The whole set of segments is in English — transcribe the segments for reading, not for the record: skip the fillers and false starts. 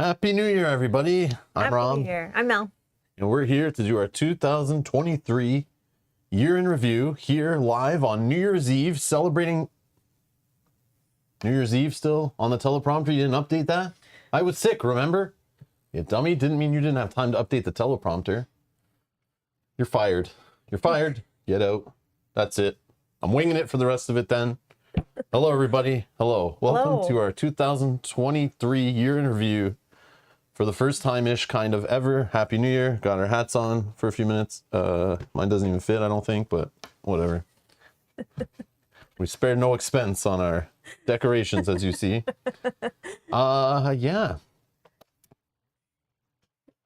Happy New Year, everybody. I'm Rob. Happy New Year. I'm Mel. And we're here to do our 2023 year in review here live on New Year's Eve, celebrating New Year's Eve still on the teleprompter. You didn't update that? I was sick, remember? You dummy. Didn't mean you didn't have time to update the teleprompter. You're fired. You're fired. Get out. That's it. I'm winging it for the rest of it then. Hello, everybody. Hello. Welcome to our 2023 year in review. For the first time-ish kind of ever. Happy New Year. Got our hats on for a few minutes. Mine doesn't even fit, I don't think, but whatever. We spared no expense on our decorations, as you see. Yeah.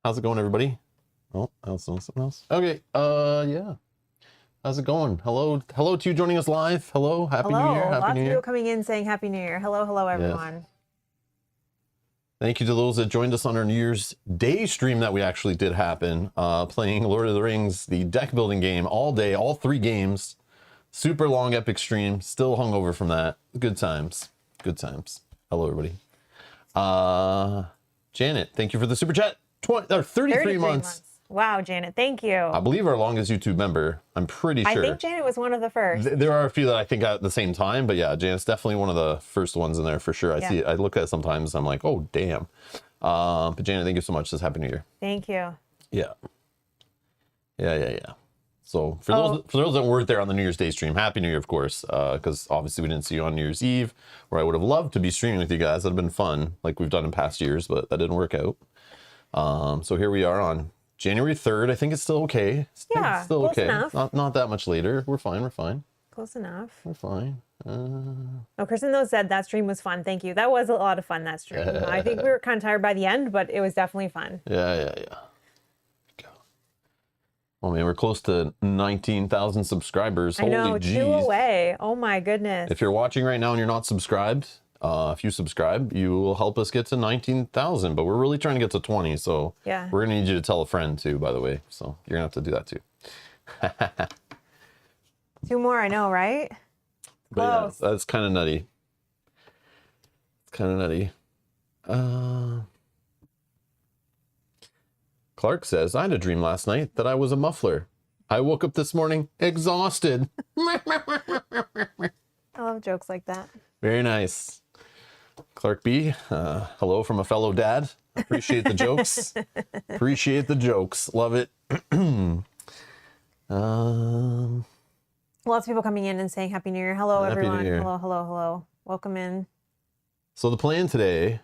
How's it going, everybody? Oh, I was doing something else. Okay, yeah. How's it going? Hello to you joining us live. Hello, Happy New Year. Happy Lots New of Year. people coming in saying Happy New Year. Hello, everyone. Yes. Thank you to those that joined us on our New Year's Day stream that we actually did happen. Playing Lord of the Rings, the deck building game all day, all 3 games. Super long, epic stream. Still hungover from that. Good times. Good times. Hello, everybody. Janet, thank you for the super chat. 33 months. Wow, Janet, thank you. I believe our longest YouTube member. I'm pretty sure. I think Janet was one of the first. There are a few that I think at the same time, but yeah, Janet's definitely one of the first ones in there for sure. I see it. I look at it sometimes. I'm like, oh, damn. But Janet, thank you so much. This Happy New Year. Thank you. Yeah. So for those that weren't there on the New Year's Day stream, Happy New Year, of course, because obviously we didn't see you on New Year's Eve, where I would have loved to be streaming with you guys. That'd have been fun, like we've done in past years, but that didn't work out. So here we are on January 3rd. I think it's still okay. Yeah, it's still close okay. enough. Not that much later. We're fine. We're fine. Close enough. We're fine. Oh, Kristen though said that stream was fun. Thank you. That was a lot of fun, that stream. I think we were kind of tired by the end, but it was definitely fun. Yeah. Oh man, we're close to 19,000 subscribers. I know, Holy jeez. 2 away. Oh my goodness. If you're watching right now and you're not subscribed, if you subscribe, you will help us get to 19,000, but we're really trying to get to 20. So yeah, we're gonna need you to tell a friend too, by the way. So you're gonna have to do that too. 2 more, I know, right? Close. Yeah, that's kind of nutty. It's kind of nutty. Clark says, I had a dream last night that I was a muffler. I woke up this morning exhausted. I love jokes like that. Very nice. Clark B, hello from a fellow dad. Appreciate the jokes. Appreciate the jokes. Love it. Lots of people coming in and saying Happy New Year. Hello, Happy everyone. New Year. Hello. Welcome in. So the plan today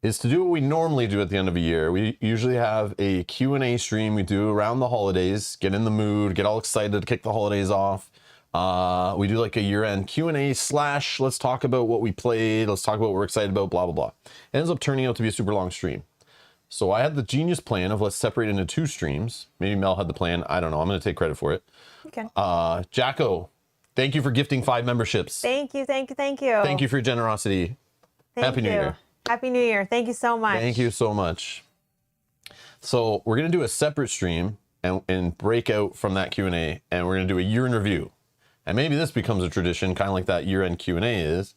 is to do what we normally do at the end of a year. We usually have a Q&A stream we do around the holidays, get in the mood, get all excited to kick the holidays off. We do like a year-end Q&A / let's talk about what we played, let's talk about what we're excited about, blah, blah, blah. It ends up turning out to be a super long stream. So I had the genius plan of let's separate into 2 streams. Maybe Mel had the plan. I don't know. I'm going to take credit for it. Okay. Jacko, thank you for gifting 5 memberships. Thank you. Thank you for your generosity. Happy New Year. Happy New Year. Thank you so much. Thank you so much. So we're going to do a separate stream and break out from that Q&A, and we're going to do a year in review. And maybe this becomes a tradition, kind of like that year-end Q&A is,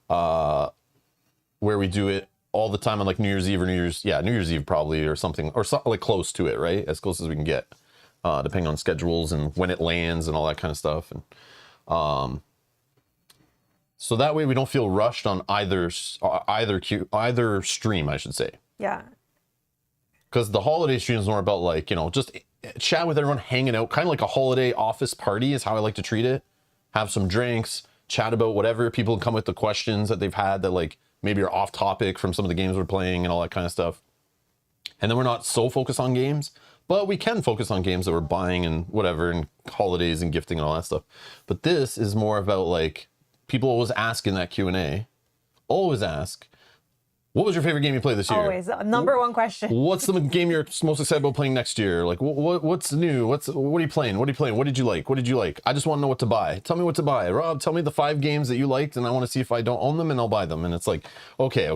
where we do it all the time on like New Year's Eve or New Year's Eve probably, or something like close to it, right? As close as we can get, depending on schedules and when it lands and all that kind of stuff. And so that way we don't feel rushed on either stream, I should say. Yeah. Because the holiday stream is more about like, just chat with everyone, hanging out, kind of like a holiday office party is how I like to treat it. Have some drinks, chat about whatever. People come with the questions that they've had that like maybe are off topic from some of the games we're playing and all that kind of stuff. And then we're not so focused on games, but we can focus on games that we're buying and whatever, and holidays and gifting and all that stuff. But this is more about like, people always ask in that Q&A, always ask, what was your favorite game you played this year? Always. Number 1 question. What's the game you're most excited about playing next year? Like, what's new? What are you playing? What did you like? I just want to know what to buy. Tell me what to buy. Rob, tell me the 5 games that you liked, and I want to see if I don't own them, and I'll buy them. And it's like, okay.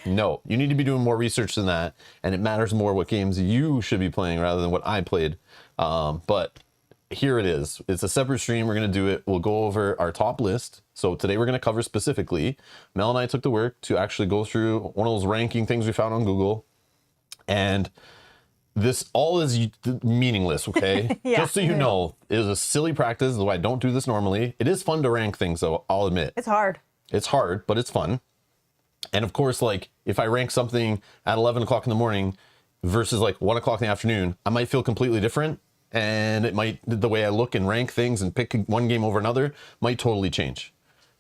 No, you need to be doing more research than that, and it matters more what games you should be playing rather than what I played. But here it is. It's a separate stream. We're going to do it. We'll go over our top list. So today we're going to cover specifically, Mel and I took the work to actually go through one of those ranking things we found on Google. And this all is meaningless, okay? Yeah. Just so you know, it is a silly practice, though I don't do this normally. It is fun to rank things, though, I'll admit. It's hard. It's hard, but it's fun. And of course, like, if I rank something at 11 o'clock in the morning versus like 1 o'clock in the afternoon, I might feel completely different. And it might, the way I look and rank things and pick one game over another might totally change.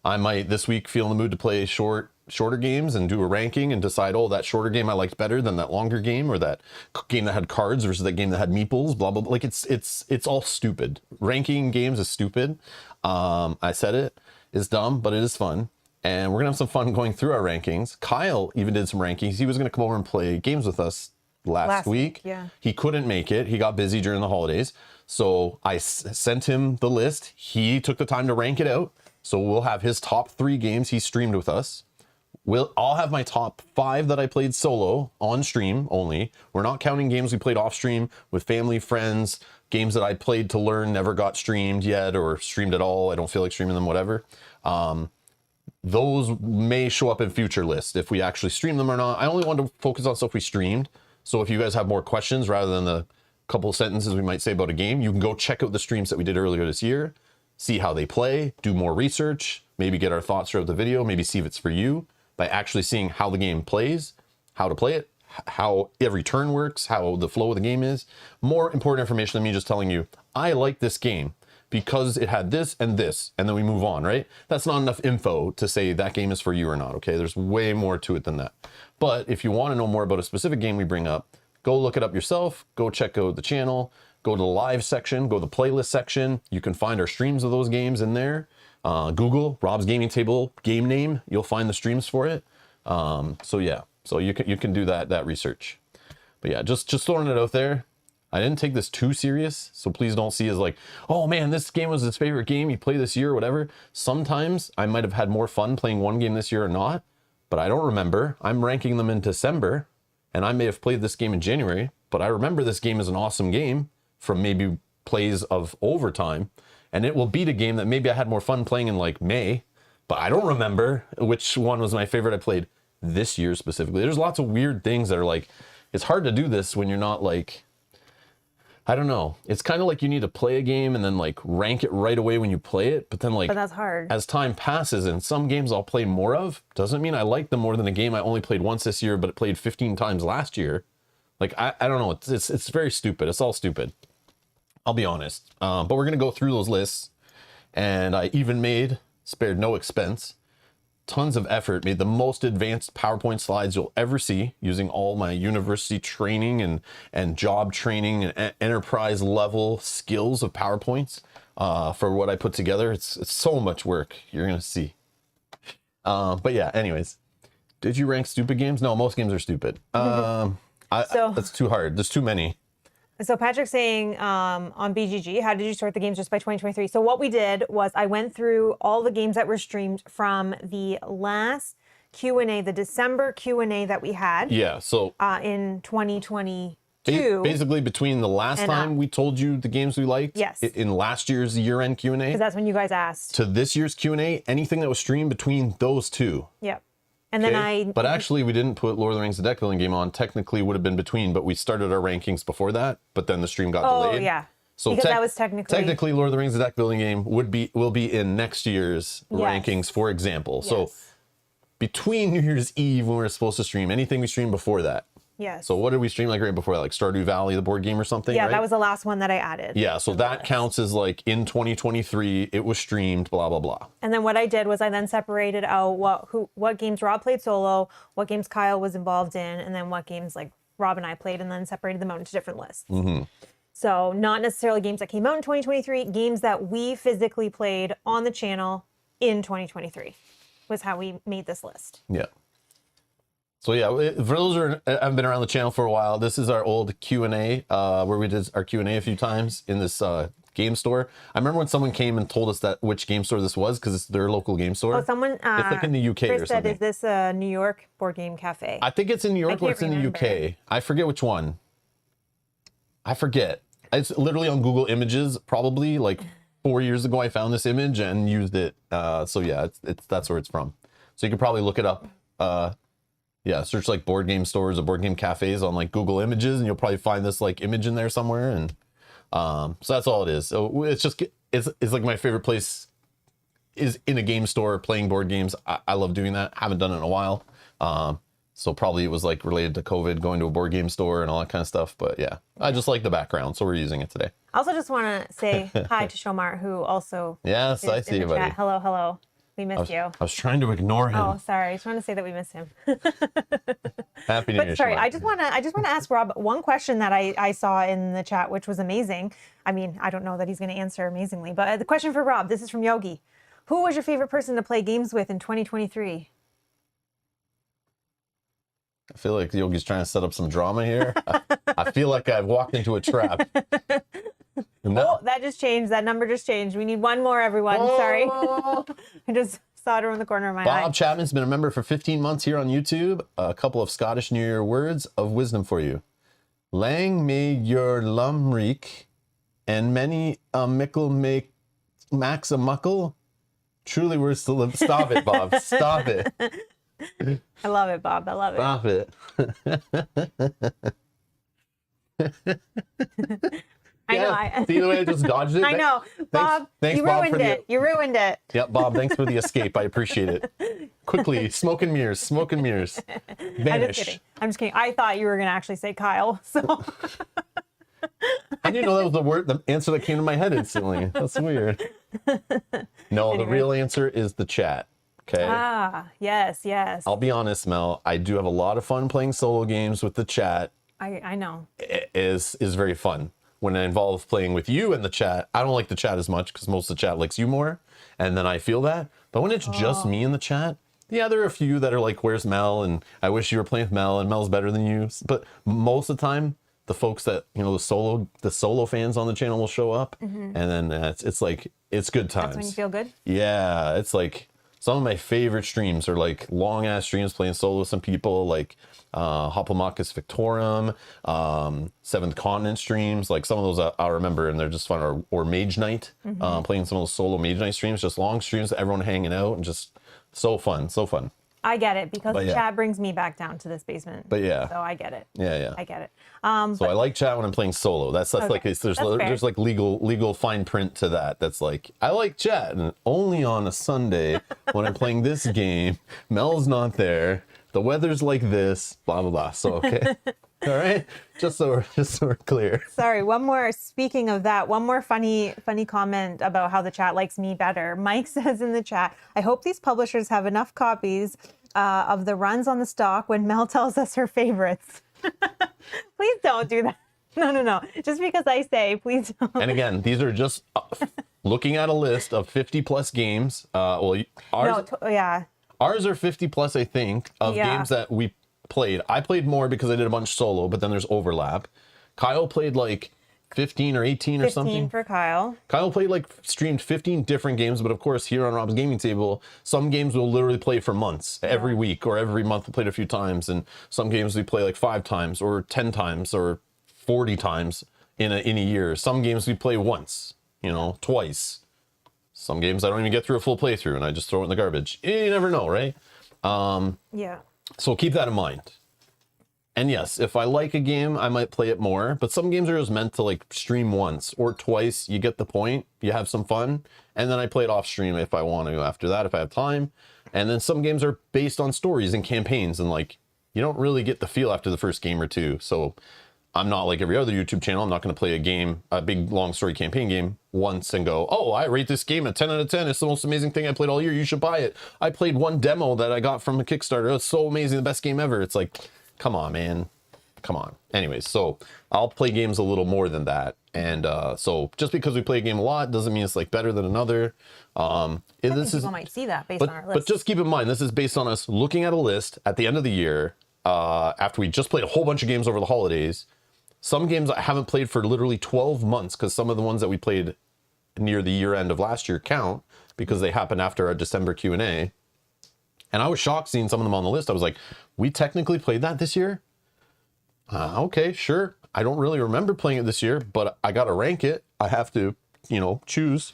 I might this week feel in the mood to play shorter games and do a ranking and decide, oh, that shorter game I liked better than that longer game, or that game that had cards versus that game that had meeples, blah, blah, blah. Like, it's all stupid. Ranking games is stupid. I said it. It's dumb, but it is fun. And we're going to have some fun going through our rankings. Kyle even did some rankings. He was going to come over and play games with us last week. Yeah. He couldn't make it. He got busy during the holidays. So I sent him the list. He took the time to rank it out. So we'll have his top 3 games he streamed with us. I'll have my top 5 that I played solo on stream only. We're not counting games we played off stream with family, friends, games that I played to learn, never got streamed yet or streamed at all. I don't feel like streaming them, whatever. Those may show up in future lists if we actually stream them or not. I only want to focus on stuff we streamed. So if you guys have more questions rather than the couple of sentences we might say about a game, you can go check out the streams that we did earlier this year, see how they play, do more research, maybe get our thoughts throughout the video, maybe see if it's for you by actually seeing how the game plays, how to play it, how every turn works, how the flow of the game is. More important information than me just telling you, I like this game because it had this, and then we move on, right? That's not enough info to say that game is for you or not, okay? There's way more to it than that. But if you want to know more about a specific game we bring up, go look it up yourself, go check out the channel, go to the live section, go to the playlist section. You can find our streams of those games in there. Google Rob's Gaming Table game name, you'll find the streams for it. So yeah, so you can do that research. But yeah, just throwing it out there. I didn't take this too serious, so please don't see as like, oh man, this game was his favorite game you play this year or whatever. Sometimes I might have had more fun playing one game this year or not, but I don't remember. I'm ranking them in December, and I may have played this game in January, but I remember this game is an awesome game from maybe plays of overtime, and it will beat a game that maybe I had more fun playing in like May, but I don't remember which one was my favorite I played this year specifically. There's lots of weird things that are like, it's hard to do this when you're not like, I don't know. It's kind of like you need to play a game and then like rank it right away when you play it. But then like, But that's hard. as time passes, and some games I'll play more of, doesn't mean I like them more than a game I only played once this year, but it played 15 times last year. Like, I don't know. It's very stupid. It's all stupid. I'll be honest. But we're going to go through those lists, and I even spared no expense, tons of effort, made the most advanced PowerPoint slides you'll ever see using all my university training and job training and enterprise level skills of PowerPoints for what I put together. It's so much work. You're going to see. But yeah, anyways, did you rank stupid games? No, most games are stupid. That's too hard. There's too many. So Patrick's saying on BGG, how did you sort the games just by 2023? So what we did was I went through all the games that were streamed from the last Q&A, the December Q&A that we had. Yeah, so in 2022. Basically between the last time we told you the games we liked, yes, in last year's year-end Q&A, because that's when you guys asked, to this year's Q&A, anything that was streamed between those two. Yep. And then But actually, we didn't put Lord of the Rings: The Deck Building Game on. Technically, would have been between, but we started our rankings before that. But then the stream got delayed. Oh yeah. So because that was technically Lord of the Rings: The Deck Building Game will be in next year's rankings, for example. Yes. So between New Year's Eve when we were supposed to stream, anything we streamed before that. Yes. So what did we stream like right before that? Like Stardew Valley, the board game or something? Yeah, right? that was the last one that I added. Yeah, so that counts as like in 2023, it was streamed, blah, blah, blah. And then what I did was I then separated out what games Rob played solo, what games Kyle was involved in, and then what games like Rob and I played, and then separated them out into different lists. Mm-hmm. So not necessarily games that came out in 2023, games that we physically played on the channel in 2023 was how we made this list. Yeah. So yeah, for those who haven't been around the channel for a while, this is our old Q&A where we did our Q&A a few times in this game store. I remember when someone came and told us that which game store this was because it's their local game store. Oh, someone it's like in the UK Chris or something. said, is this a New York board game cafe? I think it's in New York or it's in the UK. I forget which one. I forget. It's literally on Google Images, probably like 4 years ago. I found this image and used it. So yeah, it's that's where it's from. So you could probably look it up. Yeah, search like board game stores or board game cafes on like Google Images, and you'll probably find this like image in there somewhere. And so that's all it is. So it's just it's like my favorite place is in a game store playing board games. I love doing that. Haven't done it in a while. So probably it was like related to COVID, going to a board game store and all that kind of stuff. But yeah, I just like the background, so we're using it today. I also just want to say hi to Shomar, who also Yes, I see you, buddy. chat. Hello, hello. We miss you. I was trying to ignore him. Oh, sorry. I just want to say that we miss him. Happy New Year. But sorry, Shomar. I just want to ask Rob one question that I saw in the chat, which was amazing. I mean, I don't know that he's going to answer amazingly, but the question for Rob, this is from Yogi. Who was your favorite person to play games with in 2023? I feel like Yogi's trying to set up some drama here. I feel like I've walked into a trap. Oh, that just changed. That number just changed. We need one more, everyone. Sorry. I just saw it around the corner of my eye. Bob Chapman's been a member for 15 months here on YouTube. A couple of Scottish New Year words of wisdom for you. Lang may your lumreek and many a mickle make max a muckle. Truly words to live. Stop it, Bob. Stop it. I love it, Bob. I love it. Stop it. I know. See the way I just dodged it? I know. Bob, thanks, you Bob, ruined it. You ruined it. Yep, Bob, thanks for the escape. I appreciate it. Quickly, smoke and mirrors, smoke and mirrors. Vanish. I'm just kidding. I thought you were going to actually say Kyle. So I didn't know that was the answer that came to my head instantly. That's weird. No, the real answer is the chat. Okay. Ah, yes, yes. I'll be honest, Mel. I do have a lot of fun playing solo games with the chat. I know. It is very fun. When I involve playing with you in the chat, I don't like the chat as much because most of the chat likes you more. And then I feel that. But when it's just me in the chat, yeah, there are a few that are like, where's Mel? And I wish you were playing with Mel, and Mel's better than you. But most of the time, the folks that, you know, the solo fans on the channel will show up. And then it's like, it's good times. That's when you feel good? Yeah, it's like some of my favorite streams are like long ass streams playing solo with some people, like Hoplomachus Victorum, Seventh Continent streams. Like some of those I remember, and they're just fun. Or Mage Night, playing some of those solo Mage Night streams, just long streams, everyone hanging out, and just so fun, so fun. I get it, because the chat brings me back down to this basement. But yeah, so I get it. Yeah. I get it. So I like chat when I'm playing solo. That's okay. like there's like legal fine print to that. That's like, I like chat, and only on a Sunday when I'm playing this game, Mel's not there, the weather's like this, blah blah blah. So okay. All right, just so we're clear. Sorry, one more. Speaking of that, one more funny comment about how the chat likes me better. Mike says in the chat, "I hope these publishers have enough copies of the runs on the stock when Mel tells us her favorites." Please don't do that. No. Just because I say, please don't. And again, these are just looking at a list of 50 plus games. Well, ours are 50 plus, I think, of games that we played. I played more because I did a bunch solo, but then there's overlap. Kyle played like 15 or 18 or something. 15 for Kyle. Kyle played streamed 15 different games, but of course here on Rob's Gaming Table, some games we'll literally play for months, every week or every month we played a few times, and some games we play like 5 times or 10 times or 40 times in a year. Some games we play once, twice. Some games I don't even get through a full playthrough and I just throw it in the garbage. You never know, right? Yeah. So keep that in mind. And yes, if I like a game, I might play it more, but some games are just meant to like stream once or twice. You get the point, you have some fun, and then I play it off stream if I want to after that, if I have time. And then some games are based on stories and campaigns, and like, you don't really get the feel after the first game or two. So I'm not like every other YouTube channel. I'm not going to play a big long story campaign game once and go, oh, I rate this game a 10 out of 10. It's the most amazing thing I played all year. You should buy it. I played one demo that I got from a Kickstarter. It's so amazing. The best game ever. It's like, come on, man. Come on. Anyways, so I'll play games a little more than that. And so just because we play a game a lot doesn't mean it's like better than another. People might see that based on our list. But just keep in mind, this is based on us looking at a list at the end of the year after we just played a whole bunch of games over the holidays. Some games I haven't played for literally 12 months because some of the ones that we played near the year end of last year count because they happened after our December Q&A. And I was shocked seeing some of them on the list. I was like, we technically played that this year? Okay, sure. I don't really remember playing it this year, but I got to rank it. I have to, choose.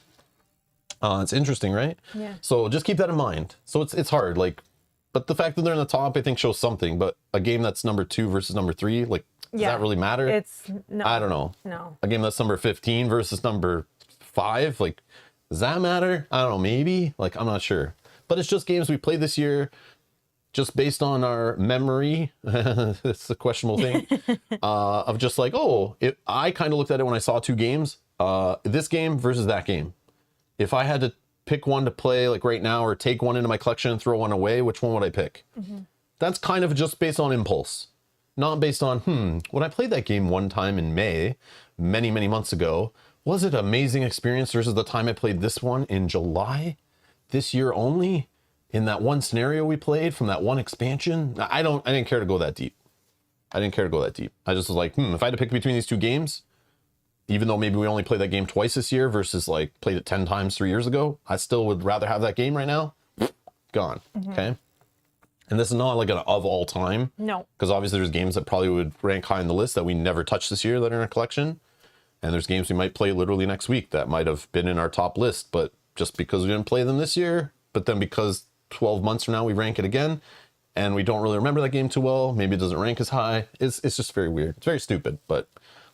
It's interesting, right? Yeah. So just keep that in mind. So it's hard, like, but the fact that they're in the top, I think, shows something. But a game that's number 2 versus number 3, like, does that really matter? I don't know. No. A game that's number 15 versus number 5, like, does that matter? I don't know, maybe. Like, I'm not sure. But it's just games we played this year, just based on our memory. It's a questionable thing. Of just like, I kind of looked at it when I saw 2 games. This game versus that game. If I had to pick one to play like right now or take one into my collection and throw one away, which one would I pick? That's kind of just based on impulse, not based on, when I played that game one time in May, many, many months ago, was it an amazing experience versus the time I played this one in July, this year only, in that one scenario we played from that one expansion? I didn't care to go that deep. I just was like, if I had to pick between these 2 games, even though maybe we only played that game twice this year versus like played it 10 times 3 years ago, I still would rather have that game right now. Gone. Okay. And this is not like an of all time. No. Because obviously there's games that probably would rank high in the list that we never touched this year that are in our collection. And there's games we might play literally next week that might have been in our top list, but just because we didn't play them this year, but then because 12 months from now we rank it again and we don't really remember that game too well, maybe it doesn't rank as high. It's just very weird. It's very stupid, but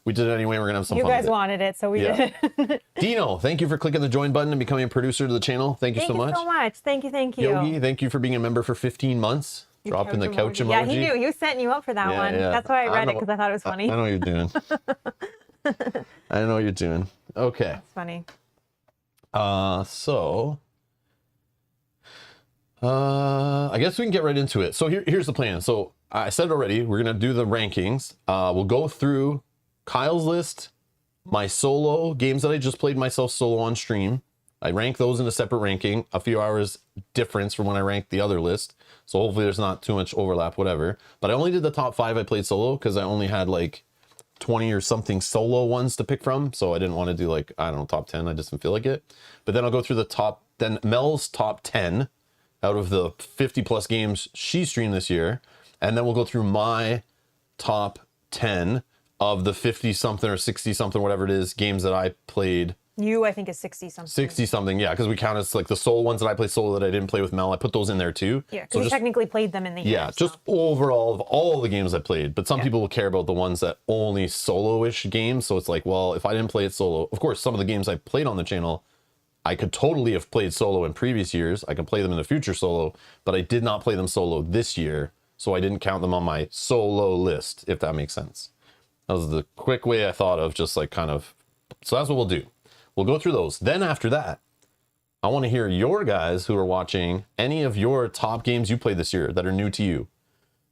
we did it anyway. We're going to have some fun. You guys wanted it, so we did it. Dino, thank you for clicking the join button and becoming a producer to the channel. Thank you so much. Thank you. Yogi, thank you for being a member for 15 months. Dropping the couch emoji. Yeah, he knew. He was setting you up for that one. Yeah. That's why I read it, because I thought it was funny. I know what you're doing. I know what you're doing. Okay. That's funny. I guess we can get right into it. So here's the plan. So I said already, we're going to do the rankings. We'll go through Kyle's list, my solo games that I just played myself solo on stream. I rank those in a separate ranking, a few hours difference from when I ranked the other list. So hopefully there's not too much overlap, whatever. But I only did the top 5 I played solo because I only had like 20 or something solo ones to pick from. So I didn't want to do like, I don't know, top 10. I just didn't feel like it. But then I'll go through then Mel's top 10 out of the 50 plus games she streamed this year. And then we'll go through my top 10 of the 50 something or 60 something, whatever it is, games that I played. I think is 60 something. 60 something, yeah, because we count as like the solo ones that I played solo that I didn't play with Mel. I put those in there too. Yeah, because we technically played them in the year. Yeah, just overall of all the games I played. But some people will care about the ones that only solo-ish games. So it's like, well, if I didn't play it solo, of course, some of the games I played on the channel, I could totally have played solo in previous years. I can play them in the future solo, but I did not play them solo this year. So I didn't count them on my solo list, if that makes sense. That was the quick way I thought of, just like kind of. So that's what we'll do. We'll go through those. Then after that, I want to hear your guys who are watching any of your top games you played this year that are new to you.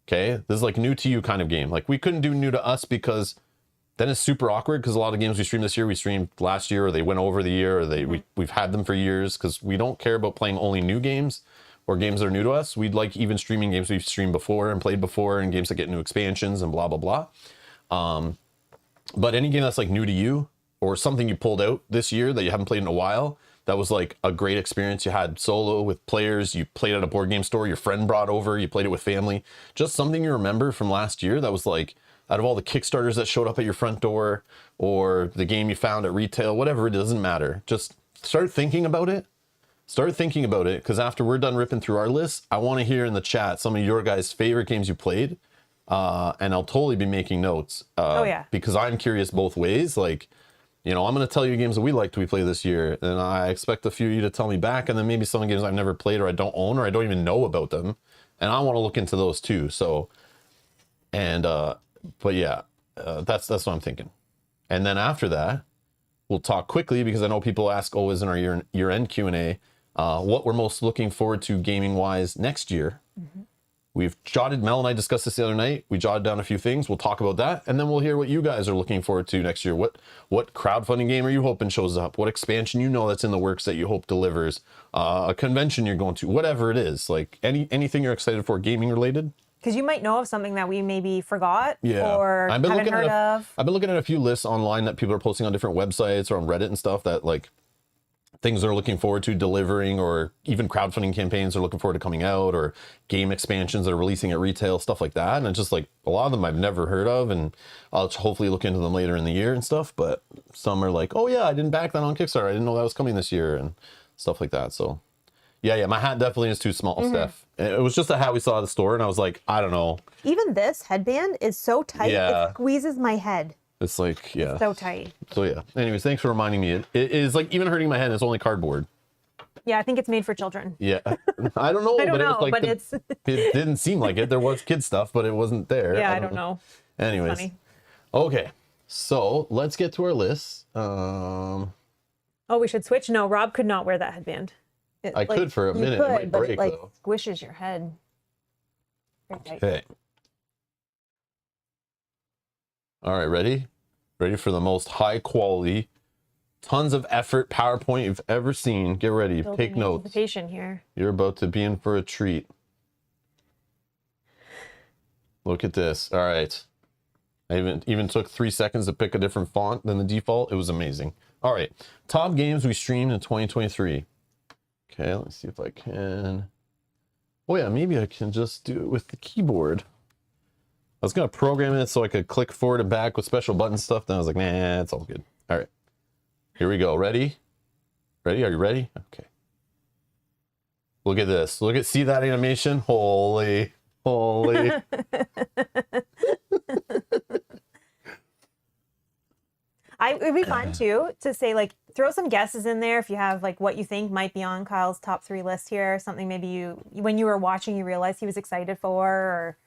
Okay? This is like new to you kind of game. Like we couldn't do new to us because then it's super awkward because a lot of games we streamed this year, we streamed last year, or they went over the year, or we've had them for years, because we don't care about playing only new games or games that are new to us. We'd like even streaming games we've streamed before and played before, and games that get new expansions and blah, blah, blah. But any game that's like new to you, or something you pulled out this year that you haven't played in a while, that was like a great experience you had solo with players, you played at a board game store, your friend brought over, you played it with family, just something you remember from last year that was like, out of all the Kickstarters that showed up at your front door, or the game you found at retail, whatever, it doesn't matter. Just start thinking about it. Because after we're done ripping through our list, I want to hear in the chat some of your guys' favorite games you played. And I'll totally be making notes. Because I'm curious both ways. Like, I'm going to tell you games that we liked we played this year, and I expect a few of you to tell me back, and then maybe some games I've never played, or I don't own, or I don't even know about them, and I want to look into those too. So, but yeah, that's what I'm thinking. And then after that, we'll talk quickly, because I know people ask always in our year-end Q&A, what we're most looking forward to gaming-wise next year. Mm-hmm. Mel and I discussed this the other night. We jotted down a few things. We'll talk about that. And then we'll hear what you guys are looking forward to next year. What crowdfunding game are you hoping shows up? What expansion that's in the works that you hope delivers? A convention you're going to, whatever it is. Like anything you're excited for gaming related? Because you might know of something that we maybe forgot or I've haven't heard of. I've been looking at a few lists online that people are posting on different websites or on Reddit and stuff that like things they're looking forward to delivering, or even crowdfunding campaigns they're looking forward to coming out, or game expansions that are releasing at retail, stuff like that. And it's just like a lot of them I've never heard of, and I'll hopefully look into them later in the year and stuff. But some are like, oh yeah, I didn't back that on Kickstarter, I didn't know that was coming this year, and stuff like that. So yeah, my hat definitely is too small, Steph. It was just a hat we saw at the store, and I was like, I don't know. Even this headband is so tight, Yeah. it squeezes my head. It's like, yeah. So tight. So yeah. Anyways, thanks for reminding me. It is like even hurting my head. It's only cardboard. Yeah, I think it's made for children. Yeah. I don't know. I don't know, it was like but it's... it didn't seem like it. There was kid stuff, but it wasn't there. Yeah, I don't know. Anyways. Funny. Okay. So let's get to our list. Oh, we should switch? No, Rob could not wear that headband. I could for a minute. Could, it might but break it like though. squishes your head. Very tight. Okay. All right, ready? Ready for the most high quality, tons of effort PowerPoint you've ever seen. Get ready. Building Take notes. anticipation here. You're about to be in for a treat. Look at this. All right. I even took 3 seconds to pick a different font than the default. It was amazing. All right. Top games we streamed in 2023. Okay, let's see if I can. Oh yeah, maybe I can just do it with the keyboard. I was going to program it so I could click forward and back with special button stuff. Then I was like, nah, it's all good. All right. Here we go. Ready? Ready? Are you ready? Okay. Look at this. See that animation? Holy. It'd be fun too to say, like, throw some guesses in there if you have like what you think might be on Kyle's top 3 list here. Something maybe you, when you were watching, you realized he was excited for, or...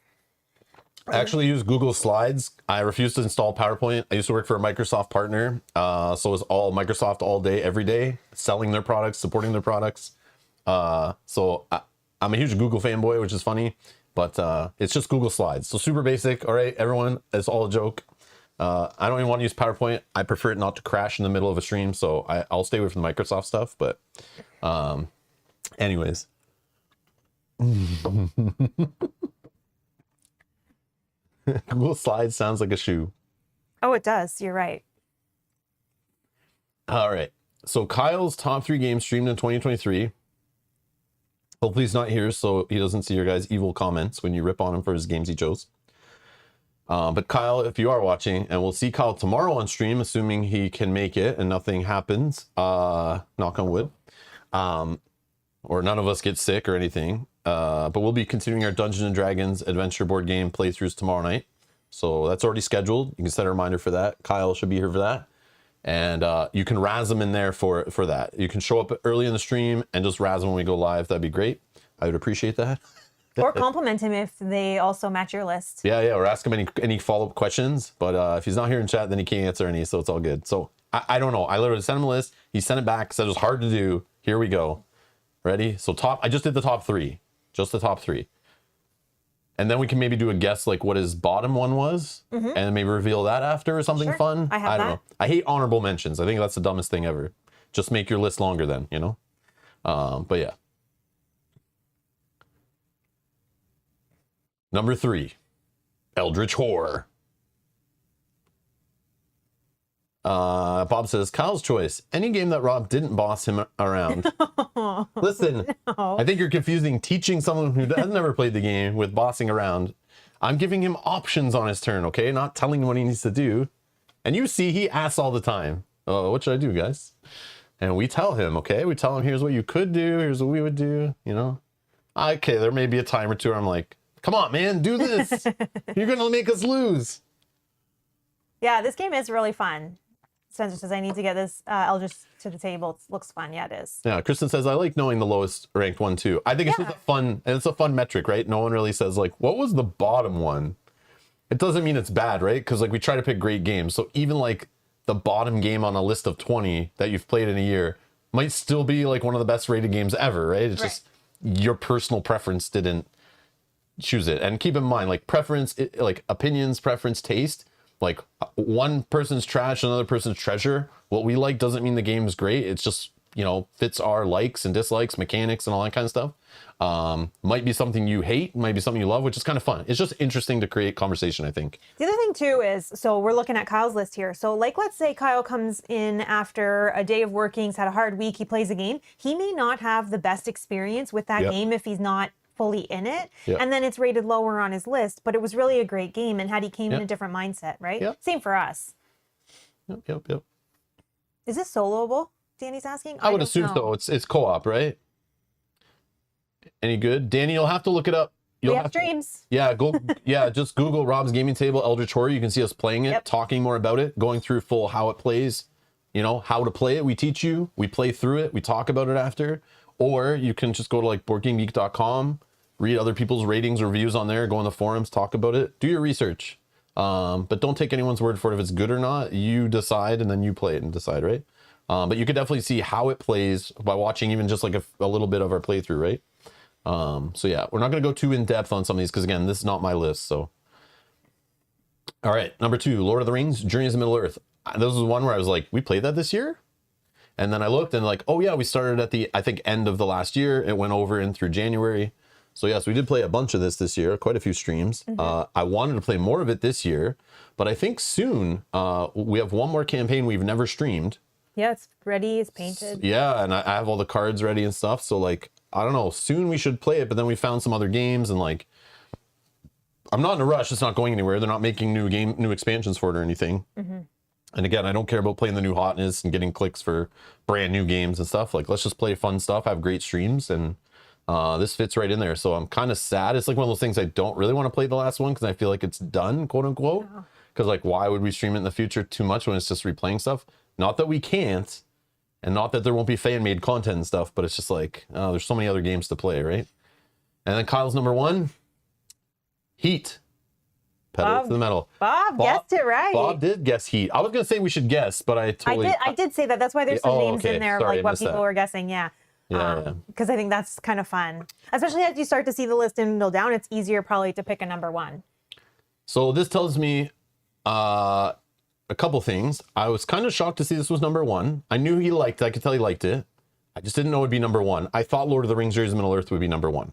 I actually use Google Slides. I refuse to install PowerPoint. I used to work for a Microsoft partner. So it was all Microsoft all day, every day, selling their products, supporting their products. So I'm a huge Google fanboy, which is funny, but it's just Google Slides. So super basic. All right, everyone, it's all a joke. I don't even want to use PowerPoint. I prefer it not to crash in the middle of a stream. So I'll stay away from the Microsoft stuff. But anyways. Google Slides sounds like a shoe. Oh, it does. You're right. All right. So Kyle's top 3 games streamed in 2023. Hopefully he's not here so he doesn't see your guys' evil comments when you rip on him for his games he chose. But Kyle, if you are watching, and we'll see Kyle tomorrow on stream, assuming he can make it and nothing happens, knock on wood, or none of us get sick or anything. But we'll be continuing our Dungeons and Dragons adventure board game playthroughs tomorrow night. So that's already scheduled. You can set a reminder for that. Kyle should be here for that. And you can razz him in there for that. You can show up early in the stream and just razz him when we go live. That'd be great. I would appreciate that. Or compliment him if they also match your list. Yeah, or ask him any follow-up questions. But if he's not here in chat, then he can't answer any, so it's all good. So I don't know. I literally sent him a list. He sent it back, said it was hard to do. Here we go. Ready? So I just did the top 3. Just the top 3. And then we can maybe do a guess like what his bottom one was, and maybe reveal that after or something fun. I don't know. I hate honorable mentions. I think that's the dumbest thing ever. Just make your list longer then, you know? But yeah. Number 3, Eldritch Horror. Bob says, Kyle's choice. Any game that Rob didn't boss him around. Listen, No. I think you're confusing teaching someone who has never played the game with bossing around. I'm giving him options on his turn, okay? Not telling him what he needs to do. And you see, he asks all the time, oh, what should I do, guys? And we tell him, okay? We tell him, here's what you could do. Here's what we would do, you know? Okay, there may be a time or two where I'm like, come on, man, do this. You're going to make us lose. Yeah, this game is really fun. Spencer says, I need to get this Eldritch to the table. It looks fun. Yeah, it is. Yeah, Kristen says, I like knowing the lowest ranked one too. I think it's just it's a fun metric, right? No one really says like, what was the bottom one? It doesn't mean it's bad, right? Because like we try to pick great games. So even like the bottom game on a list of 20 that you've played in a year might still be like one of the best rated games ever, right? It's just your personal preference didn't choose it. And keep in mind, like preference, like opinions, preference, taste, like one person's trash, another person's treasure. What we like doesn't mean the game is great. It's just fits our likes and dislikes, mechanics, and all that kind of stuff. Might be something you hate, might be something you love, which is kind of fun. It's just interesting to create conversation, I think. The other thing too is, so we're looking at Kyle's list here. So like, let's say Kyle comes in after a day of working, he's had a hard week, he plays a game. He may not have the best experience with that game if he's not fully in it. And then it's rated lower on his list, but it was really a great game and had he came in a different mindset, right? Same for us. Yep. Is this soloable? Danny's asking. I would assume so. It's co-op, right? Any good? Danny, you'll have to look it up. We have streams. Just Google Rob's Gaming Table Eldritch Horror. You can see us playing it, talking more about it, going through full how it plays, how to play it. We teach you, we play through it, we talk about it after. Or you can just go to like boardgamegeek.com, read other people's ratings, reviews on there, go on the forums, talk about it, do your research. But don't take anyone's word for it if it's good or not. You decide and then you play it and decide, right? But you could definitely see how it plays by watching even just like a little bit of our playthrough, right? So yeah, we're not going to go too in depth on some of these because again, this is not my list. So, all right, number 2, Lord of the Rings, Journeys of Middle Earth. This was one where I was like, we played that this year? And then I looked and like, oh yeah, we started at the, I think, end of the last year. It went over in through January. So yes, we did play a bunch of this year, quite a few streams. I wanted to play more of it this year, but I think soon we have one more campaign we've never streamed. Yeah, it's ready, it's painted. Yeah, and I have all the cards ready and stuff. So like, I don't know, soon we should play it, but then we found some other games and like, I'm not in a rush. It's not going anywhere. They're not making new expansions for it or anything. And again, I don't care about playing the new hotness and getting clicks for brand new games and stuff. Like, let's just play fun stuff, have great streams, and this fits right in there. So I'm kind of sad. It's like one of those things I don't really want to play the last one because I feel like it's done, quote unquote. Because like, why would we stream it in the future too much when it's just replaying stuff? Not that we can't, and not that there won't be fan-made content and stuff, but it's just like, there's so many other games to play, right? And then Kyle's number 1, Heat. Pedal to the metal. Bob guessed it right. Bob did guess Heat. I was going to say we should guess, but I did say that. That's why there's some names in there, Sorry, like what people were guessing. Yeah. Because I think that's kind of fun. Especially as you start to see the list dwindle down, it's easier probably to pick a number 1. So this tells me a couple things. I was kind of shocked to see this was number 1. I knew he liked it. I could tell he liked it. I just didn't know it would be number 1. I thought Lord of the Rings, Journeys of Middle Earth would be number 1.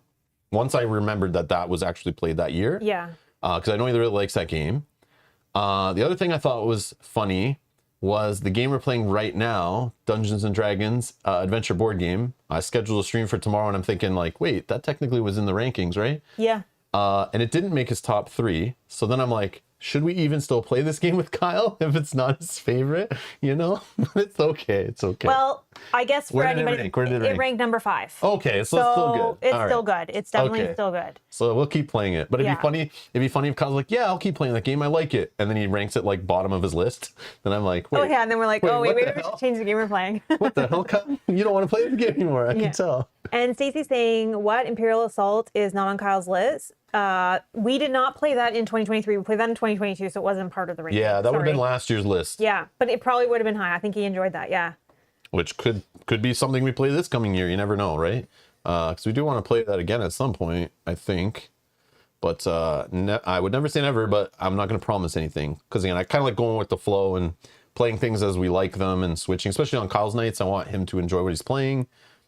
Once I remembered that was actually played that year. Yeah. Because I know he really likes that game. The other thing I thought was funny was the game we're playing right now, Dungeons and Dragons adventure board game. I scheduled a stream for tomorrow and I'm thinking like, wait, that technically was in the rankings, right? Yeah. And it didn't make his top 3. So then I'm like, should we even still play this game with Kyle if it's not his favorite? It's okay. It's okay. Well, I guess for anybody, it ranked number 5. Okay, so it's still good. It's still good. It's definitely still good. So we'll keep playing it. But it'd be funny if Kyle's like, yeah, I'll keep playing that game. I like it. And then he ranks it like bottom of his list. Then I'm like, wait. Oh yeah, and then we're like, wait, we should change the game we're playing. What the hell, Kyle? You don't want to play the game anymore. I can tell. And Stacey's saying, what Imperial Assault is not on Kyle's list? We did not play that in 2023. We played that in 2022, so it wasn't part of the ranking. Yeah, that would have been last year's list. Yeah, but it probably would have been high. I think he enjoyed that, yeah. Which could be something we play this coming year. You never know, right? Because we do want to play that again at some point, I think. But I would never say never, but I'm not going to promise anything. Because again, I kind of like going with the flow and playing things as we like them and switching, especially on Kyle's nights. I want him to enjoy what he's playing.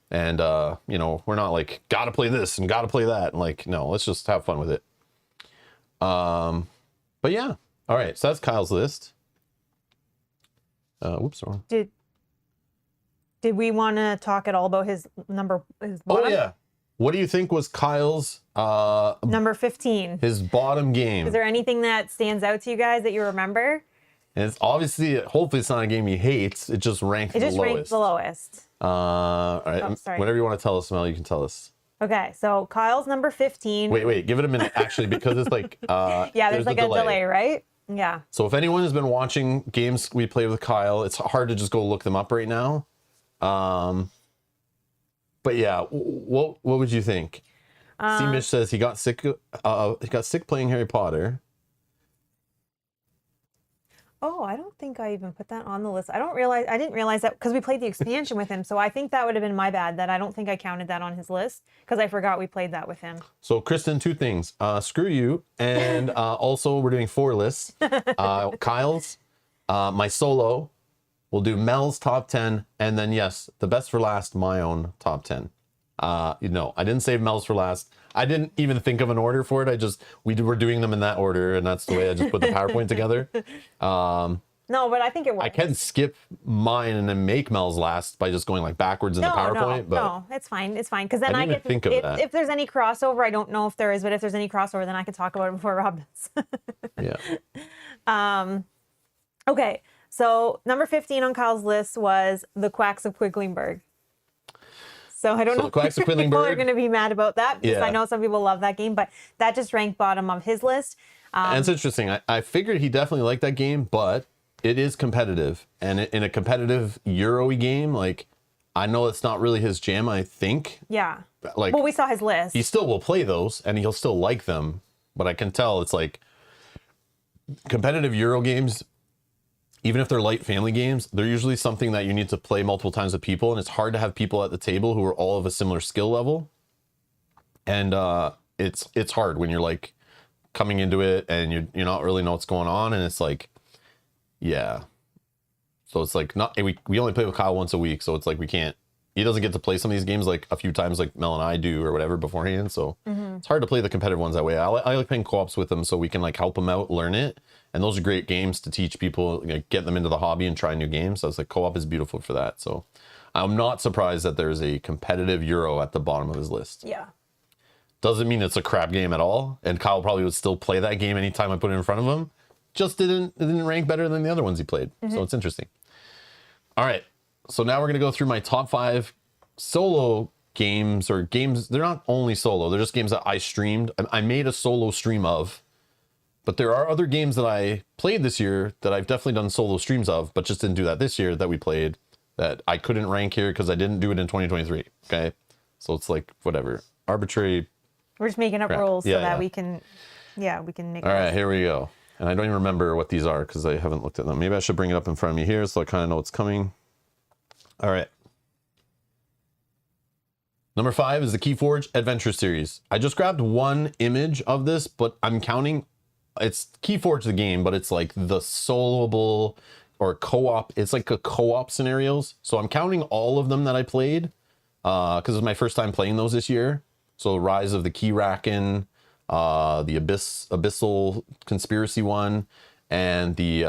And, we're not like, got to play this and got to play that. And like, no, let's just have fun with it. But yeah. All right. So that's Kyle's list. Whoops. Wrong. Did we want to talk at all about his bottom? Oh, yeah. What do you think was Kyle's number 15? His bottom game. Is there anything that stands out to you guys that you remember? And it's obviously, hopefully it's not a game he hates. It just ranked the lowest. Ranked the lowest. All right. Whatever you want to tell us, Mel, you can tell us. Okay, so Kyle's number 15. Wait, give it a minute, actually, because it's like... yeah, there's like a delay, right? Yeah. So if anyone has been watching games we play with Kyle, it's hard to just go look them up right now. But yeah, what would you think? C-Mish says he got sick playing Harry Potter. Oh, I don't think I even put that on the list. I didn't realize that because we played the expansion with him. So I think that would have been my bad that I don't think I counted that on his list because I forgot we played that with him. So Kristen, 2 things. Screw you. And also we're doing 4 lists. Kyle's, my solo, We'll do Mel's top 10, and then yes, the best for last, my own top 10. I didn't save Mel's for last. I didn't even think of an order for it. We were doing them in that order, and that's the way I just put the PowerPoint together. No, but I think it works. I can skip mine and then make Mel's last by just going like backwards in the PowerPoint. No, it's fine. It's fine. Because then I get think of that. If there's any crossover, I don't know if there is, but if there's any crossover, then I can talk about it before Rob does. Yeah. Okay. So number 15 on Kyle's list was the Quacks of Quedlinburg. So I don't know the Quacks of if people Quedlinburg are going to be mad about that because I know some people love that game, but that just ranked bottom of his list. And it's interesting. I figured he definitely liked that game, but it is competitive. And in a competitive Euro-y game, like, I know it's not really his jam, I think. Yeah. Like, well, we saw his list. He still will play those, and he'll still like them. But I can tell it's like competitive Euro games, even if they're light family games, they're usually something that you need to play multiple times with people, and it's hard to have people at the table who are all of a similar skill level. And it's hard when you're like coming into it and you're not really know what's going on, and it's like, yeah. So it's like we only play with Kyle once a week, so it's like he doesn't get to play some of these games like a few times like Mel and I do or whatever beforehand. So it's hard to play the competitive ones that way. I like playing co-ops with them so we can like help them out, learn it. And those are great games to teach people, like, get them into the hobby and try new games. So it's like co-op is beautiful for that. So I'm not surprised that there's a competitive Euro at the bottom of his list. Yeah. Doesn't mean it's a crap game at all. And Kyle probably would still play that game anytime I put it in front of him. Just it didn't rank better than the other ones he played. So it's interesting. All right. So now we're going to go through my top 5 solo games, or games. They're not only solo. They're just games that I streamed. I made a solo stream of. But there are other games that I played this year that I've definitely done solo streams of, but just didn't do that this year that we played that I couldn't rank here because I didn't do it in 2023. Okay. So it's like, whatever. Arbitrary. We're just making up rules so that we can make. All right, here we go. And I don't even remember what these are because I haven't looked at them. Maybe I should bring it up in front of me here so I kind of know what's coming. All right. Number 5 is the Keyforge Adventure Series. I just grabbed one image of this, but I'm counting. It's Keyforge the game, but it's like the soloable or co-op. It's like a co-op scenarios. So I'm counting all of them that I played because it was my first time playing those this year. So Rise of the Keyraken, the Abyssal Conspiracy one, and the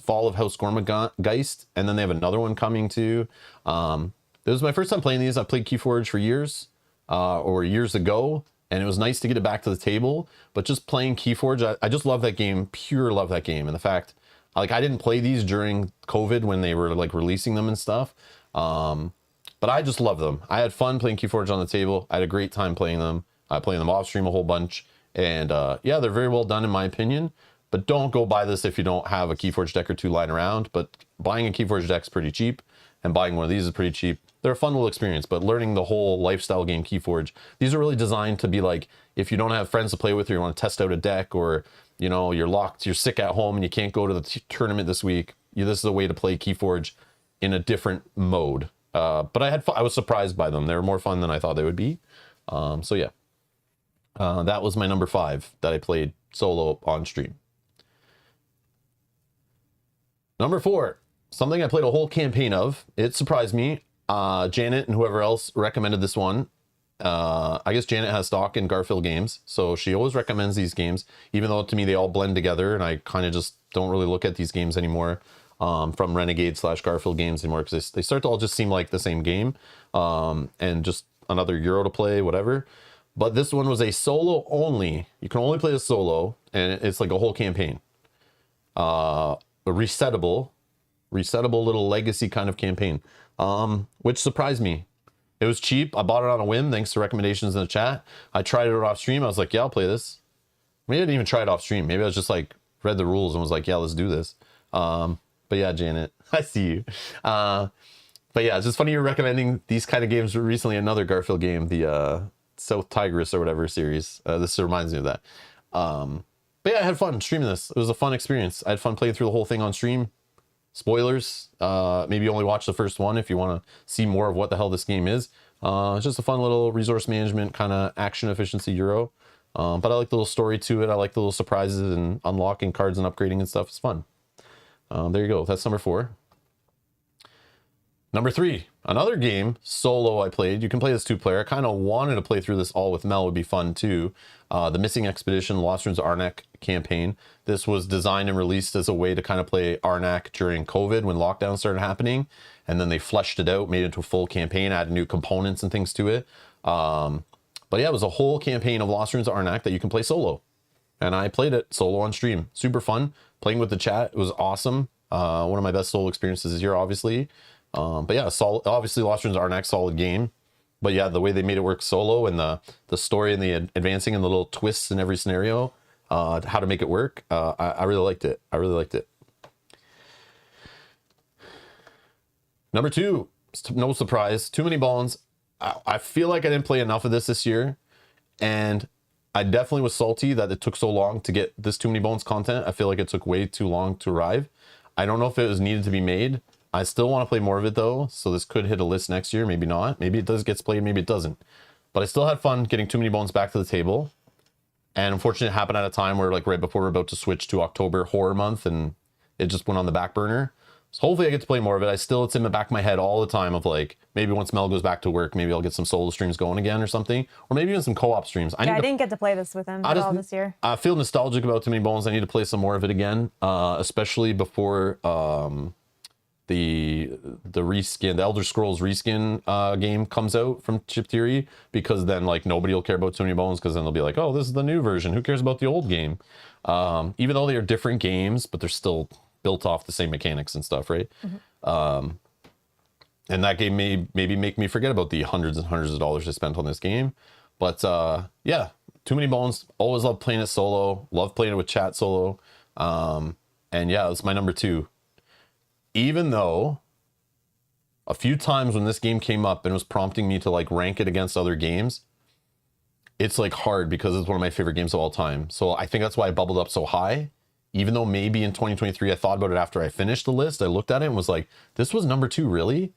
Fall of House Gormageist, and then they have another one coming too. This was my first time playing these. I've played Keyforge for years, or years ago, and it was nice to get it back to the table. But just playing Keyforge, I just love that game. Pure love that game, and the fact, like, I didn't play these during COVID when they were like releasing them and stuff. But I just love them. I had fun playing Keyforge on the table. I had a great time playing them. I played them off stream a whole bunch, and yeah, they're very well done in my opinion. But don't go buy this if you don't have a Keyforge deck or two lying around. But buying a Keyforge deck is pretty cheap, and buying one of these is pretty cheap. They're a fun little experience, but learning the whole lifestyle game Keyforge, these are really designed to be like, if you don't have friends to play with or you want to test out a deck, or, you know, you're sick at home and you can't go to the tournament this week, this is a way to play Keyforge in a different mode. But I was surprised by them. They were more fun than I thought they would be. So yeah, that was my number 5 that I played solo on stream. Number 4, something I played a whole campaign of. It surprised me. Janet and whoever else recommended this one. I guess Janet has stock in Garfield games, so she always recommends these games, even though to me they all blend together, and I kind of just don't really look at these games anymore from Renegade / Garfield games anymore, because they start to all just seem like the same game, and just another Euro to play, whatever. But this one was a solo only. You can only play a solo, and it's like a whole campaign. A resettable little legacy kind of campaign, which surprised me. It was cheap. I bought it on a whim thanks to recommendations in the chat. I tried it off stream. I was like, yeah, I'll play this. Maybe I didn't even try it off stream. Maybe I was just like, read the rules and was like, yeah, let's do this. But yeah, Janet, I see you. But yeah, it's just funny you're recommending these kind of games recently. Another Garfield game, the South Tigris or whatever series. This reminds me of that. But yeah, I had fun streaming this. It was a fun experience. I had fun playing through the whole thing on stream. Spoilers, maybe only watch the first one if you want to see more of what the hell this game is. It's just a fun little resource management kind of action efficiency Euro. But I like the little story to it. I like the little surprises and unlocking cards and upgrading and stuff. It's fun. There you go. That's number 4. Number 3, another game, solo I played. You can play this 2-player. I kind of wanted to play through this all with Mel. Would be fun too. The Missing Expedition Lost Ruins of Arnak campaign. This was designed and released as a way to kind of play Arnak during COVID when lockdown started happening. And then they fleshed it out, made it into a full campaign, added new components and things to it. But yeah, it was a whole campaign of Lost Ruins of Arnak that you can play solo. And I played it solo on stream. Super fun. Playing with the chat, it was awesome. One of my best solo experiences this year, obviously. But yeah, obviously Lost Ruins of Arnak, solid game. But yeah, the way they made it work solo and the story and the advancing and the little twists in every scenario, how to make it work, I really liked it. I really liked it. Number 2, no surprise, Too Many Bones. I feel like I didn't play enough of this year, and I definitely was salty that it took so long to get this Too Many Bones content. I feel like it took way too long to arrive. I don't know if it was needed to be made. I still want to play more of it though, so this could hit a list next year, maybe not. Maybe it does get played, maybe it doesn't. But I still had fun getting Too Many Bones back to the table. And unfortunately, it happened at a time where, like, right before we're about to switch to October horror month, and it just went on the back burner. So hopefully I get to play more of it. It's in the back of my head all the time of, like, maybe once Mel goes back to work, maybe I'll get some solo streams going again or something, or maybe even some co-op streams. I didn't get to play this with him at all this year. I feel nostalgic about Too Many Bones. I need to play some more of it again, especially before the reskin, the Elder Scrolls reskin game comes out from Chip Theory, because then, like, nobody will care about Too Many Bones, because then they'll be like, oh, this is the new version. Who cares about the old game? Even though they are different games, but they're still built off the same mechanics and stuff, right? Mm-hmm. And that game may maybe make me forget about the hundreds and hundreds of dollars I spent on this game. But yeah, Too Many Bones. Always love playing it solo. Love playing it with chat solo. And yeah, it's my number 2. Even though a few times when this game came up and was prompting me to, like, rank it against other games, it's, like, hard because it's one of my favorite games of all time. So I think that's why I bubbled up so high. Even though maybe in 2023 I thought about it after I finished the list, I looked at it and was like, this was number 2, really?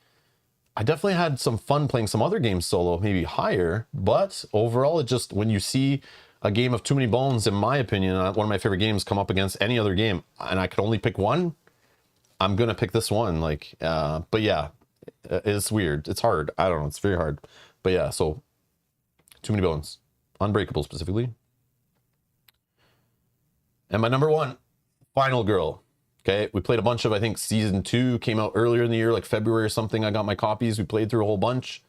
I definitely had some fun playing some other games solo, maybe higher, but overall, it just, when you see a game of Too Many Bones, in my opinion, one of my favorite games, come up against any other game, and I could only pick one, I'm gonna pick this one. Like, but yeah, it's weird. It's hard. I don't know. It's very hard. But yeah, so Too Many Bones, Unbreakable specifically. And my number 1, Final Girl. Okay, we played a bunch of, I think season 2 came out earlier in the year, like February or something. I got my copies. We played through a whole bunch.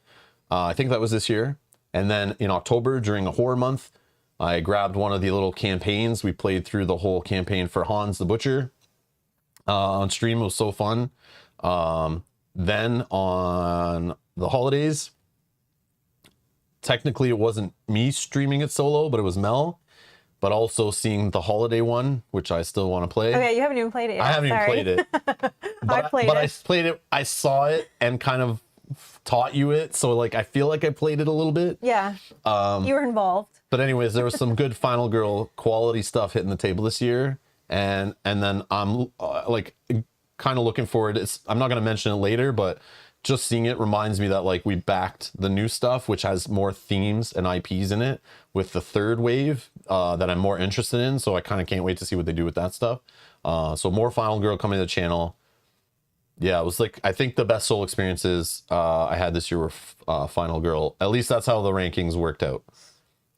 I think that was this year. And then in October, during a horror month, I grabbed one of the little campaigns. We played through the whole campaign for Hans the Butcher on stream. It was so fun. Then on the holidays, technically it wasn't me streaming it solo, but it was Mel. But also seeing the holiday one, which I still want to play. Okay, you haven't even played it yet. I haven't even played it. I played it. I played it. I saw it and kind of taught you it. So, like, I feel like I played it a little bit. Yeah. You were involved. But anyways, there was some good Final Girl quality stuff hitting the table this year. And then I'm like kind of looking forward. I'm not going to mention it later, but just seeing it reminds me that, like, we backed the new stuff, which has more themes and IPs in it, with the third wave that I'm more interested in. So I kind of can't wait to see what they do with that stuff. So more Final Girl coming to the channel. Yeah, it was, like, I think the best solo experiences I had this year were Final Girl. At least that's how the rankings worked out.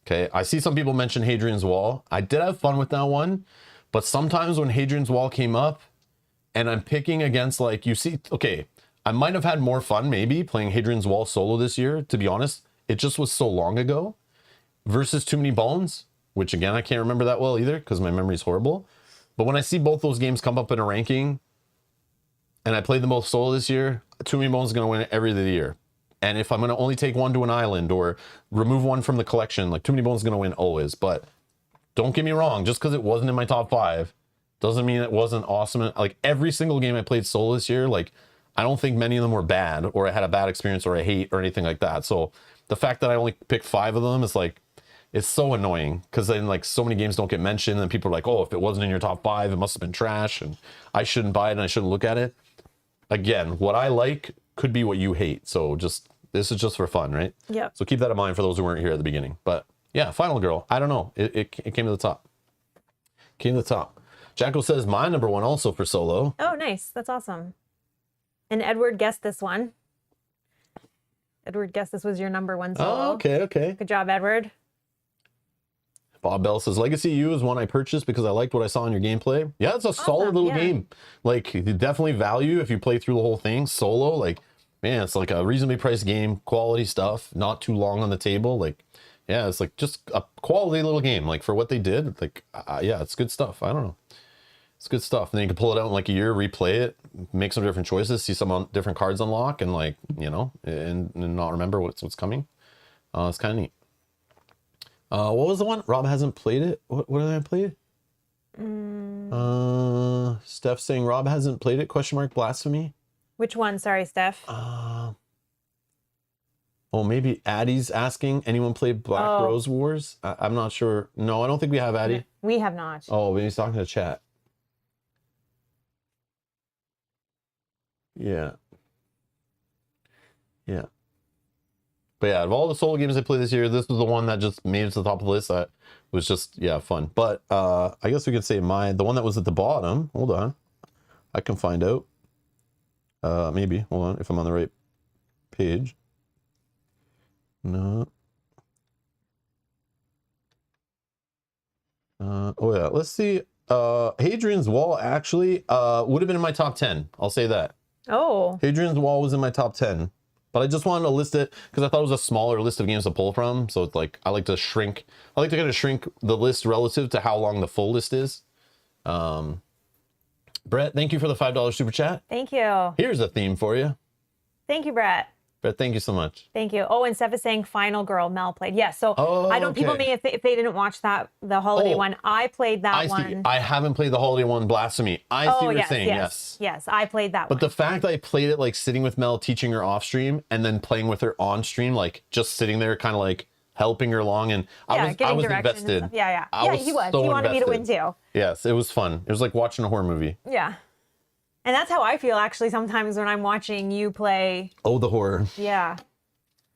Okay, I see some people mention Hadrian's Wall. I did have fun with that one, but sometimes when Hadrian's Wall came up and I'm picking against, like, you see, okay, I might have had more fun maybe playing Hadrian's Wall solo this year, to be honest. It just was so long ago, versus Too Many Bones, which, again, I can't remember that well either because my memory's horrible. But when I see both those games come up in a ranking and I played them both solo this year, Too Many Bones is going to win it every year. And if I'm going to only take one to an island or remove one from the collection, like, Too Many Bones is going to win always. But don't get me wrong, just because it wasn't in my top 5 doesn't mean it wasn't awesome. Like, every single game I played solo this year, like, I don't think many of them were bad, or I had a bad experience, or I hate, or anything like that. So the fact that I only picked 5 of them is, like, it's so annoying, because then, like, so many games don't get mentioned, and people are like, oh, if it wasn't in your top 5, it must have been trash, and I shouldn't buy it, and I shouldn't look at it. Again, what I like could be what you hate. So just, this is just for fun, right? Yeah. So keep that in mind for those who weren't here at the beginning. But yeah, Final Girl, I don't know. It came to the top. Came to the top. Jacko says my number 1 also for solo. Oh, nice. That's awesome. And Edward guessed this one. Edward guessed this was your number one solo. Oh, okay. Good job, Edward. Bob Bell says Legacy U is one I purchased because I liked what I saw in your gameplay. Yeah, it's a solid little game. Like, definitely value if you play through the whole thing solo. Like, man, it's like a reasonably priced game, quality stuff, not too long on the table. Like, yeah, it's like just a quality little game. Like, for what they did, like, yeah, it's good stuff. I don't know. It's good stuff. And then you can pull it out in like a year, replay it, make some different choices, see some different cards unlock, and like, you know, and not remember what's coming. It's kind of neat. What was the one? Rob hasn't played it. What did I play? Steph saying Rob hasn't played it? Question mark blasphemy. Which one? Sorry, Steph. Oh, maybe Addie's asking. Anyone play Black Rose Wars? I'm not sure. No, I don't think we have, Addie. We have not. Oh, maybe he's talking to chat. Yeah. But yeah, of all the solo games I played this year, this was the one that just made it to the top of the list. That was just, yeah, fun. But I guess we could say the one that was at the bottom. Hold on. I can find out. Maybe. Hold on, if I'm on the right page. No. Oh yeah, let's see. Hadrian's Wall actually would have been in my top 10. I'll say that. Oh. Hadrian's Wall was in my top 10. But I just wanted to list it because I thought it was a smaller list of games to pull from. So it's like, I like to kind of shrink the list relative to how long the full list is. Brett, thank you for the $5 super chat. Thank you. Here's a theme for you. Thank you, Brett. Brett, thank you so much. Thank you. Oh, and Steph is saying Final Girl Mel played. Yes. So I don't. People may if they didn't watch the holiday one. I played that one. See. I haven't played the holiday one. Blasphemy. I see what you're saying. Yes. I played that one. But the fact that I played it like sitting with Mel, teaching her off stream, and then playing with her on stream, like just sitting there, kind of like helping her along, and I was invested. Yeah. He was. He wanted me to win too. Yes, it was fun. It was like watching a horror movie. Yeah. And that's how I feel actually sometimes when I'm watching you play. Oh, the horror. Yeah.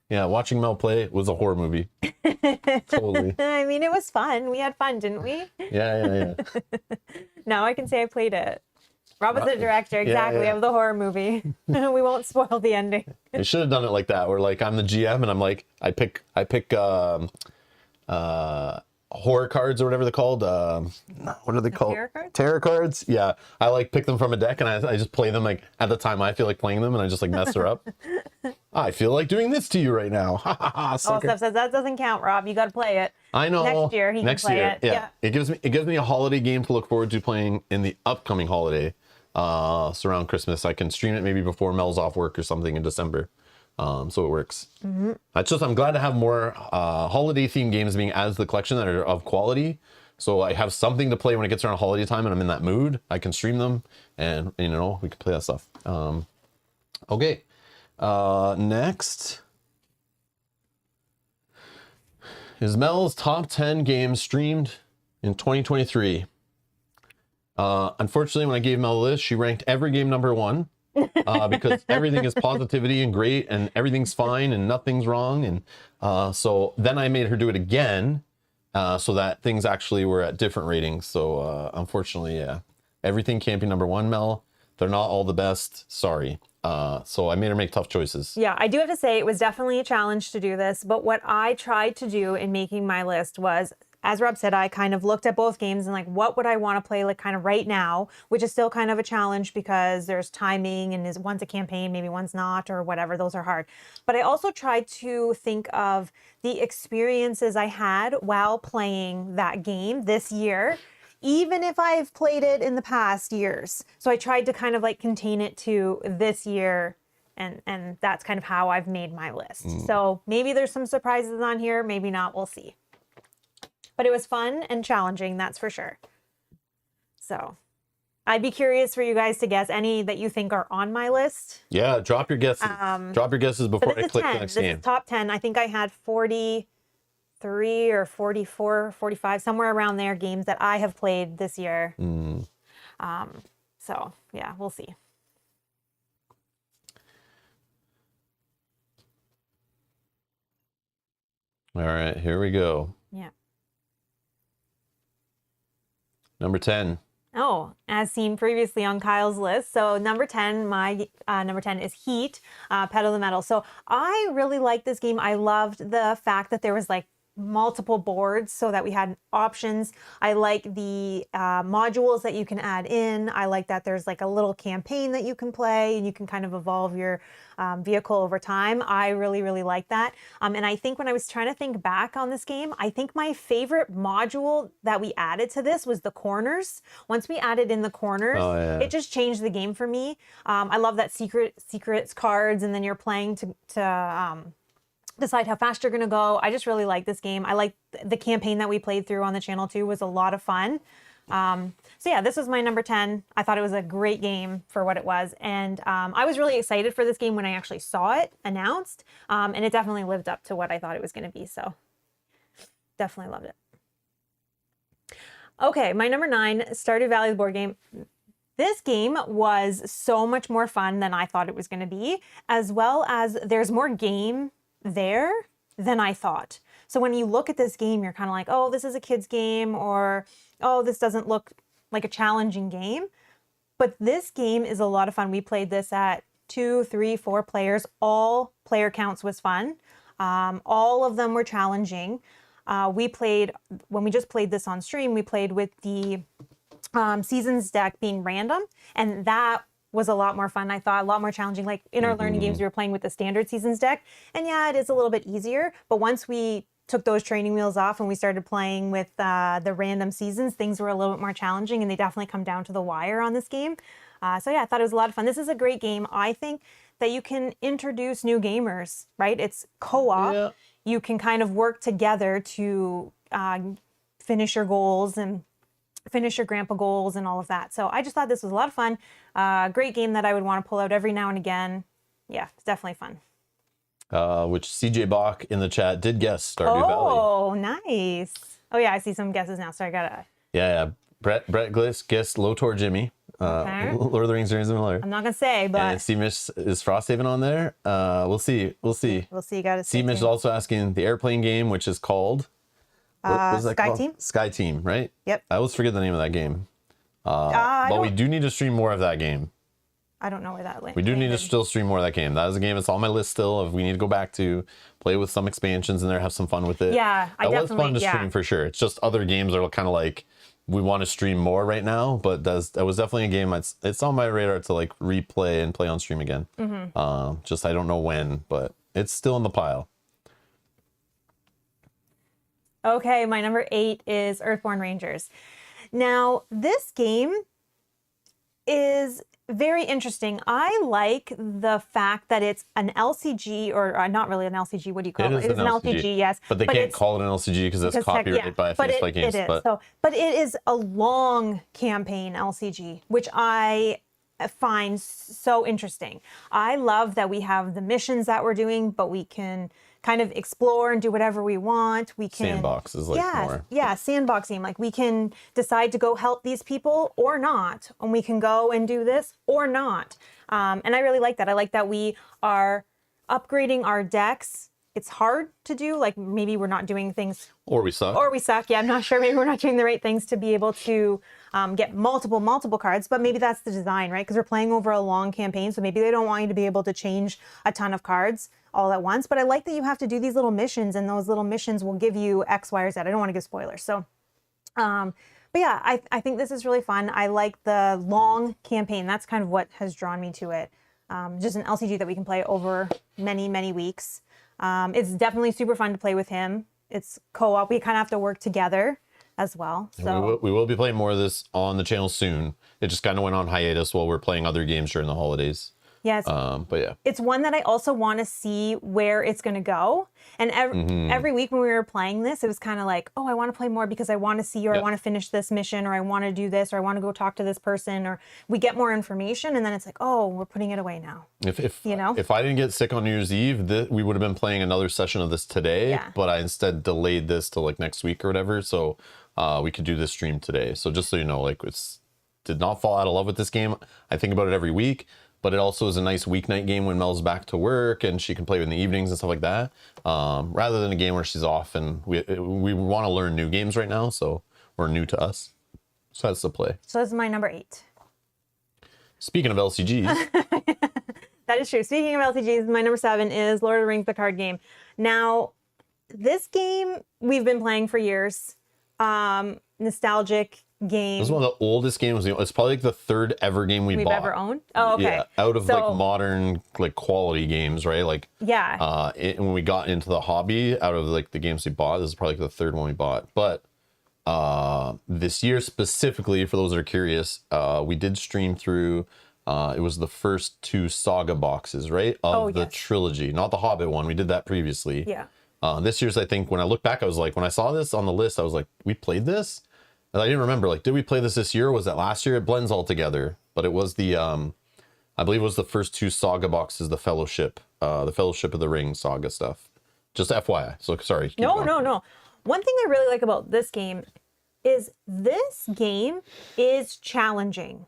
Yeah, watching Mel play was a horror movie. Totally. I mean, it was fun. We had fun, didn't we? Yeah. Now I can say I played it. Rob was the director, exactly, of the horror movie. We won't spoil the ending. I should have done it like that, where like I'm the GM and I'm like, I pick horror cards or whatever they're called. What are they called? Tarot cards? Tarot cards. Yeah, I like pick them from a deck and I just play them like at the time I feel like playing them, and I just like mess her up. I feel like doing this to you right now. Oh, Steph says that doesn't count, Rob. You got to play it. I know. Next year he can play it. Yeah. It gives me a holiday game to look forward to playing in the upcoming holiday. So around Christmas, I can stream it maybe before Mel's off work or something in December. So it works. Mm-hmm. I'm glad to have more holiday themed games being added to the collection that are of quality. So I have something to play when it gets around holiday time and I'm in that mood. I can stream them and we can play that stuff. Okay. Next is Mel's top 10 games streamed in 2023. Unfortunately, when I gave Mel the list, she ranked every game number 1. Because everything is positivity and great and everything's fine and nothing's wrong. And so then I made her do it again so that things actually were at different ratings. So unfortunately, yeah, everything can't be number 1, Mel. They're not all the best. Sorry. So I made her make tough choices. Yeah, I do have to say it was definitely a challenge to do this. But what I tried to do in making my list was, as Rob said, I kind of looked at both games and like, what would I want to play like kind of right now, which is still kind of a challenge because there's timing and one's a campaign, maybe one's not, or whatever. Those are hard. But I also tried to think of the experiences I had while playing that game this year, even if I've played it in the past years. So I tried to kind of like contain it to this year. And that's kind of how I've made my list. So maybe there's some surprises on here, maybe not, we'll see. But it was fun and challenging, that's for sure. So I'd be curious for you guys to guess any that you think are on my list. Yeah, drop your guesses. Drop your guesses before I click 10. the next This game. is top 10. I think I had 43 or 44, 45, somewhere around there games that I have played this year. So yeah, we'll see. All right, here we go. Yeah. Number 10, Oh, as seen previously on Kyle's list. So number 10, my number 10 is Heat, Pedal the Metal. So I really liked this game. I loved the fact that there was like multiple boards so that we had options. I like the modules that you can add in. I like that there's like a little campaign that you can play and you can kind of evolve your vehicle over time. I really, really like that. And I think when I was trying to think back on this game, I think my favorite module that we added to this was the corners. Once we added in the corners, it just changed the game for me. I love that secrets cards, and then you're playing to decide how fast you're going to go. I just really like this game. I like the campaign that we played through on the channel too. Was a lot of fun. So yeah, this was my number 10. I thought it was a great game for what it was. And I was really excited for this game when I actually saw it announced. And it definitely lived up to what I thought it was going to be. So definitely loved it. Okay, my number 9, Stardew Valley, the board game. This game was so much more fun than I thought it was going to be, as well as there's more game there than I thought. So when you look at this game, you're kind of like, oh, this is a kid's game, or oh, this doesn't look like a challenging game. But this game is a lot of fun. We played this at 2, 3, 4 players. All player counts was fun. All of them were challenging. We played, when we just played this on stream, we played with the seasons deck being random, and that was a lot more fun. I thought a lot more challenging. Like in our learning games, we were playing with the standard seasons deck, and yeah, it is a little bit easier. But once we took those training wheels off and we started playing with the random seasons, things were a little bit more challenging, and they definitely come down to the wire on this game. So yeah, I thought it was a lot of fun. This is a great game. I think that you can introduce new gamers, right? It's co-op. Yeah. You can kind of work together to finish your goals and finish your grandpa goals and all of that. So I just thought this was a lot of fun. Great game that I would want to pull out every now and again. Yeah, it's definitely fun. Which CJ Bach in the chat did guess Stardew Valley. Oh, nice. Oh yeah, I see some guesses now. So I gotta. Yeah. Brett Gliss guessed Lotor Jimmy. Okay. Lord of the Rings, Rings of Miller. I'm not gonna say, but. And C-Mish, is Frosthaven on there? We'll see. We'll see. Gotta see. C-Mish is also asking the airplane game, which is called. What is that Sky called? Team? Sky Team, right? Yep. I always forget the name of that game. But we do need to stream more of that game. I don't know where that went. We do need to still stream more of that game. That is a game that's on my list still of we need to go back to, play with some expansions in there, have some fun with it. Yeah, that was fun to stream for sure. It's just other games are kind of like, we want to stream more right now, but that was definitely a game it's on my radar to like replay and play on stream again. Just I don't know when, but it's still in the pile. Okay, my number 8 is Earthborn Rangers. Now, this game is very interesting. I like the fact that it's an LCG, or not really an LCG. What do you call it? It is an LCG, yes. But they can't call it an LCG because it's copyrighted by Faceplay Games. It is. But it is a long campaign LCG, which I find so interesting. I love that we have the missions that we're doing, but we can kind of explore and do whatever we want. We can sandbox is like more. Yeah, sandboxing. Like we can decide to go help these people or not, and we can go and do this or not. And I really like that. I like that we are upgrading our decks. It's hard to do. Like maybe we're not doing things. Or we suck. Yeah, I'm not sure. Maybe we're not doing the right things to be able to get multiple cards, but maybe that's the design, right? Because we're playing over a long campaign, so maybe they don't want you to be able to change a ton of cards all at once. But I like that you have to do these little missions, and those little missions will give you X, Y, or Z. I don't want to give spoilers. So, but yeah, I think this is really fun. I like the long campaign. That's kind of what has drawn me to it. Just an LCG that we can play over many weeks. It's definitely super fun to play with him. It's co-op. We kind of have to work together as well. So we will be playing more of this on the channel soon. It just kind of went on hiatus while we're playing other games during the holidays. Yes. But yeah. It's one that I also want to see where it's going to go. And every week when we were playing this, it was kind of like, oh, I want to play more because I want to see, or I want to finish this mission, or I want to do this, or I want to go talk to this person, or we get more information, and then it's like, oh, we're putting it away now. If I didn't get sick on New Year's Eve, we would have been playing another session of this today, but I instead delayed this to like next week or whatever. So we could do this stream today. So just so you know, like did not fall out of love with this game. I think about it every week. But it also is a nice weeknight game when Mel's back to work and she can play in the evenings and stuff like that. Rather than a game where she's off, and we want to learn new games right now, so or new to us. So that's the play. So this is my number 8. Speaking of LCGs, That is true. Speaking of LCGs, my number 7 is Lord of the Rings, the card game. Now, this game we've been playing for years. Nostalgic game. this is one of the oldest games. It's probably like the 3rd ever game we've bought. ever owned. Oh, okay. Yeah, out of like modern like quality games, right? Like yeah. When we got into the hobby, out of like the games we bought, this is probably like the 3rd one we bought. But this year specifically, for those that are curious, we did stream through. It was the first 2 saga boxes, right, of the trilogy, not the Hobbit one. We did that previously. Yeah. This year's, I think, when I look back, I was like, when I saw this on the list, I was like, we played this? And I didn't remember, like, did we play this year? Or was that last year? It blends all together. But it was the, I believe it was the first 2 saga boxes, the Fellowship of the Ring saga stuff. Just FYI. So, sorry. No. One thing I really like about this game is this game is challenging,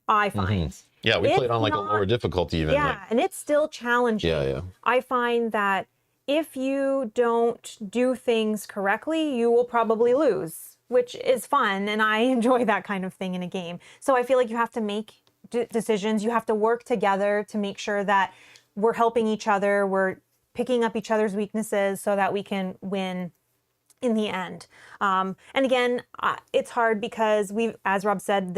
I find. Yeah, we played on like a lower difficulty even. Yeah, and it's still challenging. Yeah. I find that if you don't do things correctly, you will probably lose, which is fun, and I enjoy that kind of thing in a game. So I feel like you have to make decisions. You have to work together to make sure that we're helping each other, we're picking up each other's weaknesses so that we can win in the end. And again, it's hard because as Rob said,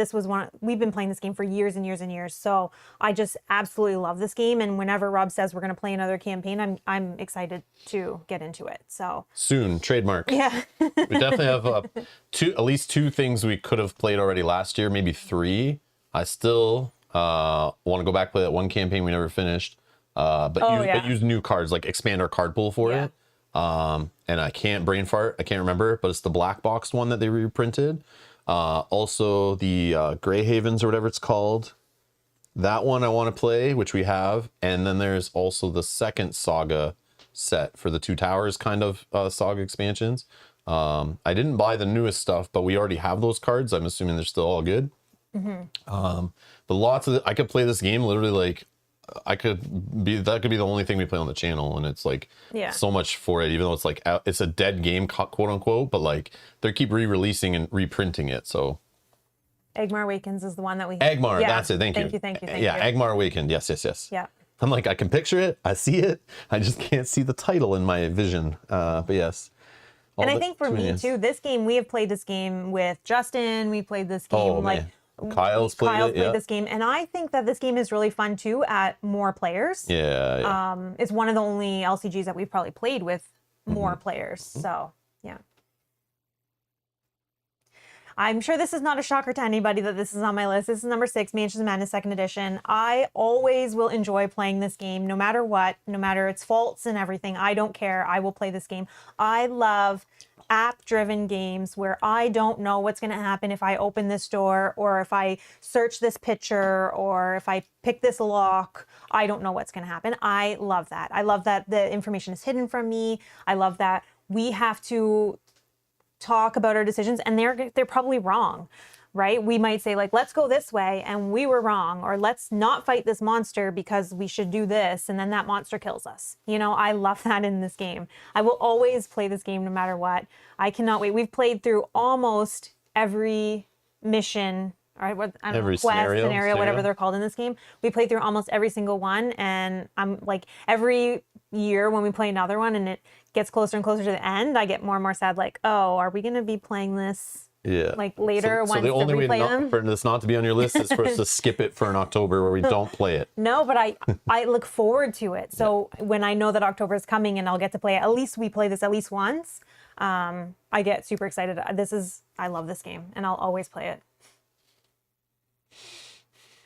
we've been playing this game for years and years and years. So I just absolutely love this game. And whenever Rob says we're going to play another campaign, I'm excited to get into it. So soon, trademark. Yeah. We definitely have at least 2 things we could have played already last year, maybe 3. I still want to go back, play that one campaign we never finished. But use new cards, like expand our card pool for it. And I can't brain fart. I can't remember, but it's the black box one that they reprinted. Also the Grey Havens or whatever it's called. That one I want to play, which we have. And then there's also the second saga set for the 2 towers kind of saga expansions. I didn't buy the newest stuff, but we already have those cards. I'm assuming they're still all good. But I could play this game literally like that could be the only thing we play on the channel, and it's like so much for it, even though it's like it's a dead game, quote unquote, but like they keep re-releasing and reprinting it. So Agmar Awakens is the one that we Agmar, that's it. Thank you. Thank you. Agmar Awakened. Yes. Yeah. I'm like, I can picture it, I see it, I just can't see the title in my vision. But yes. And I think for me too, this game, we have played this game with Justin. We played this game Kyle's played this game, and I think that this game is really fun too at more players. Yeah. It's one of the only LCGs that we've probably played with more players. So yeah. I'm sure this is not a shocker to anybody that this is on my list. This is number 6, Mansions of Madness 2nd Edition. I always will enjoy playing this game, no matter what, no matter its faults and everything. I don't care. I will play this game. I love app-driven games where I don't know what's going to happen if I open this door, or if I search this picture, or if I pick this lock. I don't know what's going to happen. I love that. I love that the information is hidden from me. I love that we have to talk about our decisions, and they're probably wrong, right? We might say like, let's go this way, and we were wrong, or let's not fight this monster because we should do this, and then that monster kills us. You know, I love that in this game. I will always play this game no matter what. I cannot wait. We've played through almost every mission, all right, quest, scenario, whatever they're called in this game. We played through almost every single one, and I'm like, every year when we play another one and it gets closer and closer to the end, I get more and more sad, like, oh, are we going to be playing this like later so the only way for this not to be on your list is for us to skip it for an October where we don't play it. No, but I look forward to it. So when I know that October is coming and I'll get to play it, at least we play this at least once, I get super excited. I love this game, and I'll always play it.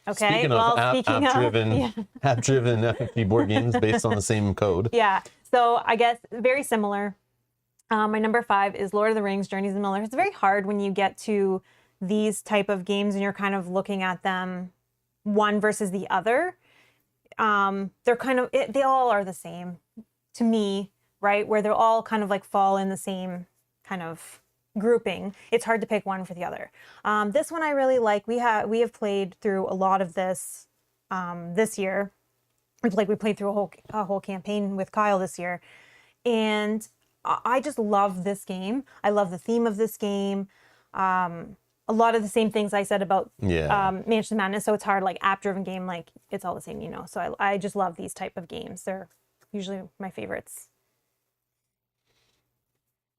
Okay. Speaking of app-driven FFG board games based on the same code. Yeah. So I guess very similar. My number 5 is Lord of the Rings, Journeys in Middle-earth. It's very hard when you get to these type of games and you're kind of looking at them one versus the other. They're kind of, they all are the same to me, right? Where they're all kind of like fall in the same kind of grouping. It's hard to pick one for the other. This one I really like. We have played through a lot of this this year. We played through a whole campaign with Kyle this year, and I just love this game. I love the theme of this game. A a lot of the same things I said about Yeah. Mansion Madness. So it's hard, like app-driven game, like it's all the same, you know. So I just love these type of games. They're usually my favorites.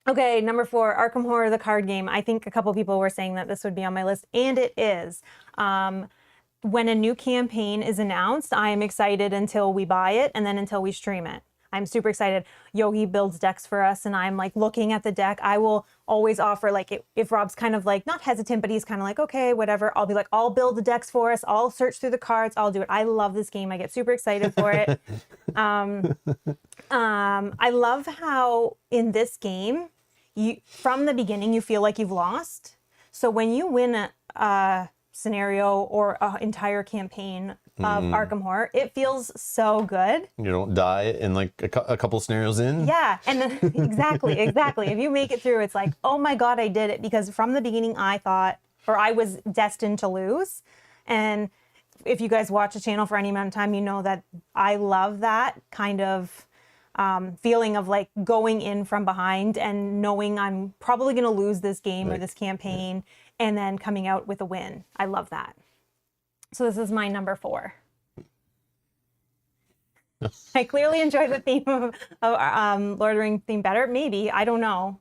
Okay, number 4, Arkham Horror, the card game. I think a couple people were saying that this would be on my list, and it is. When a new campaign is announced, I am excited until we buy it and then until we stream it. I'm super excited. Yogi builds decks for us, and I'm like looking at the deck. I will always offer, like, if Rob's kind of like not hesitant, but he's kind of like, okay, whatever. I'll be like, I'll build the decks for us. I'll search through the cards. I'll do it. I love this game. I get super excited for it. I love how in this game, from the beginning, you feel like you've lost. So when you win a scenario or an entire campaign of Arkham Horror, it feels so good. You don't die in like a couple scenarios in. Yeah, and then, exactly. If you make it through, it's like, oh my God, I did it. Because from the beginning, I thought, or I was destined to lose. And if you guys watch the channel for any amount of time, you know that I love that kind of feeling of like going in from behind and knowing I'm probably going to lose this game or this campaign and then coming out with a win. I love that. So this is my number 4. I clearly enjoy the theme of Lord of the Rings theme better. Maybe, I don't know.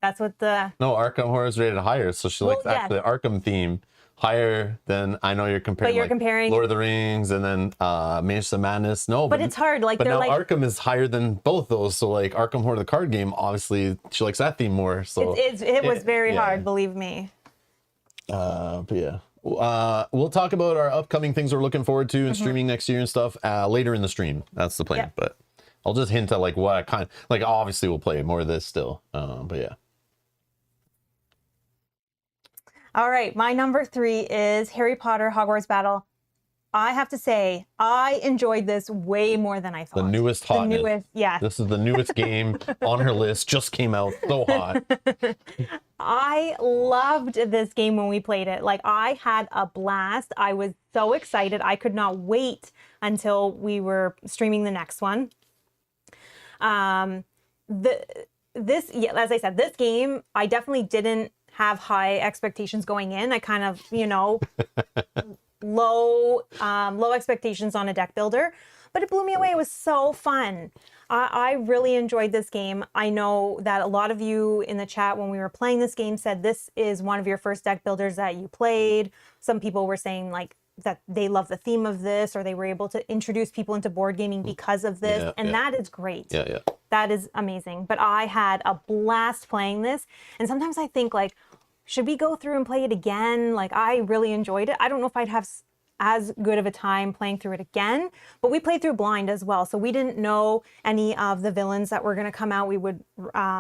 That's what the... No, Arkham Horror is rated higher, so she likes actually the Arkham theme higher than, I know you're comparing, but you're comparing Lord of the Rings and then Mansion of Madness. No, but it's hard. Like, but they're now like, Arkham is higher than both those. So like Arkham Horror, the card game, obviously she likes that theme more. So it was very hard, believe me. But yeah. We'll talk about our upcoming things we're looking forward to and streaming next year and stuff later in the stream. That's the plan. Yep. But I'll just hint at like what I kind of like. Obviously, we'll play more of this still. But yeah. All right, my number 3 is Harry Potter Hogwarts Battle. I have to say, I enjoyed this way more than I thought. The newest hotness. The newest, yeah. This is the newest game on her list. Just came out. So hot. I loved this game when we played it. Like, I had a blast. I was so excited. I could not wait until we were streaming the next one. As I said, this game, I definitely didn't have high expectations going in. I kind of, low expectations on a deck builder, but it blew me away. It was so fun. I really enjoyed this game. I know that a lot of you in the chat when we were playing this game said this is one of your first deck builders that you played. Some people were saying like that they love the theme of this, or they were able to introduce people into board gaming because of this. That is great. Yeah. That is amazing. But I had a blast playing this. And sometimes I think like, should we go through and play it again? Like, I really enjoyed it. I don't know if I'd have as good of a time playing through it again, but we played through blind as well. So we didn't know any of the villains that were going to come out. We would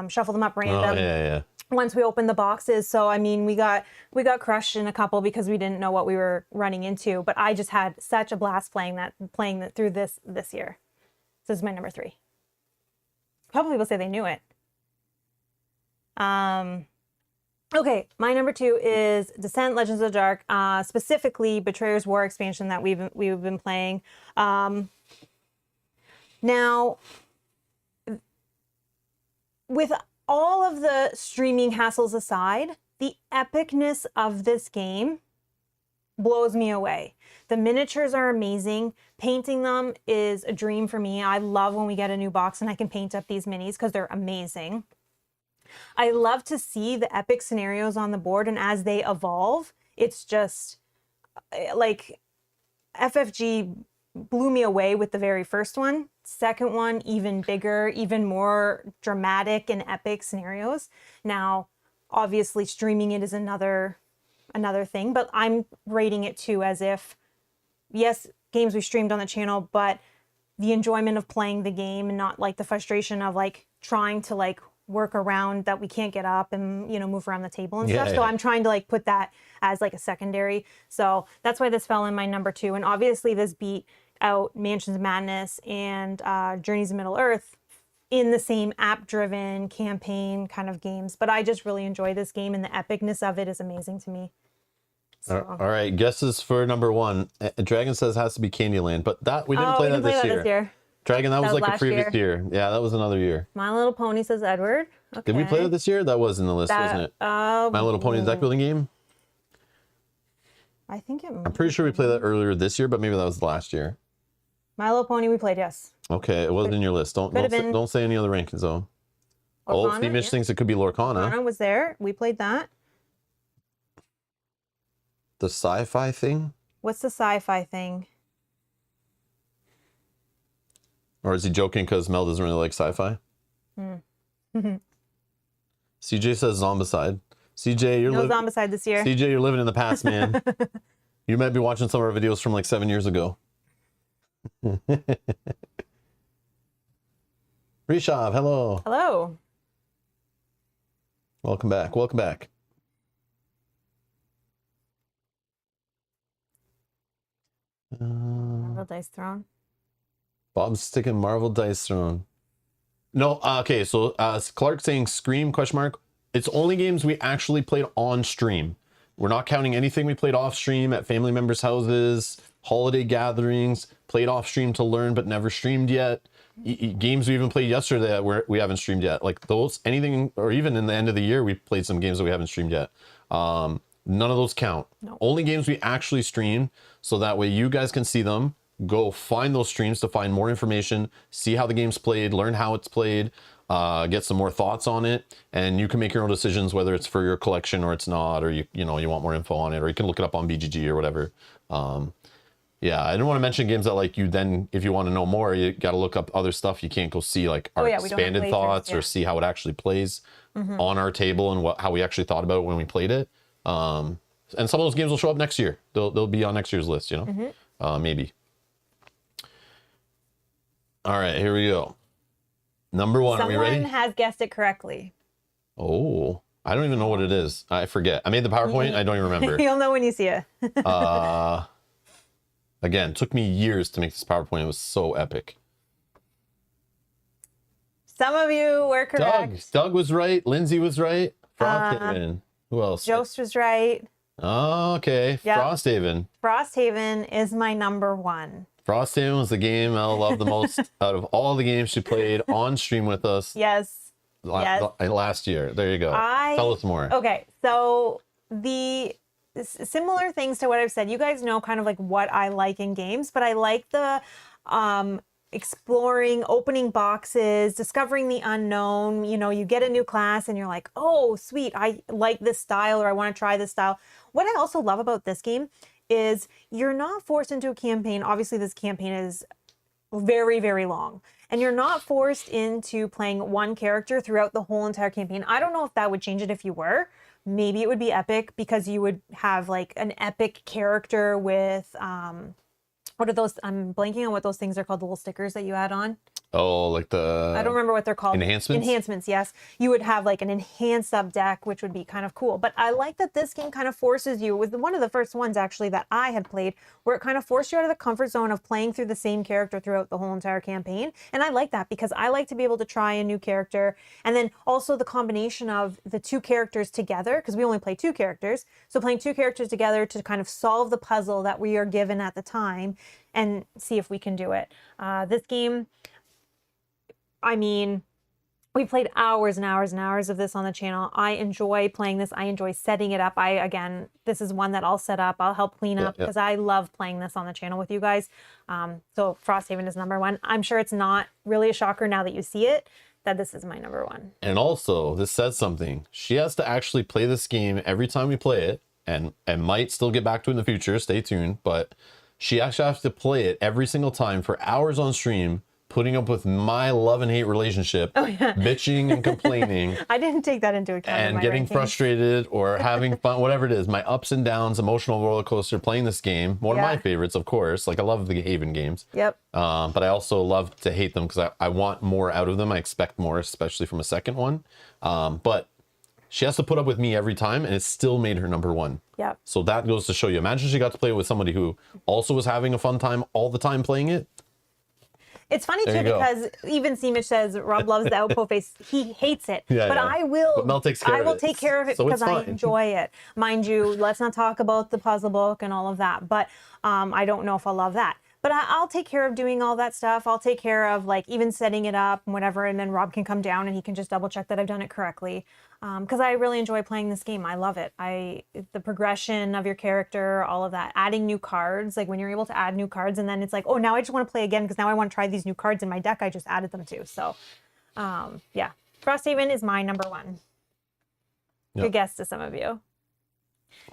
shuffle them up random. Once we opened the boxes. So, I mean, we got crushed in a couple because we didn't know what we were running into, but I just had such a blast playing that through this year. So this is my number 3. A couple people say they knew it. Okay, my number 2 is Descent: Legends of the Dark, specifically Betrayer's War expansion that we've been playing. Now, with all of the streaming hassles aside, the epicness of this game blows me away. The miniatures are amazing. Painting them is a dream for me. I love when we get a new box and I can paint up these minis because they're amazing. I love to see the epic scenarios on the board, and as they evolve, it's just like FFG blew me away with the very first one. Second one, even bigger, even more dramatic and epic scenarios. Now, obviously, streaming it is another thing, but I'm rating it too as if, yes, games we streamed on the channel, but the enjoyment of playing the game and not like the frustration of like trying to like work around that we can't get up and move around the table and stuff. So I'm trying to like put that as like a secondary. So that's why this fell in my number 2. And obviously this beat out Mansions of Madness and Journeys of Middle Earth in the same app-driven campaign kind of games. But I just really enjoy this game, and the epicness of it is amazing to me. So. All right, guesses for number 1. Dragon says has to be Candyland, but that we didn't play that this year. Dragon, that was like the previous year. Yeah, that was another year. My Little Pony says Edward. Okay. Did we play that this year? That was in the list, wasn't it? My Little Pony deck building game? I think it. I'm pretty sure we played that earlier this year, but maybe that was last year. Milo Pony we played, yes. Okay, it wasn't in your list. Don't say any other rankings though. Lorcana, see, Mitch thinks it could be Lorcana. Lorcana was there. We played that. The sci-fi thing? What's the sci-fi thing? Or is he joking because Mel doesn't really like sci-fi? CJ says Zombicide. CJ, you're no Zombicide this year. CJ, you're living in the past, man. You might be watching some of our videos from like 7 years ago. Rishav, hello. Hello. Welcome back. Welcome back. Marvel Dice Throne. Bob's sticking Marvel Dice Throne. No, okay, so Clark saying Scream, question mark. It's only games we actually played on stream. We're not counting anything we played off stream at family members' houses, holiday gatherings, played off stream to learn but never streamed yet. Games we even played yesterday that we haven't streamed yet. Like those, anything, or even in the end of the year, we played some games that we haven't streamed yet. None of those count. No. Only games we actually streamed, so that way you guys can see them. Go find those streams to find more information, see how the game's played, learn how it's played, get some more thoughts on it, and you can make your own decisions whether it's for your collection or it's not, or you want more info on it, or you can look it up on BGG or whatever. Yeah, I didn't want to mention games that like you then, if you want to know more, you got to look up other stuff. You can't go see like our expanded thoughts or see how it actually plays on our table and how we actually thought about it when we played it. And some of those games will show up next year. They'll be on next year's list, maybe. All right, here we go. Number one, are we ready? Someone has guessed it correctly. Oh, I don't even know what it is. I forget. I made the PowerPoint. I don't even remember. You'll know when you see it. Again, it took me years to make this PowerPoint. It was so epic. Some of you were correct. Doug was right. Lindsay was right. Frosthaven. Who else? Jost was right. Oh, okay. Yep. Frosthaven. Frosthaven is my number one. Frosthaven was the game I loved the most out of all the games she played on stream with us. Yes. Last year. There you go. Tell us more. Okay, so the similar things to what I've said. You guys know kind of like what I like in games, but I like the exploring, opening boxes, discovering the unknown. You get a new class and you're like, oh, sweet, I like this style, or I want to try this style. What I also love about this game is you're not forced into a campaign. Obviously, this campaign is very, very long, and you're not forced into playing one character throughout the whole entire campaign. I don't know if that would change it if you were. Maybe it would be epic because you would have like an epic character with what are those? I'm blanking on what those things are called, the little stickers that you add on. Oh, like the... I don't remember what they're called. Enhancements? Enhancements, yes. You would have like an enhanced sub deck, which would be kind of cool. But I like that this game kind of forces you, with one of the first ones actually that I had played, where it kind of forced you out of the comfort zone of playing through the same character throughout the whole entire campaign. And I like that because I like to be able to try a new character. And then also the combination of the two characters together, because we only play two characters. So playing two characters together to kind of solve the puzzle that we are given at the time and see if we can do it. This game... I mean, we played hours and hours and hours of this on the channel. I enjoy playing this. I enjoy setting it up. Again, this is one that I'll set up. I'll help clean up because I love playing this on the channel with you guys. So Frosthaven is number one. I'm sure it's not really a shocker now that you see it, that this is my number one. And also, this says something. She has to actually play this game every time we play it, and might still get back to it in the future. Stay tuned. But she actually has to play it every single time for hours on stream, putting up with my love and hate relationship, bitching and complaining. I didn't take that into account. And getting frustrated or having fun, whatever it is, my ups and downs, emotional roller coaster playing this game. One of my favorites, of course. Like, I love the Haven games. Yep. But I also love to hate them because I want more out of them. I expect more, especially from a second one. But she has to put up with me every time, and it still made her number one. Yep. So that goes to show you. Imagine she got to play with somebody who also was having a fun time all the time playing it. It's funny too because even Seemich says Rob loves the outpo face. He hates it, but I will. But Mel takes care of it. I will take care of it because I enjoy it. Mind you, let's not talk about the puzzle book and all of that. But I don't know if I'll love that. But I'll take care of doing all that stuff. I'll take care of like even setting it up and whatever. And then Rob can come down and he can just double check that I've done it correctly. Because I really enjoy playing this game. I love it. The progression of your character, all of that, adding new cards, like when you're able to add new cards and then it's like, oh, now I just want to play again because now I want to try these new cards in my deck I just added them to. So yeah, Frosthaven is my number one. Good guess to some of you.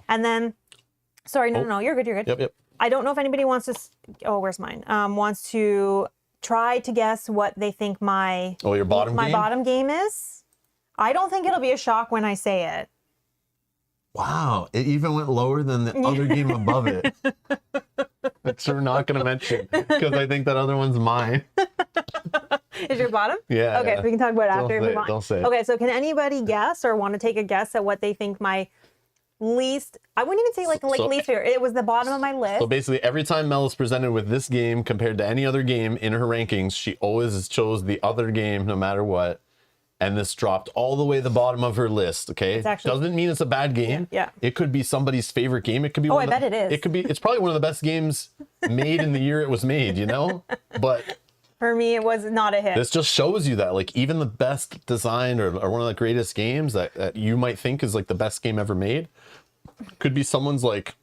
And then, sorry, no, you're good, you're good. Yep. I don't know if anybody wants to, where's mine? Wants to try to guess what they think my your bottom game? bottom game is. I don't think it'll be a shock when I say it. Wow, it even went lower than the other game above it. Which we're not going to mention because I think that other one's mine. Is your bottom? Yeah. Okay, so we can talk about it after. Don't say it. Okay, so can anybody guess or want to take a guess at what they think my least, I wouldn't even say like least favorite. It was the bottom of my list. So basically every time Mel is presented with this game compared to any other game in her rankings, she always chose the other game no matter what. And this dropped all the way to the bottom of her list, okay? It's actually, doesn't mean it's a bad game. Yeah. It could be somebody's favorite game. It could be I bet it is. It could be, it's probably one of the best games made in the year it was made, you know? But for me, it was not a hit. this just shows you that like even the best designed or one of the greatest games that you might think is like the best game ever made could be someone's like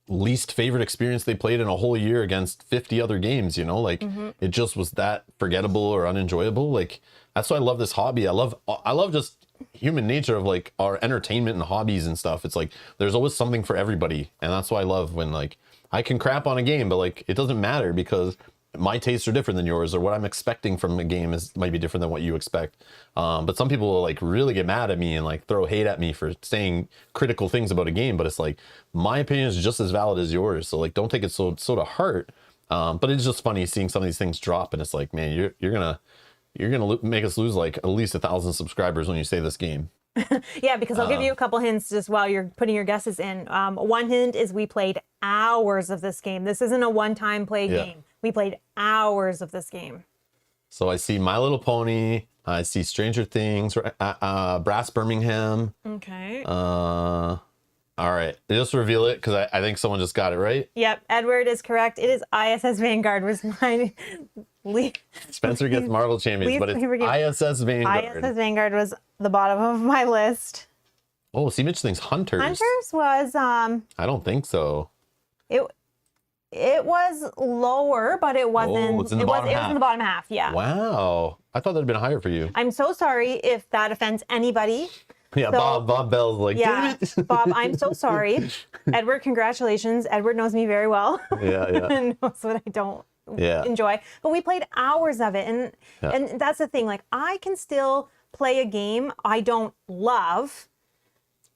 least favorite experience they played in a whole year against 50 other games, you know? Like it just was that forgettable or unenjoyable. Like that's why I love this hobby. I love just human nature of like our entertainment and hobbies and stuff. It's like there's always something for everybody. And that's why I love when like I can crap on a game, but like it doesn't matter because my tastes are different than yours, or what I'm expecting from a game might be different than what you expect. But some people will like really get mad at me and like throw hate at me for saying critical things about a game. But it's like my opinion is just as valid as yours. So like don't take it so to heart. But it's just funny seeing some of these things drop, and it's like, man, you're gonna make us lose like at least 1,000 subscribers when you say this game. Yeah, because I'll give you a couple hints just while you're putting your guesses in. One hint is we played hours of this game. This isn't a one-time play game. We played hours of this game. So I see My Little Pony. I see Stranger Things. Brass Birmingham. Okay. All right. Just reveal it because I think someone just got it right. Yep. Edward is correct. It is ISS Vanguard was my Spencer gets Marvel Champions, but it's ISS Vanguard. ISS Vanguard was the bottom of my list. Oh, see, Mitch thinks Hunters. Hunters was I don't think so. It was lower, but it wasn't. Oh, it's in the bottom half. It was in the bottom half. Yeah. Wow. I thought that'd been higher for you. I'm so sorry if that offends anybody. Yeah, so, Bob Bell's like, yeah, damn it. Bob, I'm so sorry. Edward, congratulations. Edward knows me very well. Yeah. And knows what I don't enjoy. But we played hours of it. And that's the thing. Like, I can still play a game I don't love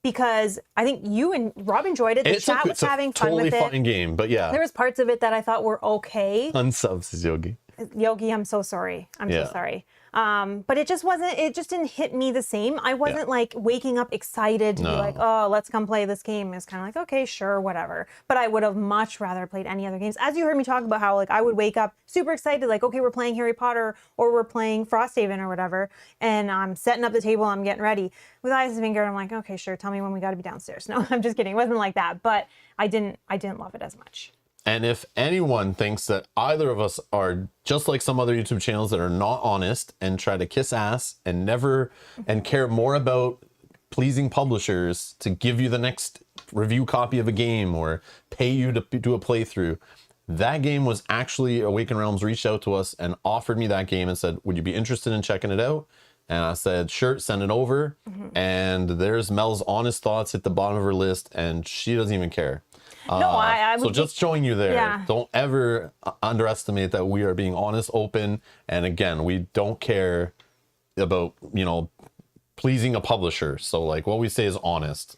because I think you and Rob enjoyed it. The chat was having fun with it. Totally fun game, but yeah. There was parts of it that I thought were okay. Unsubs is Yogi. Yogi, I'm so sorry. I'm so sorry. But it just didn't hit me the same. I wasn't like waking up excited to be like, oh, let's come play this game. It's kind of like, okay, sure, whatever. But I would have much rather played any other games. As you heard me talk about how like I would wake up super excited, like, okay, we're playing Harry Potter or we're playing Frosthaven or whatever. And I'm setting up the table, I'm getting ready. With ISS Vanguard, I'm like, okay, sure, tell me when we got to be downstairs. No, I'm just kidding. It wasn't like that, but I didn't love it as much. And if anyone thinks that either of us are just like some other YouTube channels that are not honest and try to kiss ass and never and care more about pleasing publishers to give you the next review copy of a game or pay you to do a playthrough, that game was actually Awakened Realms reached out to us and offered me that game and said, would you be interested in checking it out? And I said, sure, send it over. And there's Mel's honest thoughts at the bottom of her list, and she doesn't even care. No, I would. So just showing you there, Yeah. don't ever underestimate that we are being honest, open, and again, we don't care about, pleasing a publisher. So like what we say is honest.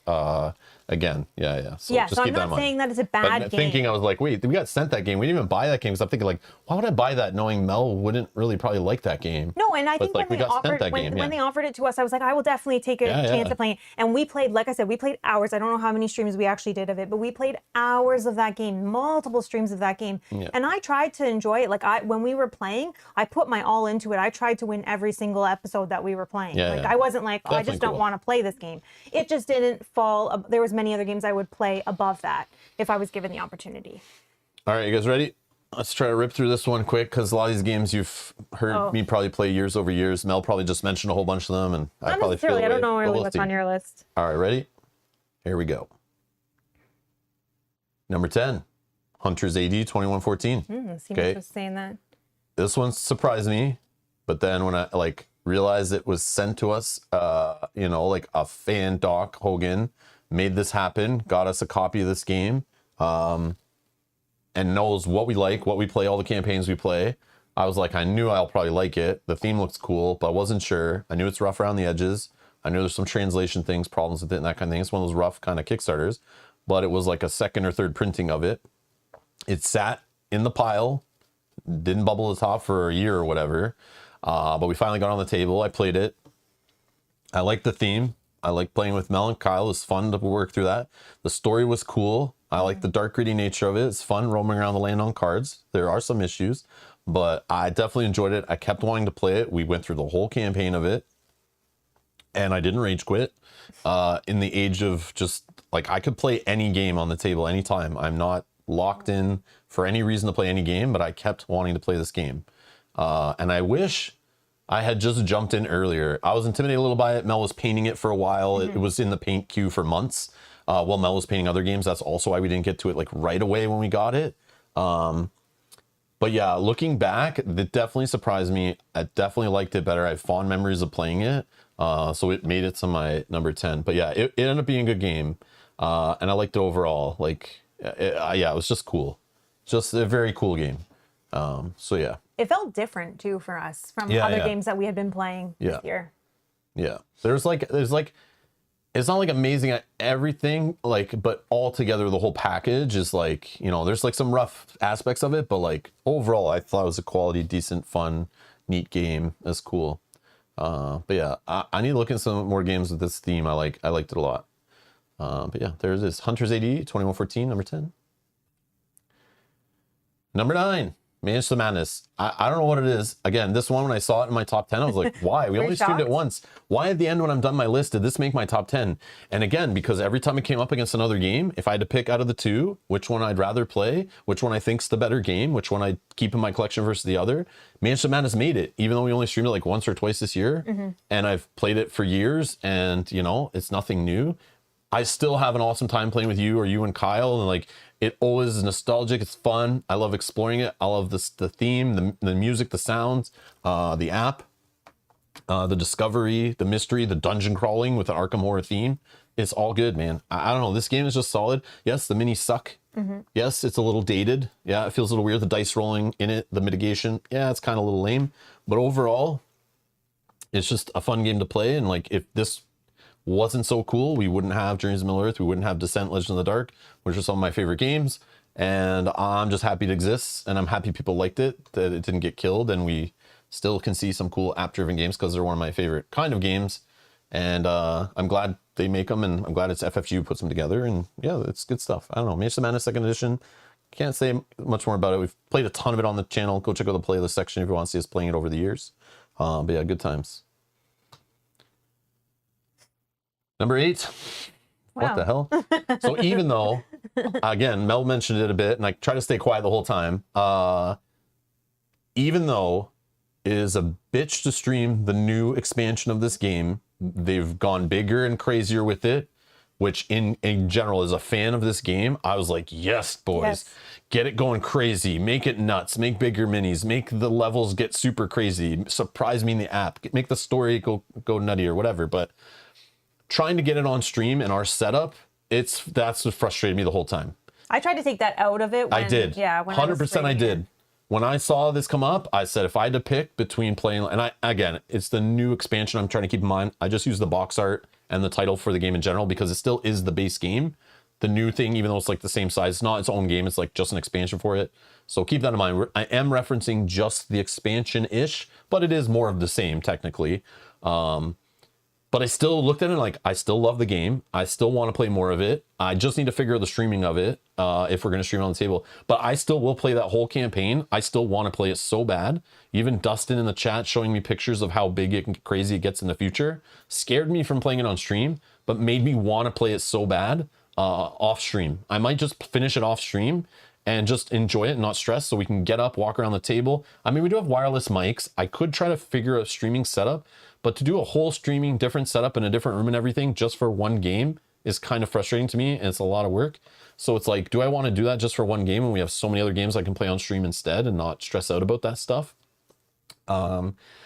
Again, yeah. So just so keep I'm that in not mind. saying that it's a bad game. Thinking, I was like, wait, we got sent that game. We didn't even buy that game because I'm thinking like, why would I buy that knowing Mel wouldn't really probably like that game? No, and I think like, when they offered it to us, I was like, I will definitely take a chance at playing it. And we played, like I said, we played hours. I don't know how many streams we actually did of it, but we played hours of that game, multiple streams of that game. Yeah. And I tried to enjoy it. Like when we were playing, I put my all into it. I tried to win every single episode that we were playing. I wasn't like, oh, I just don't want to play this game. It just didn't fall. There was many other games I would play above that if I was given the opportunity. All right, you guys ready? let's try to rip through this one quick because a lot of these games you've heard me probably play years over years. Mel probably just mentioned a whole bunch of them, and I Not probably feel necessarily. I don't away, know but really we'll what's see. on your list. All right, ready? Here we go. Number 10, Hunter's AD 2114. Seems was saying that. This one surprised me, but then when I like realized it was sent to us, you know, like a fan, Doc Hogan made this happen, got us a copy of this game, and knows what we like, what we play, all the campaigns we play. I was like, I knew I'll probably like it. The theme looks cool, but I wasn't sure. I knew it's rough around the edges. I knew there's some translation things, problems with it, and that kind of thing. It's one of those rough kind of Kickstarters, but it was like a second or third printing of it. It sat in the pile, didn't bubble the top for a year or whatever, but we finally got on the table. I played it. I liked the theme. I liked playing with Mel and Kyle. It was fun to work through that. The story was cool. I like the dark, gritty nature of it. It's fun roaming around the land on cards. There are some issues, but I definitely enjoyed it. I kept wanting to play it. We went through the whole campaign of it, and I didn't rage quit. In the age of just, like, I could play any game on the table anytime. I'm not locked in for any reason to play any game, but I kept wanting to play this game. And I wish I had just jumped in earlier. I was intimidated a little by it. Mel was painting it for a while. It was in the paint queue for months. While Mel was painting other games. That's also why we didn't get to it like right away when we got it. But yeah, looking back, it definitely surprised me. I definitely liked it better. I have fond memories of playing it. So it made it to my number 10. But yeah, it ended up being a good game. And I liked it overall. Like, yeah, it was just cool. Just a very cool game. So yeah. It felt different too for us from other games that we had been playing this year. Yeah. There's like, it's not like amazing at everything, like, but altogether the whole package is like, you know, there's like some rough aspects of it, but like overall I thought it was a quality, decent, fun, neat game. That's cool. But yeah, I need to look at some more games with this theme. I liked it a lot. But yeah, there it is. Hunter's AD 2114, number 10. Number 9, Manage the Madness. I don't know what it is. Again, this one, when I saw it in my top 10, I was like, why? We only streamed it once. Why at the end when I'm done my list did this make my top 10? And again, because every time it came up against another game, if I had to pick out of the two, which one I'd rather play, which one I think's the better game, which one I'd keep in my collection versus the other, Manage the Madness made it, even though we only streamed it like once or twice this year. And I've played it for years, and you know, it's nothing new. I still have an awesome time playing with you or you and Kyle, and like, it always is nostalgic. It's fun. I love exploring it. I love the theme, the music, the sounds, the app, the discovery, the mystery, the dungeon crawling with an Arkham horror theme. It's all good, man. I don't know. This game is just solid. Yes, the minis suck. Yes, it's a little dated. Yeah, it feels a little weird. The dice rolling in it, the mitigation. Yeah, it's kind of a little lame. But overall, it's just a fun game to play. And like, if this wasn't so cool, we wouldn't have Journeys of Middle-earth, we wouldn't have Descent, Legend of the Dark, which are some of my favorite games, and I'm just happy it exists, and I'm happy people liked it, that it didn't get killed, and we still can see some cool app-driven games because they're one of my favorite kind of games, and I'm glad they make them, and I'm glad it's FFG puts them together, and yeah, it's good stuff. I don't know, Manage the Madness 2nd Edition, can't say much more about it. We've played a ton of it on the channel. Go check out the playlist section if you want to see us playing it over the years. But yeah, good times. Number 8. What the hell? So even though, again, Mel mentioned it a bit, and I try to stay quiet the whole time, even though it is a bitch to stream the new expansion of this game, they've gone bigger and crazier with it, which in general, as a fan of this game, I was like, yes, boys, get it going crazy, make it nuts, make bigger minis, make the levels get super crazy, surprise me in the app, make the story go nutty or whatever, but trying to get it on stream and our setup, that's what frustrated me the whole time. I tried to take that out of it. I did. Yeah, when 100% I did. When I saw this come up, I said if I had to pick between playing, and again, it's the new expansion I'm trying to keep in mind. I just use the box art and the title for the game in general because it still is the base game. The new thing, even though it's like the same size, it's not its own game. It's like just an expansion for it. So keep that in mind. I am referencing just the expansion-ish, but it is more of the same technically. But I still looked at it like, I still love the game. I still want to play more of it. I just need to figure out the streaming of it if we're going to stream it on the table. But I still will play that whole campaign. I still want to play it so bad. Even Dustin in the chat showing me pictures of how big and crazy it gets in the future scared me from playing it on stream, but made me want to play it so bad off stream. I might just finish it off stream and just enjoy it and not stress, so we can get up, walk around the table. I mean, we do have wireless mics. I could try to figure a streaming setup, but to do a whole streaming different setup in a different room and everything just for one game is kind of frustrating to me, and it's a lot of work. So it's like, do I want to do that just for one game when we have so many other games I can play on stream instead and not stress out about that stuff?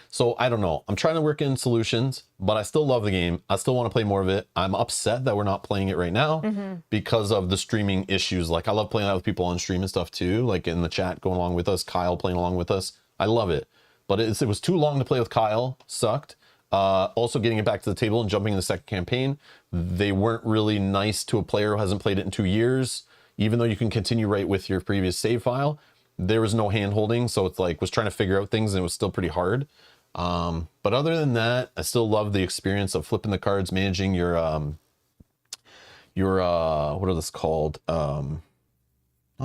So I don't know. I'm trying to work in solutions, but I still love the game. I still want to play more of it. I'm upset that we're not playing it right now because of the streaming issues. Like, I love playing that with people on stream and stuff too, like in the chat going along with us, Kyle playing along with us. I love it, but it was too long to play with Kyle. Sucked. Also getting it back to the table and jumping in the second campaign, they weren't really nice to a player who hasn't played it in 2 years. Even though you can continue right with your previous save file, there was no hand holding, so it's like, was trying to figure out things and it was still pretty hard. But other than that, I still love the experience of flipping the cards, managing your what are this called? Not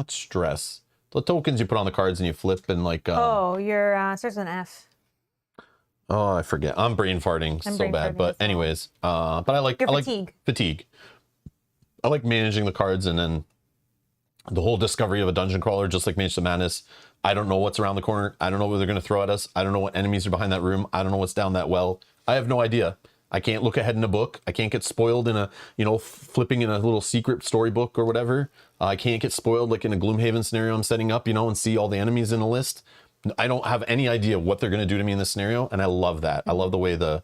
stress. The tokens you put on the cards and you flip and like your starts with an F. Oh, I forget. I'm brain farting so bad. But anyways, but I like fatigue. I like managing the cards, and then the whole discovery of a dungeon crawler, just like Mage of Madness. I don't know what's around the corner. I don't know what they're going to throw at us. I don't know what enemies are behind that room. I don't know what's down that well. I have no idea. I can't look ahead in a book. I can't get spoiled in a, flipping in a little secret storybook or whatever. I can't get spoiled like in a Gloomhaven scenario I'm setting up, and see all the enemies in a list. I don't have any idea what they're going to do to me in this scenario, and I love that. I love the way the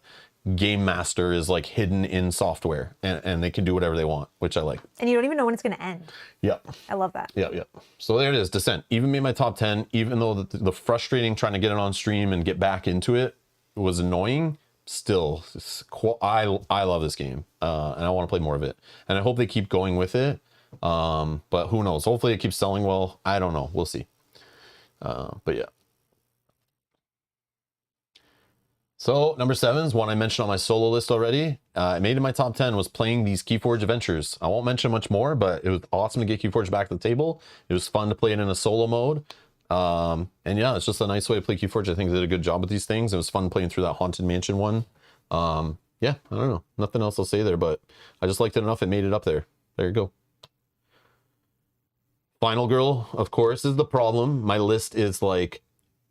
game master is like hidden in software, and they can do whatever they want, which I like. And you don't even know when it's going to end. Yep. I love that. Yep. So there it is, Descent. Even made my top 10, even though the frustrating trying to get it on stream and get back into it was annoying. Still, I love this game, and I want to play more of it, and I hope they keep going with it. But who knows? Hopefully it keeps selling well. I don't know. We'll see. But yeah. So number 7 is one I mentioned on my solo list already. I made in my top 10 was playing these Keyforge adventures. I won't mention much more, but it was awesome to get Keyforge back to the table. It was fun to play it in a solo mode. And yeah, it's just a nice way to play Keyforge. I think they did a good job with these things. It was fun playing through that Haunted Mansion one. Yeah, I don't know. Nothing else I'll say there, but I just liked it enough. It made it up there. There you go. Final Girl, of course, is the problem. My list is like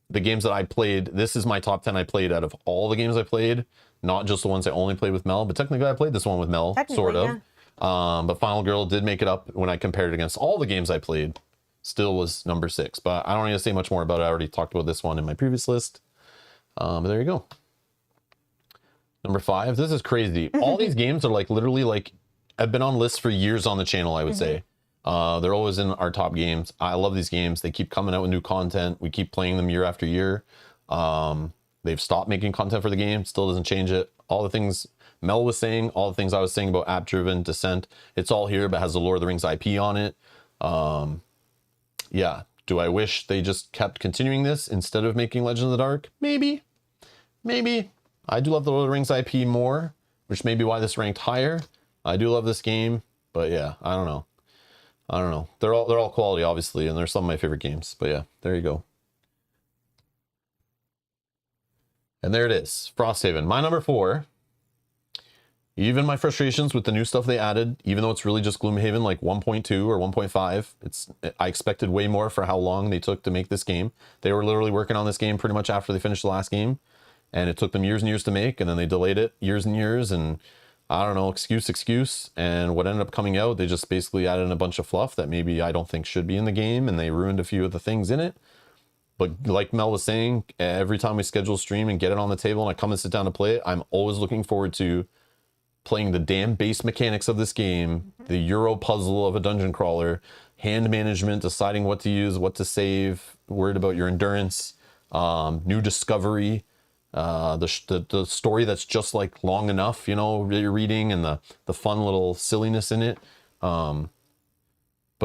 the games that I played. This is my top 10 I played out of all the games I played, not just the ones I only played with Mel, but technically I played this one with Mel, sort of. Yeah. But Final Girl did make it up when I compared it against all the games I played. Still was number 6, but I don't need to say much more about it. I already talked about this one in my previous list. But there you go. Number 5, this is crazy. All these games are like literally like, I've been on lists for years on the channel, I would say. They're always in our top games. I love these games. They keep coming out with new content. We keep playing them year after year. They've stopped making content for the game. Still doesn't change it. All the things Mel was saying, all the things I was saying about app-driven Descent, it's all here, but has the Lord of the Rings IP on it. Yeah. Do I wish they just kept continuing this instead of making Legend of the Dark? Maybe. I do love the Lord of the Rings IP more, which may be why this ranked higher. I do love this game, but yeah, I don't know. They're all quality, obviously, and they're some of my favorite games. But yeah, there you go. And there it is, Frosthaven. My number 4. Even my frustrations with the new stuff they added, even though it's really just Gloomhaven like 1.2 or 1.5, I expected way more for how long they took to make this game. They were literally working on this game pretty much after they finished the last game, and it took them years and years to make, and then they delayed it years and years, and I don't know, excuse. And what ended up coming out, they just basically added in a bunch of fluff that maybe I don't think should be in the game, and they ruined a few of the things in it. But like Mel was saying, every time we schedule a stream and get it on the table and I come and sit down to play it, I'm always looking forward to playing the damn base mechanics of this game, the Euro puzzle of a dungeon crawler, hand management, deciding what to use, what to save, worried about your endurance, new discovery, the story that's just like long enough, you're reading, and the fun little silliness in it. But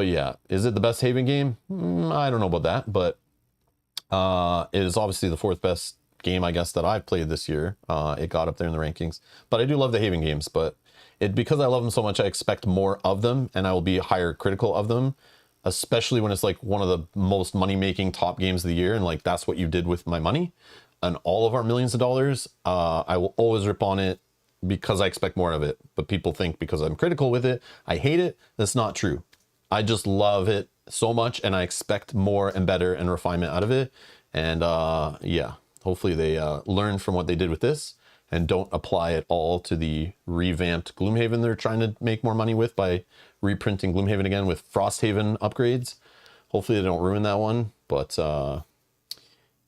yeah, is it the best Haven game? I don't know about that, but it is obviously the 4th best game, I guess, that I've played this year. It got up there in the rankings, but I do love the Haven games, but because I love them so much, I expect more of them, and I will be higher critical of them, especially when it's like one of the most money-making top games of the year, and like that's what you did with my money and all of our millions of dollars. I will always rip on it because I expect more of it, but people think because I'm critical with it, I hate it. That's not true. I just love it so much, and I expect more and better and refinement out of it. And yeah, hopefully they learn from what they did with this and don't apply it all to the revamped Gloomhaven they're trying to make more money with by reprinting Gloomhaven again with Frosthaven upgrades. Hopefully they don't ruin that one. But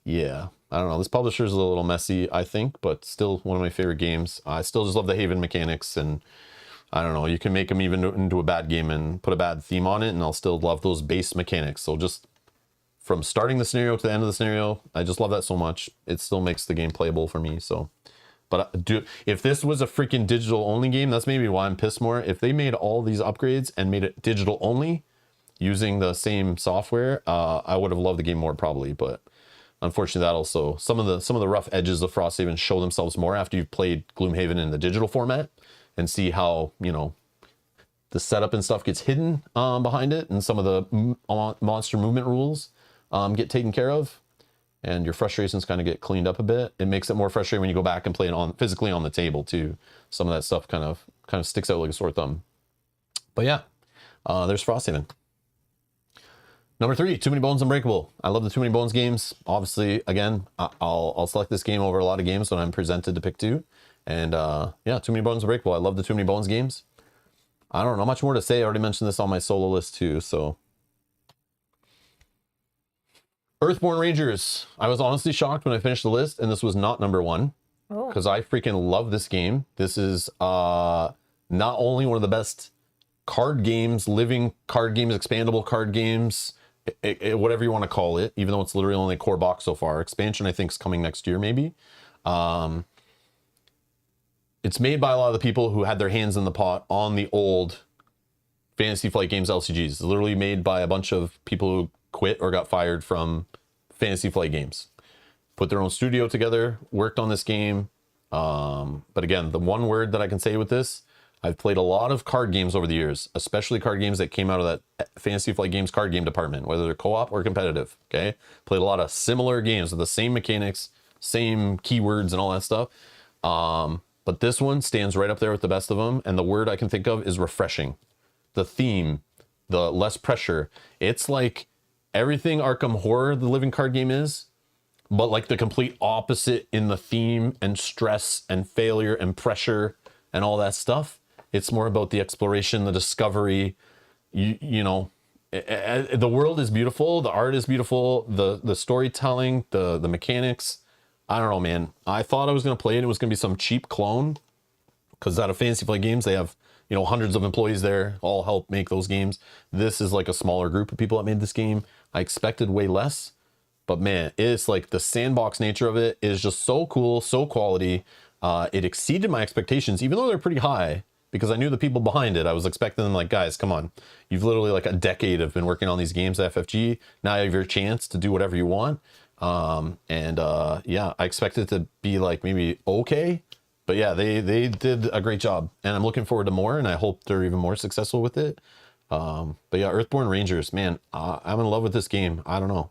yeah, I don't know. This publisher is a little messy, I think, but still one of my favorite games. I still just love the Haven mechanics, and I don't know, you can make them even into a bad game and put a bad theme on it, and I'll still love those base mechanics. So just from starting the scenario to the end of the scenario, I just love that so much. It still makes the game playable for me. So, but if this was a freaking digital only game, that's maybe why I'm pissed more. If they made all these upgrades and made it digital only using the same software, I would have loved the game more probably. But unfortunately, that also some of the rough edges of Frosthaven show themselves more after you've played Gloomhaven in the digital format and see how, you know, the setup and stuff gets hidden behind it, and some of the monster movement rules get taken care of, and your frustrations kind of get cleaned up a bit. It makes it more frustrating when you go back and play it physically on the table too. Some of that stuff kind of sticks out like a sore thumb. But yeah, there's Frosthaven. Number 3, Too Many Bones Unbreakable. I love the Too Many Bones games. Obviously, again, I'll select this game over a lot of games when I'm presented to pick 2. And yeah, Too Many Bones Unbreakable. I love the Too Many Bones games. I don't know much more to say. I already mentioned this on my solo list too, so. Earthborn Rangers. I was honestly shocked when I finished the list, and this was not number 1. Because I freaking love this game. This is not only one of the best card games, living card games, expandable card games, whatever you want to call it, even though it's literally only a core box so far. Expansion, I think, is coming next year, maybe. It's made by a lot of the people who had their hands in the pot on the old Fantasy Flight Games LCGs. It's literally made by a bunch of people who quit or got fired from Fantasy Flight Games. Put their own studio together, worked on this game. But again, the one word that I can say with this, I've played a lot of card games over the years, especially card games that came out of that Fantasy Flight Games card game department, whether they're co-op or competitive, okay? Played a lot of similar games with the same mechanics, same keywords and all that stuff. But this one stands right up there with the best of them, and the word I can think of is refreshing. The theme, the less pressure. It's like everything Arkham Horror, the living card game, is, but like the complete opposite in the theme and stress and failure and pressure and all that stuff. It's more about the exploration, the discovery. You know, the world is beautiful, the art is beautiful, the storytelling, the mechanics. I don't know, man. I thought I was going to play it. It was going to be some cheap clone, because out of Fantasy Flight Games, they have, you know, hundreds of employees there, all help make those games. This is like a smaller group of people that made this game. I expected way less, but man, it's like the sandbox nature of it is just so cool, so quality. It exceeded my expectations, even though they're pretty high, because I knew the people behind it. I was expecting them, like, guys, come on. You've literally like a decade of been working on these games at FFG. Now you have your chance to do whatever you want. Yeah, I expected it to be like maybe okay, but yeah, they did a great job, and I'm looking forward to more, and I hope they're even more successful with it. But yeah, Earthborn Rangers, man, I'm in love with this game. I don't know.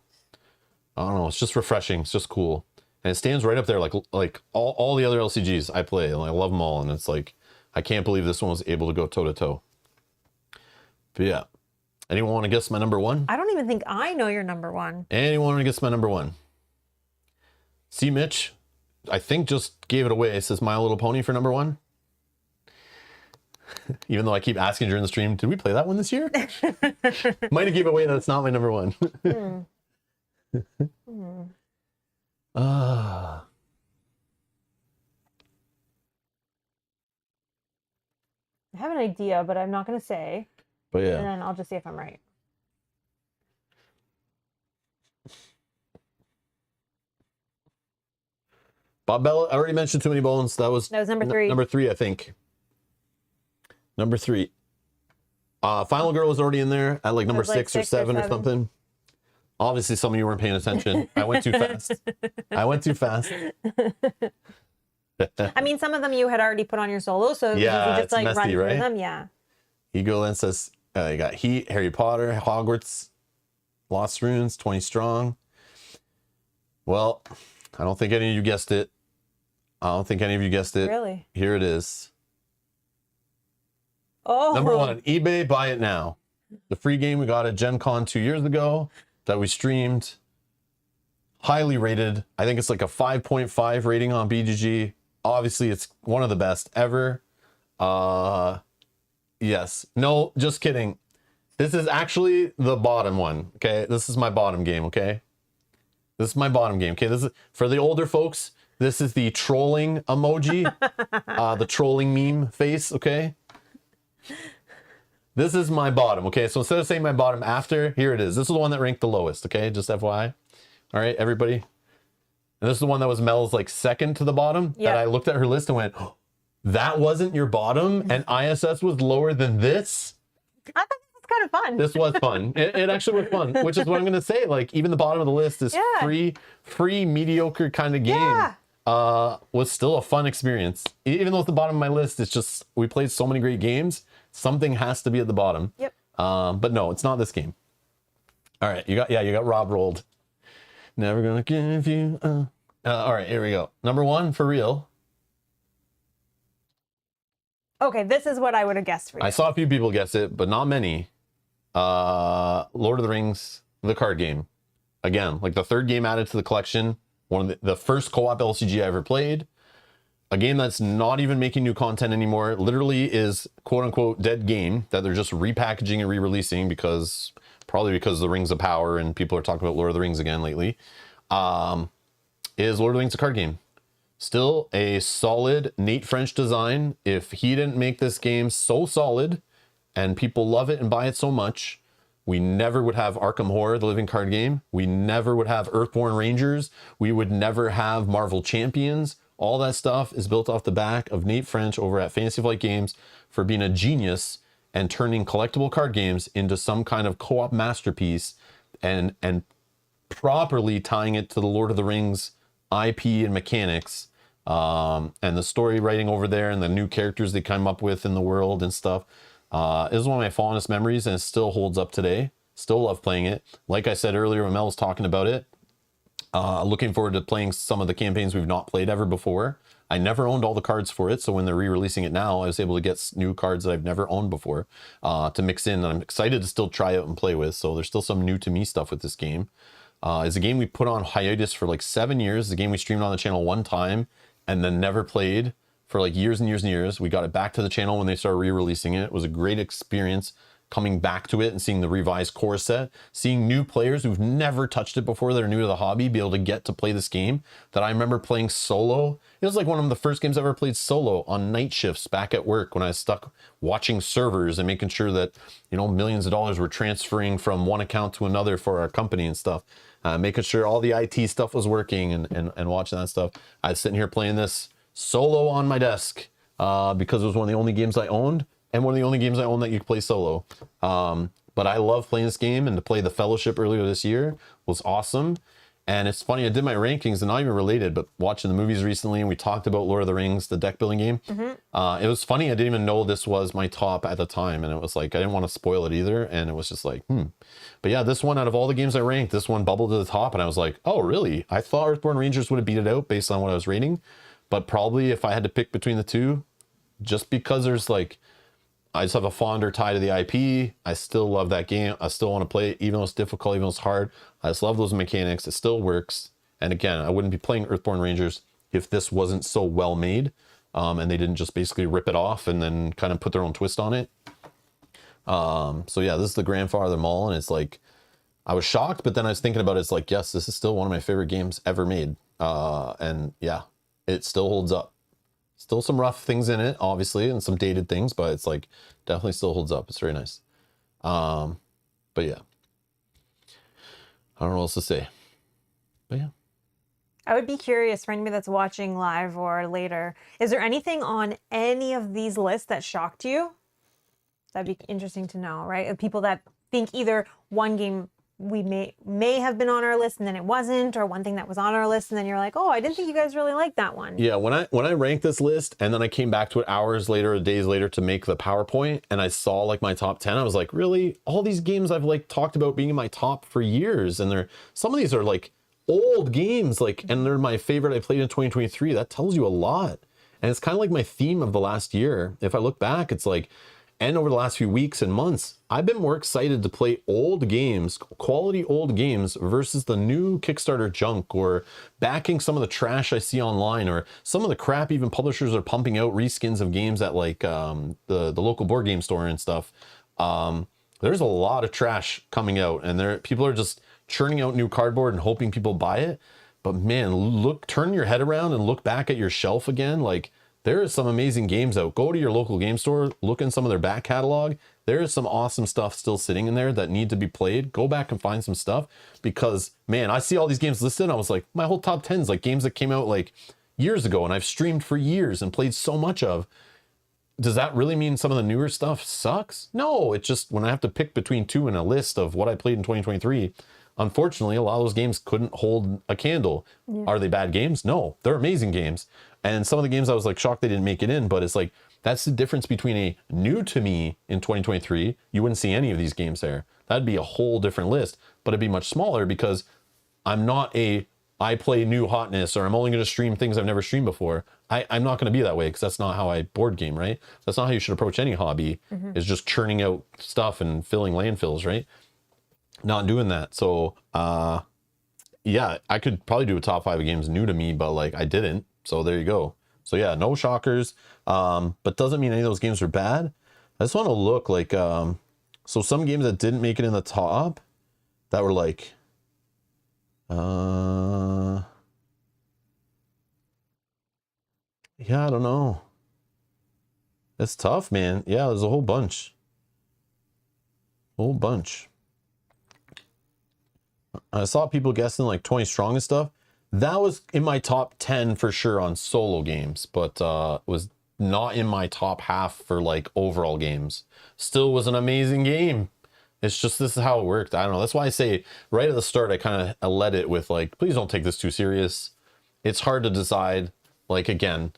It's just refreshing. It's just cool. And it stands right up there, like all the other LCGs I play, and I love them all. And it's like, I can't believe this one was able to go toe to toe. But yeah, anyone want to guess my number 1? I don't even think I know your number 1. Anyone want to guess my number 1? See, Mitch, I think just gave it away. It says My Little Pony for number 1. Even though I keep asking during the stream, did we play that one this year? Might have gave away that it's not my number 1. I have an idea, but I'm not going to say. But yeah. And then I'll just see if I'm right. Bob Bella, I already mentioned Too Many Bones. That was number 3. Number 3, I think. Number 3. Final Girl was already in there at like number 6 or 7 or something. Obviously, some of you weren't paying attention. I went too fast. I mean, some of them you had already put on your solo, so yeah, you just it's like messy, run through right? them. Yeah. Egoland says you got Heat, Harry Potter, Hogwarts, Lost Runes, 20 Strong. Well, I don't think any of you guessed it. Really? Here it is. Oh. Number 1, eBay, buy it now. the free game we got at Gen Con 2 years ago that we streamed. Highly rated. I think it's like a 5.5 rating on BGG. Obviously, it's one of the best ever. Yes. No, just kidding. This is actually the bottom one. Okay. This is my bottom game. Okay. This is my bottom game. Okay. This is for the older folks. This is the trolling emoji, the trolling meme face. Okay. This is my bottom. Okay. So instead of saying my bottom after, here it is. This is the one that ranked the lowest. Okay. Just FYI. All right, everybody. And this is the one that was Mel's like second to the bottom. Yep. That I looked at her list and went, oh, that wasn't your bottom, and ISS was lower than this. I thought this was kind of fun. This was fun. It actually was fun, which is what I'm gonna say. Like even the bottom of the list is free mediocre kind of game. Yeah. Was still a fun experience. Even though it's the bottom of my list, it's just we played so many great games. Something has to be at the bottom. Yep. But no, it's not this game. All right, you got Rob rolled. Never gonna give you. All right, here we go. Number one for real. Okay, this is what I would have guessed for you. I saw a few people guess it, but not many. Lord of the Rings, the card game. Again, like the third game added to the collection. One of the first co-op LCG I ever played. A game that's not even making new content anymore. It literally is quote unquote dead game that they're just repackaging and re-releasing probably because of the Rings of Power and people are talking about Lord of the Rings again lately. Is Lord of the Rings a card game? Still a solid Nate French design. If he didn't make this game so solid and people love it and buy it so much, we never would have Arkham Horror, the living card game. We never would have Earthborn Rangers. We would never have Marvel Champions. All that stuff is built off the back of Nate French over at Fantasy Flight Games for being a genius and turning collectible card games into some kind of co-op masterpiece and properly tying it to the Lord of the Rings IP and mechanics, and the story writing over there and the new characters they come up with in the world and stuff. Is one of my fondest memories, and it still holds up today. Still love playing it. Like I said earlier when Mel was talking about it, looking forward to playing some of the campaigns we've not played ever before. I never owned all the cards for it, so when they're re-releasing it now, I was able to get new cards that I've never owned before to mix in, and I'm excited to still try out and play with. So there's still some new to me stuff with this game. It's a game we put on hiatus for like 7 years. It's a game we streamed on the channel one time and then never played for like years and years and years. We got it back to the channel when they started re-releasing it. It was a great experience coming back to it and seeing the revised core set, seeing new players who've never touched it before that are new to the hobby be able to get to play this game that I remember playing solo. It was like one of the first games I ever played solo on night shifts back at work when I was stuck watching servers and making sure that, you know, millions of dollars were transferring from one account to another for our company and stuff. Making sure all the IT stuff was working and watching that stuff. I was sitting here playing this solo on my desk because it was one of the only games I owned and one of the only games I owned that you could play solo. But I love playing this game, and to play the Fellowship earlier this year was awesome. And it's funny, I did my rankings, and not even related, but watching the movies recently, and we talked about Lord of the Rings, the deck building game. It was funny, I didn't even know this was my top at the time, and it was like, I didn't want to spoil it either, and it was just like, But yeah, this one, out of all the games I ranked, this one bubbled to the top, and I was like, oh, really? I thought Earthborn Rangers would have beat it out based on what I was rating, but probably if I had to pick between the two, just because there's like, I just have a fonder tie to the IP. I still love that game. I still want to play it, even though it's difficult, even though it's hard. I just love those mechanics. It still works. And again, I wouldn't be playing Earthborn Rangers if this wasn't so well made, and they didn't just basically rip it off and then kind of put their own twist on it. So yeah, this is the grandfather of them all, and it's like, I was shocked, but then I was thinking about it. It's like, yes, this is still one of my favorite games ever made. And yeah, it still holds up. Still some rough things in it, obviously, and some dated things, but it's like definitely still holds up. It's very nice. But yeah, I don't know what else to say. But yeah, I would be curious for anybody that's watching live or later. Is there anything on any of these lists that shocked you? That'd be interesting to know, right? Of people that think either one game we may have been on our list and then it wasn't, or one thing that was on our list and then you're like, oh, I didn't think you guys really liked that one. Yeah, when I ranked this list and then I came back to it hours later or days later to make the PowerPoint and I saw like my top 10, I was like, really? All these games I've like talked about being in my top for years, and some of these are like old games, like, and they're my favorite I played in 2023. That tells you a lot. And it's kind of like my theme of the last year. If I look back, it's like and over the last few weeks and months, I've been more excited to play old games, quality old games, versus the new Kickstarter junk, or backing some of the trash I see online, or some of the crap even publishers are pumping out reskins of games at like the local board game store and stuff. There's a lot of trash coming out, and people are just churning out new cardboard and hoping people buy it. But man, turn your head around and look back at your shelf again. Like, there is some amazing games out. Go to your local game store, look in some of their back catalog. There is some awesome stuff still sitting in there that need to be played. Go back and find some stuff, because man, I see all these games listed and I was like, my whole top 10 is like games that came out like years ago and I've streamed for years and played so much of. Does that really mean some of the newer stuff sucks? No, it's just when I have to pick between two in a list of what I played in 2023, unfortunately, a lot of those games couldn't hold a candle. Yeah. Are they bad games? No, they're amazing games. And some of the games I was like shocked they didn't make it in, but it's like, that's the difference between a new to me in 2023. You wouldn't see any of these games there. That'd be a whole different list, but it'd be much smaller because I'm not I play new hotness, or I'm only going to stream things I've never streamed before. I'm not going to be that way, because that's not how I board game, right? That's not how you should approach any hobby, is just churning out stuff and filling landfills, right? Not doing that. So, yeah, I could probably do a top 5 of games new to me, but like I didn't. So there you go. So yeah, no shockers. But doesn't mean any of those games are bad. I just want to look like, so some games that didn't make it in the top that were like, yeah, I don't know. It's tough, man. Yeah, there's a whole bunch. Whole bunch. I saw people guessing like 20 strong and stuff. That was in my top 10 for sure on solo games, but was not in my top half for like overall games. Still was an amazing game. It's just, this is how it worked. I don't know. That's why I say right at the start, I kind of led it with like, please don't take this too serious. It's hard to decide. Like, again,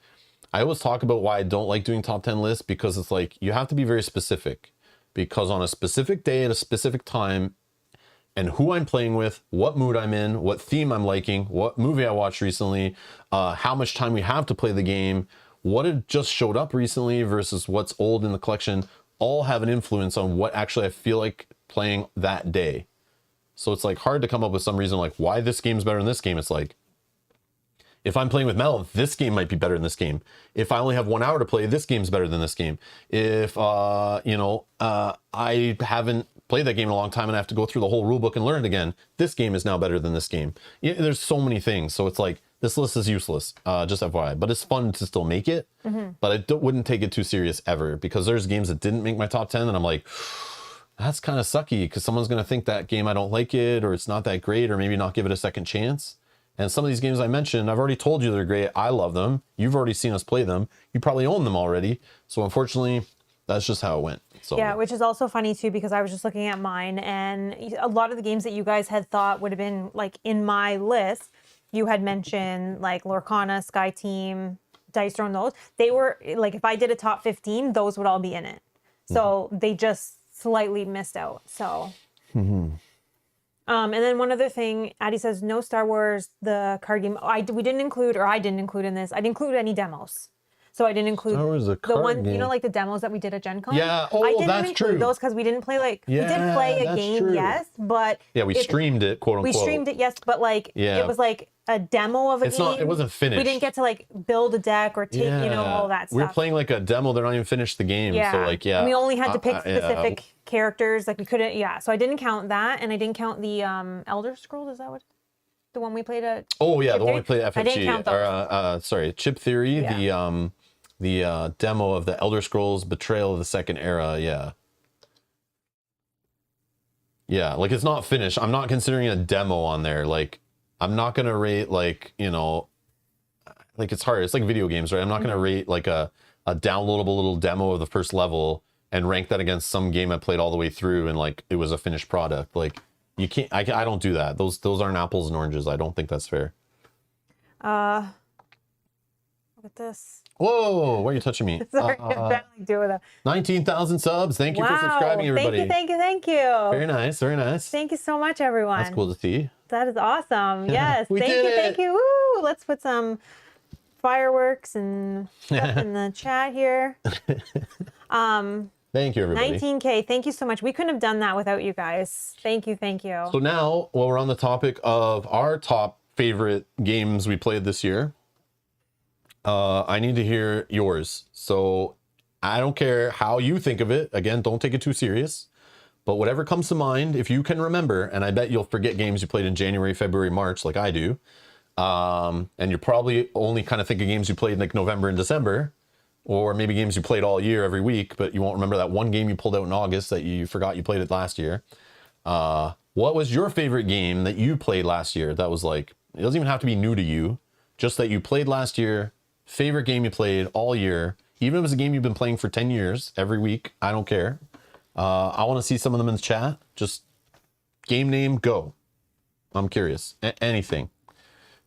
I always talk about why I don't like doing top 10 lists, because it's like, you have to be very specific, because on a specific day at a specific time, and who I'm playing with, what mood I'm in, what theme I'm liking, what movie I watched recently, how much time we have to play the game, what had just showed up recently versus what's old in the collection, all have an influence on what actually I feel like playing that day. So it's like hard to come up with some reason like why this game's better than this game. It's like, if I'm playing with Mel, this game might be better than this game. If I only have 1 hour to play, this game's better than this game. If, I haven't played that game in a long time and I have to go through the whole rule book and learn it again, this game is now better than this game. Yeah, there's so many things. So it's like, this list is useless, just FYI. But it's fun to still make it. But I wouldn't take it too serious ever, because there's games that didn't make my top 10 and I'm like, that's kind of sucky, because someone's going to think that game I don't like it, or it's not that great, or maybe not give it a second chance. And some of these games I mentioned, I've already told you they're great. I love them. You've already seen us play them. You probably own them already. So unfortunately, that's just how it went. So yeah, which is also funny too, because I was just looking at mine, and a lot of the games that you guys had thought would have been like in my list, you had mentioned like Lorcana, Sky Team, Dice Throne, those. They were like, if I did a top 15, those would all be in it. So they just slightly missed out. So and then one other thing, Addie says, no Star Wars, the card game. I didn't include in this. I didn't include any demos. So I didn't include the one, game. You know, like the demos that we did at Gen Con? Yeah, I didn't that's include true. those because we didn't play we did play a game, yes, but yeah, we streamed it, quote unquote. We streamed it, yes, but like it was like a demo of a game. It wasn't finished. We didn't get to like build a deck or take, all that stuff. We were playing like a demo, they're not even finished the game. Yeah. So like, and we only had to pick specific characters, like we couldn't, so I didn't count that, and I didn't count the Elder Scrolls, is that what? The one we played at Oh yeah, Chip the one we played at FFG. I didn't count those. Sorry, Chip Theory, the demo of the Elder Scrolls Betrayal of the Second Era, yeah, like it's not finished. I'm not considering a demo on there. Like I'm not gonna rate like, like it's hard. It's like video games, right? I'm not gonna rate like a downloadable little demo of the first level and rank that against some game I played all the way through and like it was a finished product. Like you can't, I don't do that. Those aren't apples and oranges. I don't think that's fair. Look at this. Whoa, why are you touching me? Sorry, I do with that. 19,000 subs. Thank you for subscribing, everybody. Thank you. Very nice, very nice. Thank you so much, everyone. That's cool to see. That is awesome. Yes, We did it. Thank you. Woo! Let's put some fireworks and stuff in the chat here. Thank you, everybody. 19K. Thank you so much. We couldn't have done that without you guys. Thank you. Thank you. So now, while we're on the topic of our top favorite games we played this year, I need to hear yours. So I don't care how you think of it. Again, don't take it too serious. But whatever comes to mind, if you can remember, and I bet you'll forget games you played in January, February, March, like I do. And you're probably only kind of thinking games you played in like November and December, or maybe games you played all year every week, but you won't remember that one game you pulled out in August that you forgot you played it last year. What was your favorite game that you played last year? That was like, it doesn't even have to be new to you, just that you played last year, favorite game you played all year, even if it was a game you've been playing for 10 years, every week, I don't care. I want to see some of them in the chat. Just game name, go. I'm curious. Anything.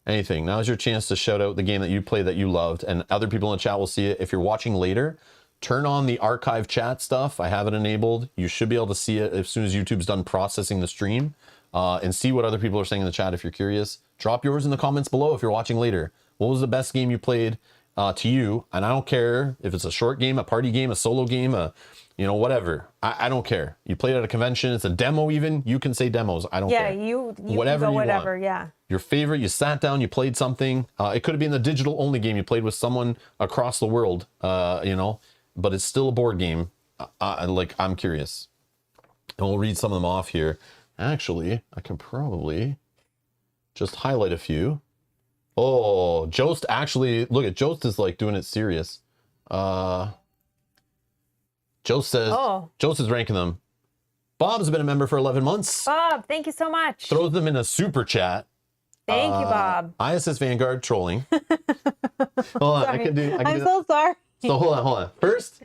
Now's your chance to shout out the game that you played that you loved, and other people in the chat will see it. If you're watching later, turn on the archive chat stuff. I have it enabled. You should be able to see it as soon as YouTube's done processing the stream, and see what other people are saying in the chat if you're curious. Drop yours in the comments below if you're watching later. What was the best game you played to you? And I don't care if it's a short game, a party game, a solo game, whatever. I don't care. You played at a convention, it's a demo even. You can say demos. I don't care. Yeah, you whatever can go you whatever, want. yeah. Your favorite, you sat down, you played something. It could have been the digital only game you played with someone across the world, but it's still a board game. I'm curious. And we'll read some of them off here. Actually, I can probably just highlight a few. Oh, Jost actually, look at Jost is like doing it serious. Jost says, Jost is ranking them. Bob's been a member for 11 months. Bob, thank you so much. Throws them in a super chat. Thank you, Bob. ISS Vanguard trolling. Hold on, I can do. I'm so sorry. So hold on. First,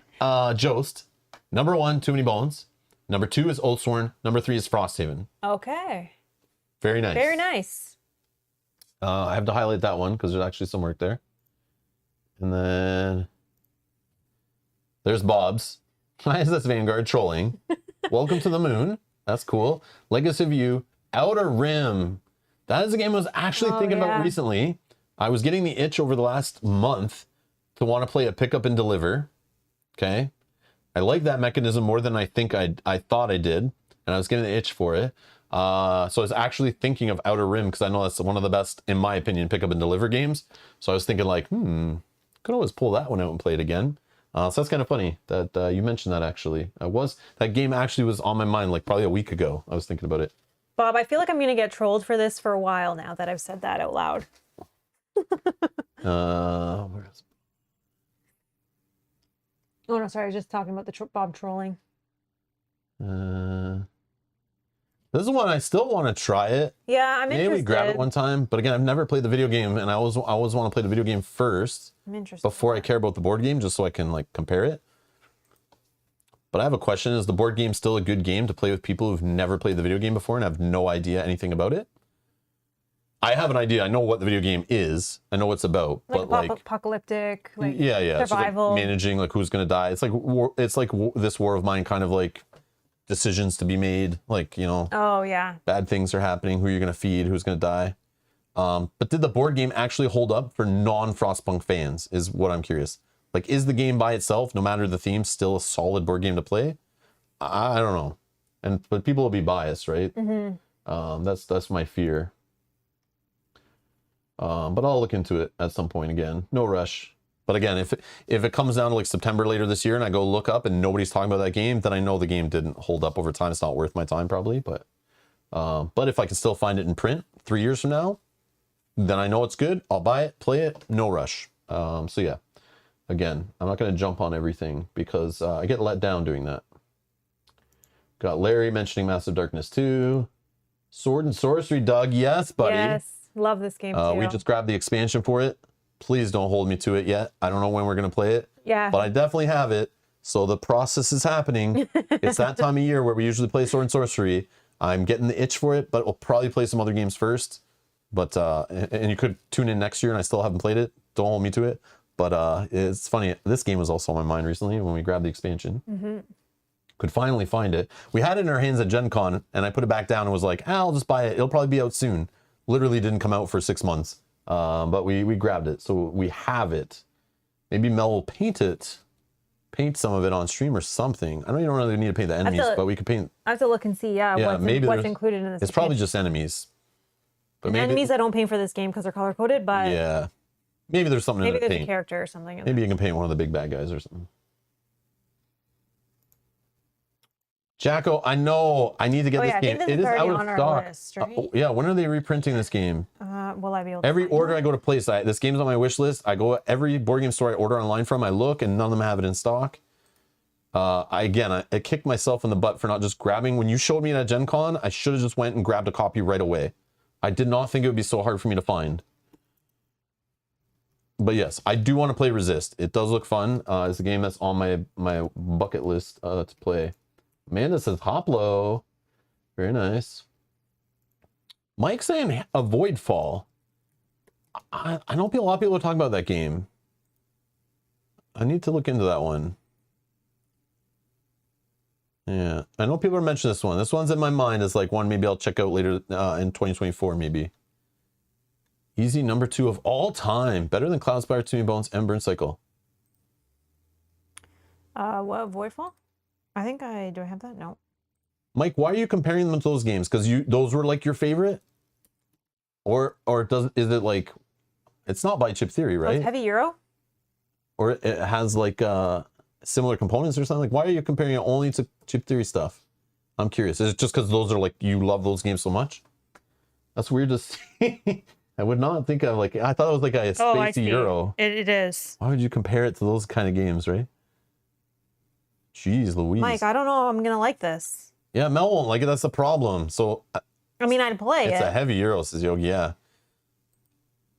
Jost. Number 1, Too Many Bones. Number 2 is Oathsworn. Number 3 is Frosthaven. Okay. Very nice. Very nice. I have to highlight that one because there's actually some work there. And then there's Bob's. ISS Vanguard trolling. Welcome to the Moon. That's cool. Legacy of You. Outer Rim. That is a game I was actually thinking about recently. I was getting the itch over the last month to want to play a pick up and deliver. Okay. I like that mechanism more than I think I thought I did. And I was getting the itch for it. So I was actually thinking of Outer Rim because I know that's one of the best, in my opinion, pick up and deliver games. So I was thinking like, could always pull that one out and play it again. So that's kind of funny that you mentioned that actually. That game actually was on my mind like probably a week ago. I was thinking about it. Bob, I feel like I'm going to get trolled for this for a while now that I've said that out loud. Where is it? Oh, no, sorry. I was just talking about the Bob trolling. This is one I still want to try it. Yeah, I'm interested. Maybe grab it one time. But again, I've never played the video game, and I always want to play the video game first. I'm interested. Before I care about the board game, just so I can like compare it. But I have a question. Is the board game still a good game to play with people who've never played the video game before and have no idea anything about it? I have an idea. I know what the video game is. I know what it's about. Like but apocalyptic, like survival. So like managing like who's going to die. It's like this War of Mine kind of like decisions to be made. Like, oh, yeah. Bad things are happening. Who you're going to feed, who's going to die. But did the board game actually hold up for non-Frostpunk fans is what I'm curious. Like, is the game by itself, no matter the theme, still a solid board game to play? I don't know. But people will be biased, right? Mm-hmm. That's my fear. But I'll look into it at some point again. No rush. But again, if it comes down to like September later this year and I go look up and nobody's talking about that game, then I know the game didn't hold up over time. It's not worth my time probably. But if I can still find it in print 3 years from now, then I know it's good. I'll buy it, play it, no rush. So yeah. Again, I'm not going to jump on everything because I get let down doing that. Got Larry mentioning Massive Darkness 2. Sword and Sorcery, Doug. Yes, buddy. Yes, love this game too. We just grabbed the expansion for it. Please don't hold me to it yet. I don't know when we're going to play it. Yeah. But I definitely have it. So the process is happening. It's that time of year where we usually play Sword and Sorcery. I'm getting the itch for it, but we'll probably play some other games first. But and you could tune in next year and I still haven't played it. Don't hold me to it. But it's funny. This game was also on my mind recently when we grabbed the expansion. Mm-hmm. Could finally find it. We had it in our hands at Gen Con, and I put it back down and was like, I'll just buy it. It'll probably be out soon. Literally didn't come out for 6 months. But we grabbed it. So we have it. Maybe Mel will paint it paint some of it on stream or something. I don't even really need to paint the enemies, but we could paint. I have to look and see, what's included in this. It's probably just enemies. But and maybe, enemies I don't paint for this game because they're color coded, but yeah, maybe there's something maybe in the there's paint. a character or something. Maybe you can paint one of the big bad guys or something. Jacko, I know I need to get this game. It is out of stock. List, right? Yeah, when are they reprinting this game? Will I be able to Every find order it? I go to place, this game's on my wish list. I go every board game store I order online from, I look, and none of them have it in stock. I kicked myself in the butt for not just grabbing. When you showed me it at Gen Con, I should have just went and grabbed a copy right away. I did not think it would be so hard for me to find. But yes, I do want to play Resist. It does look fun. It's a game that's on my bucket list to play. Amanda says Hoplo. Very nice. Mike saying Avoid Fall. I know a lot of people are talking about that game. I need to look into that one. Yeah, I know people are mentioning this one. This one's in my mind as like one maybe I'll check out later in 2024 maybe. Easy number 2 of all time. Better than Cloudspire, Toony Bones, and Burn Cycle. What, Voidfall? I think do I have that? No. Mike, why are you comparing them to those games? Because those were like your favorite? Or is it like, it's not by Chip Theory, right? It's Heavy Euro? Or it has like similar components or something? Like, why are you comparing it only to Chip Theory stuff? I'm curious. Is it just because those are like, you love those games so much? That's weird to see. I would not think of like, I thought it was like a spacey Euro. It is. Why would you compare it to those kind of games, right? Jeez Louise. Mike, I don't know I'm going to like this. Yeah, Mel won't like it. That's the problem. So, I mean, I'd play it's it. a heavy Euro, says Yogi. Yeah.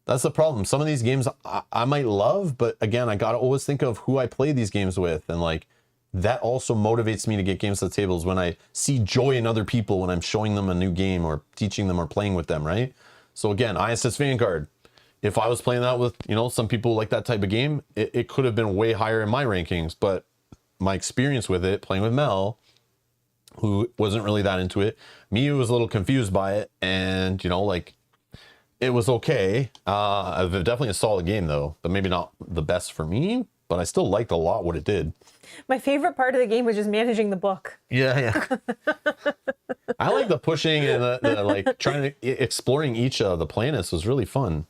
That's the problem. Some of these games I might love, but again, I got to always think of who I play these games with. And like, that also motivates me to get games to the tables when I see joy in other people when I'm showing them a new game or teaching them or playing with them, right? So again, ISS Vanguard. If I was playing that with, some people like that type of game, it could have been way higher in my rankings, but my experience with it, playing with Mel, who wasn't really that into it, me who was a little confused by it, and it was okay. Definitely a solid game though, but maybe not the best for me, but I still liked a lot what it did. My favorite part of the game was just managing the book. Yeah. I like the pushing and the like trying to exploring each of the planets was really fun,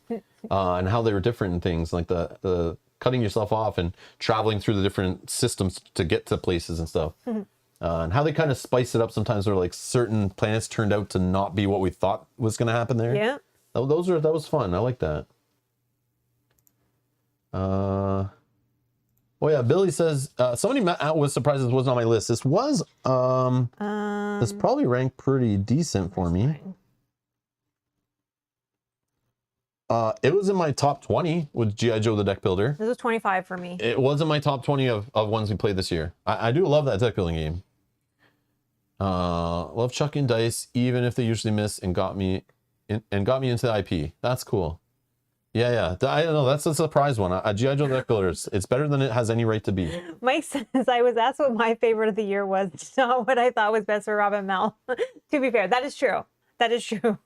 and how they were different and things like the cutting yourself off and traveling through the different systems to get to places and stuff. And how they kind of spice it up sometimes where like certain planets turned out to not be what we thought was going to happen there. Yeah. That was fun. I like that. Oh yeah, Billy says somebody was surprised this wasn't on my list. This was this probably ranked pretty decent for me. It was in my top 20 with G.I. Joe the Deck Builder. This was 25 for me. It was in my top 20 of ones we played this year. I do love that deck building game. Love chucking dice, even if they usually miss, and got me into the IP. That's cool. Yeah. I don't know. That's a surprise one. G.I. Joe Deck Builders. It's better than it has any right to be. Mike says, I was asked what my favorite of the year was, not what I thought was best for Rob and Mel. To be fair, that is true. That is true.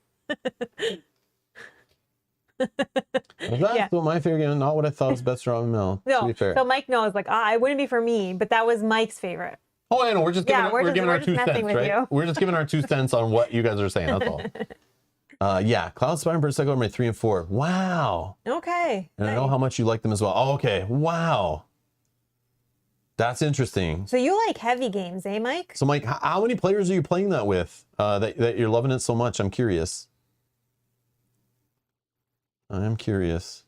That's what my favorite game, not what I thought was best for Rob and Mel. No, to be fair. so Mike knows, like, it wouldn't be for me, but that was Mike's favorite. Oh, I know. We're just giving, we're giving our 2 cents, right? You. We're just giving our 2 cents on what you guys are saying. That's all. Yeah, Cloud Spire and Bird Cycle are my 3 and 4. Wow. Okay. And nice. I know how much you like them as well. Oh, okay. Wow. That's interesting. So you like heavy games, eh, Mike? So, Mike, how many players are you playing that with? That you're loving it so much? I'm curious. I'm curious.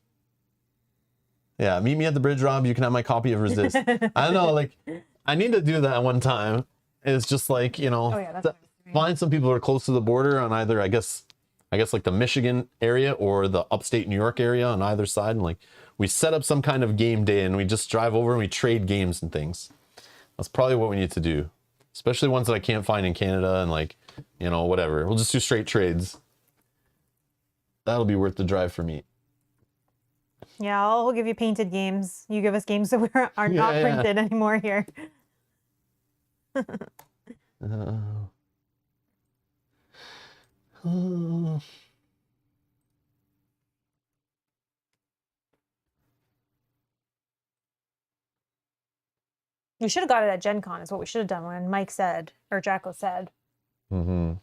Yeah, meet me at the bridge, Rob. You can have my copy of Resist. I don't know, like, I need to do that one time. It's just like, find some people who are close to the border on either, I guess like the Michigan area or the upstate New York area on either side. And like, we set up some kind of game day and we just drive over and we trade games and things. That's probably what we need to do. Especially ones that I can't find in Canada and like, whatever. We'll just do straight trades. That'll be worth the drive for me. Yeah, I'll give you painted games. You give us games that are not printed anymore here. You should have got it at Gen Con, is what we should have done when Mike said, or Jacko said. Mm-hmm.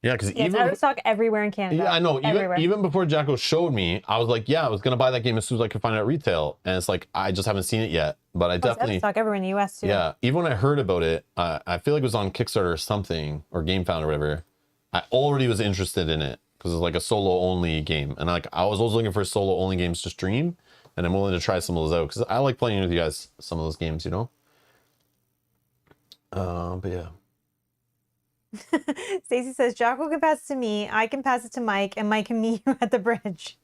Yeah, because Yeah, it's out of stock everywhere in Canada. Yeah, I know. Everywhere. Even before Jacko showed me, I was like, yeah, I was gonna buy that game as soon as I could find it at retail, and it's like I just haven't seen it yet. But I It's out definitely of stock everywhere in the U.S. too. Yeah, even when I heard about it, I feel like it was on Kickstarter or something, or GameFound or whatever. I already was interested in it because it's like a solo only game, and like I was always looking for solo only games to stream, and I'm willing to try some of those out because I like playing with you guys some of those games, you know. But yeah. Stacy says Jocko can pass it to me, I can pass it to Mike, and Mike can meet you at the bridge.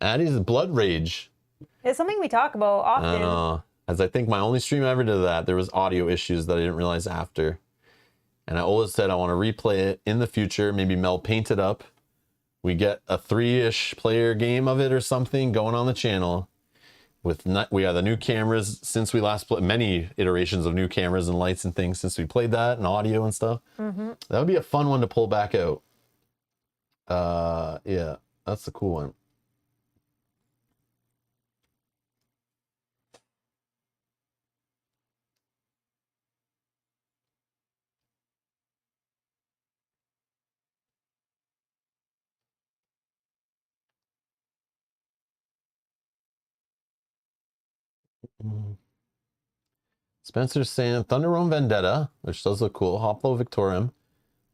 Addie's Blood Rage. It's something we talk about often. As I think my only stream I ever did that, there was audio issues that I didn't realize after. And I always said I want to replay it in the future, maybe Mel paint it up. We get a 3-ish player game of it or something going on the channel. We have the new cameras since we last played, many iterations of new cameras and lights and things since we played that, and audio and stuff. Mm-hmm. That would be a fun one to pull back out. Yeah, that's the cool one. Spencer's saying Thunder Roam Vendetta, which does look cool. Hoplo Victorium.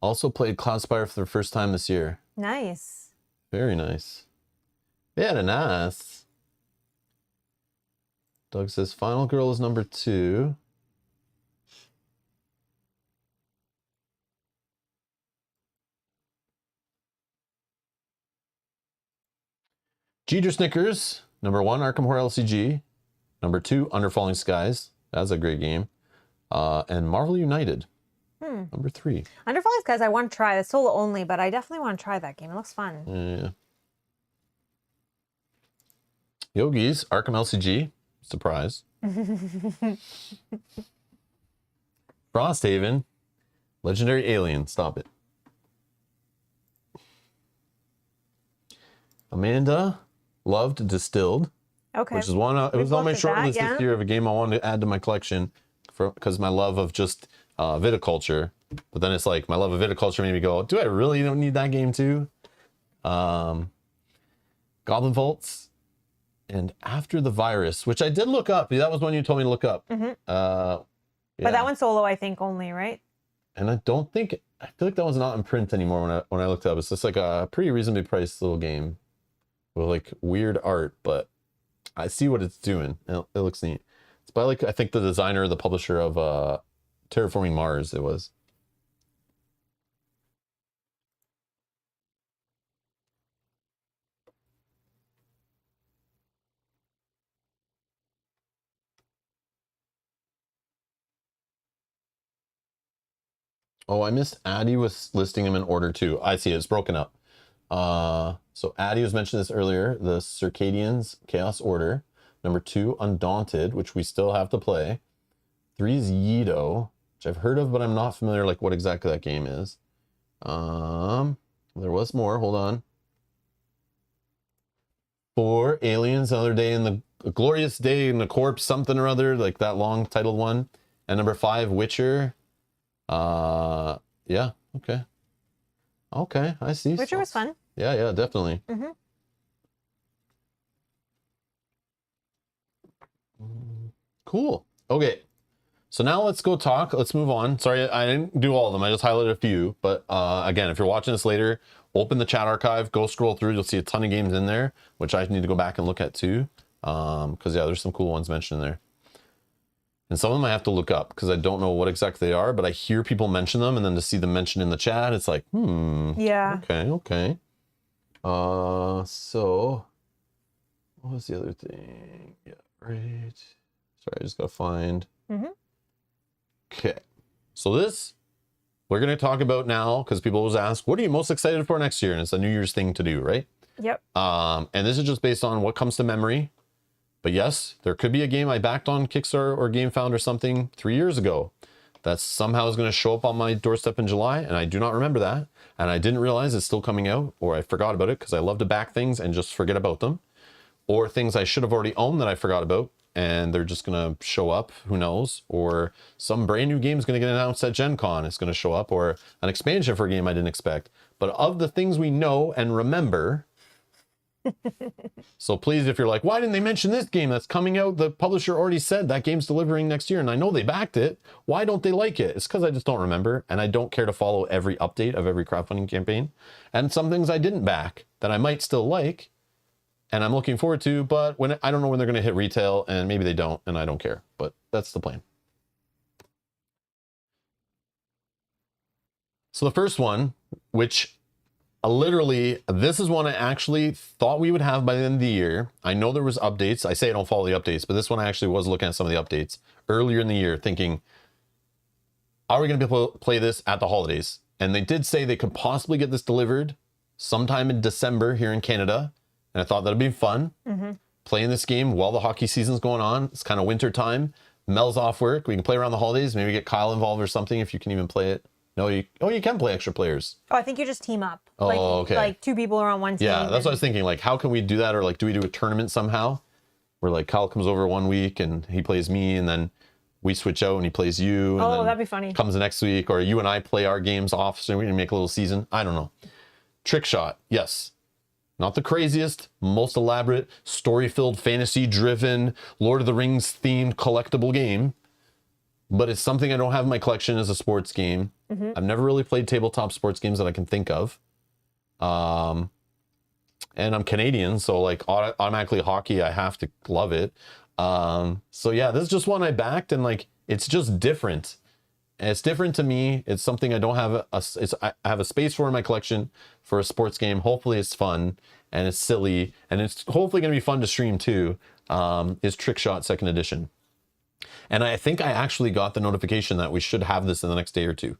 Also played Cloudspire for the first time this year. Nice. Very nice. Very nice. Doug says Final Girl is number 2. Jeter Snickers, number 1, Arkham Horror LCG. Number 2, Under Falling Skies. That's a great game. And Marvel United, number 3. Under Falling Skies, I want to try. It's solo only, but I definitely want to try that game. It looks fun. Yeah. Yogi's, Arkham LCG. Surprise. Frosthaven, Legendary Alien. Stop it. Amanda loved Distilled. Okay. Which is one. It was on my short list yeah. this year of a game I wanted to add to my collection, because my love of just viticulture. But then it's like my love of viticulture made me go, do I really don't need that game too? Goblin Vaults and After the Virus, which I did look up. That was one you told me to look up. Mm-hmm. Yeah. But that one's solo, I think, only, right? And I don't think, I feel like that one's not in print anymore when I looked it up. It's just like a pretty reasonably priced little game with like weird art, but I see what it's doing. It looks neat. It's by like, I think the designer, the publisher of Terraforming Mars, it was. Oh, I missed Addy was listing them in order too. I see it's broken up. So Addy was mentioned this earlier, the Circadians Chaos Order. Number 2, Undaunted, which we still have to play. 3 is Yido, which I've heard of, but I'm not familiar like what exactly that game is. There was more, hold on. 4, Aliens, Another Day in the A Glorious Day in the Corpse, something or other, like that long titled one. And number 5, Witcher. Yeah, okay. Okay, I see. Witcher was fun. Yeah, definitely. Mm-hmm. Cool. Okay. So now let's go talk. Let's move on. Sorry, I didn't do all of them. I just highlighted a few. But again, if you're watching this later, open the chat archive, go scroll through. You'll see a ton of games in there, which I need to go back and look at too. Because yeah, there's some cool ones mentioned in there. And some of them I have to look up because I don't know what exactly they are, but I hear people mention them, and then to see them mentioned in the chat, it's like, Yeah. Okay. So what was the other thing? Yeah, right. Sorry, I just gotta find. Okay. So this we're gonna talk about now because people always ask, what are you most excited for next year? And it's a New Year's thing to do, right? Yep. And this is just based on what comes to memory. But yes, there could be a game I backed on Kickstarter or GameFound or something 3 years ago that somehow is going to show up on my doorstep in July, and I do not remember that. And I didn't realize it's still coming out, or I forgot about it because I love to back things and just forget about them. Or things I should have already owned that I forgot about, and they're just going to show up, who knows? Or some brand new game is going to get announced at Gen Con, it's going to show up, or an expansion for a game I didn't expect. But of the things we know and remember, so please, if you're like, why didn't they mention this game that's coming out? The publisher already said that game's delivering next year, and I know they backed it. Why don't they like it? It's because I just don't remember, and I don't care to follow every update of every crowdfunding campaign. And some things I didn't back that I might still like, and I'm looking forward to, but when I don't know when they're going to hit retail, and maybe they don't, and I don't care. But that's the plan. So the first one, which literally, this is one I actually thought we would have by the end of the year. I know there was updates. I say I don't follow the updates, but this one I actually was looking at some of the updates earlier in the year thinking, are we going to be able to play this at the holidays? And they did say they could possibly get this delivered sometime in December here in Canada. And I thought that'd be fun. Playing this game while the hockey season's going on. It's kind of winter time. Mel's off work. We can play around the holidays. Maybe get Kyle involved or something if you can even play it. No, you can play extra players. Oh, I think you just team up. Oh, okay. Like two people are on one team. Yeah, that's what I was thinking. Like, how can we do that? Or like, do we do a tournament somehow? Where like Kyle comes over 1 week and he plays me, and then we switch out and he plays you. And Oh, then that'd be funny. Comes the next week, or you and I play our games off, so we can make a little season. I don't know. Trick shot, yes. Not the craziest, most elaborate, story-filled, fantasy-driven, Lord of the Rings themed collectible game, but it's something I don't have in my collection as a sports game. I've never really played tabletop sports games that I can think of. And I'm Canadian, so like automatically hockey, I have to love it. So yeah, this is just one I backed, and like, it's just different. And it's different to me. It's something I don't have I have a space for in my collection for a sports game. Hopefully it's fun and it's silly, and it's hopefully going to be fun to stream too. Is Trick Shot 2nd edition. And I think I actually got the notification that we should have this in the next day or two.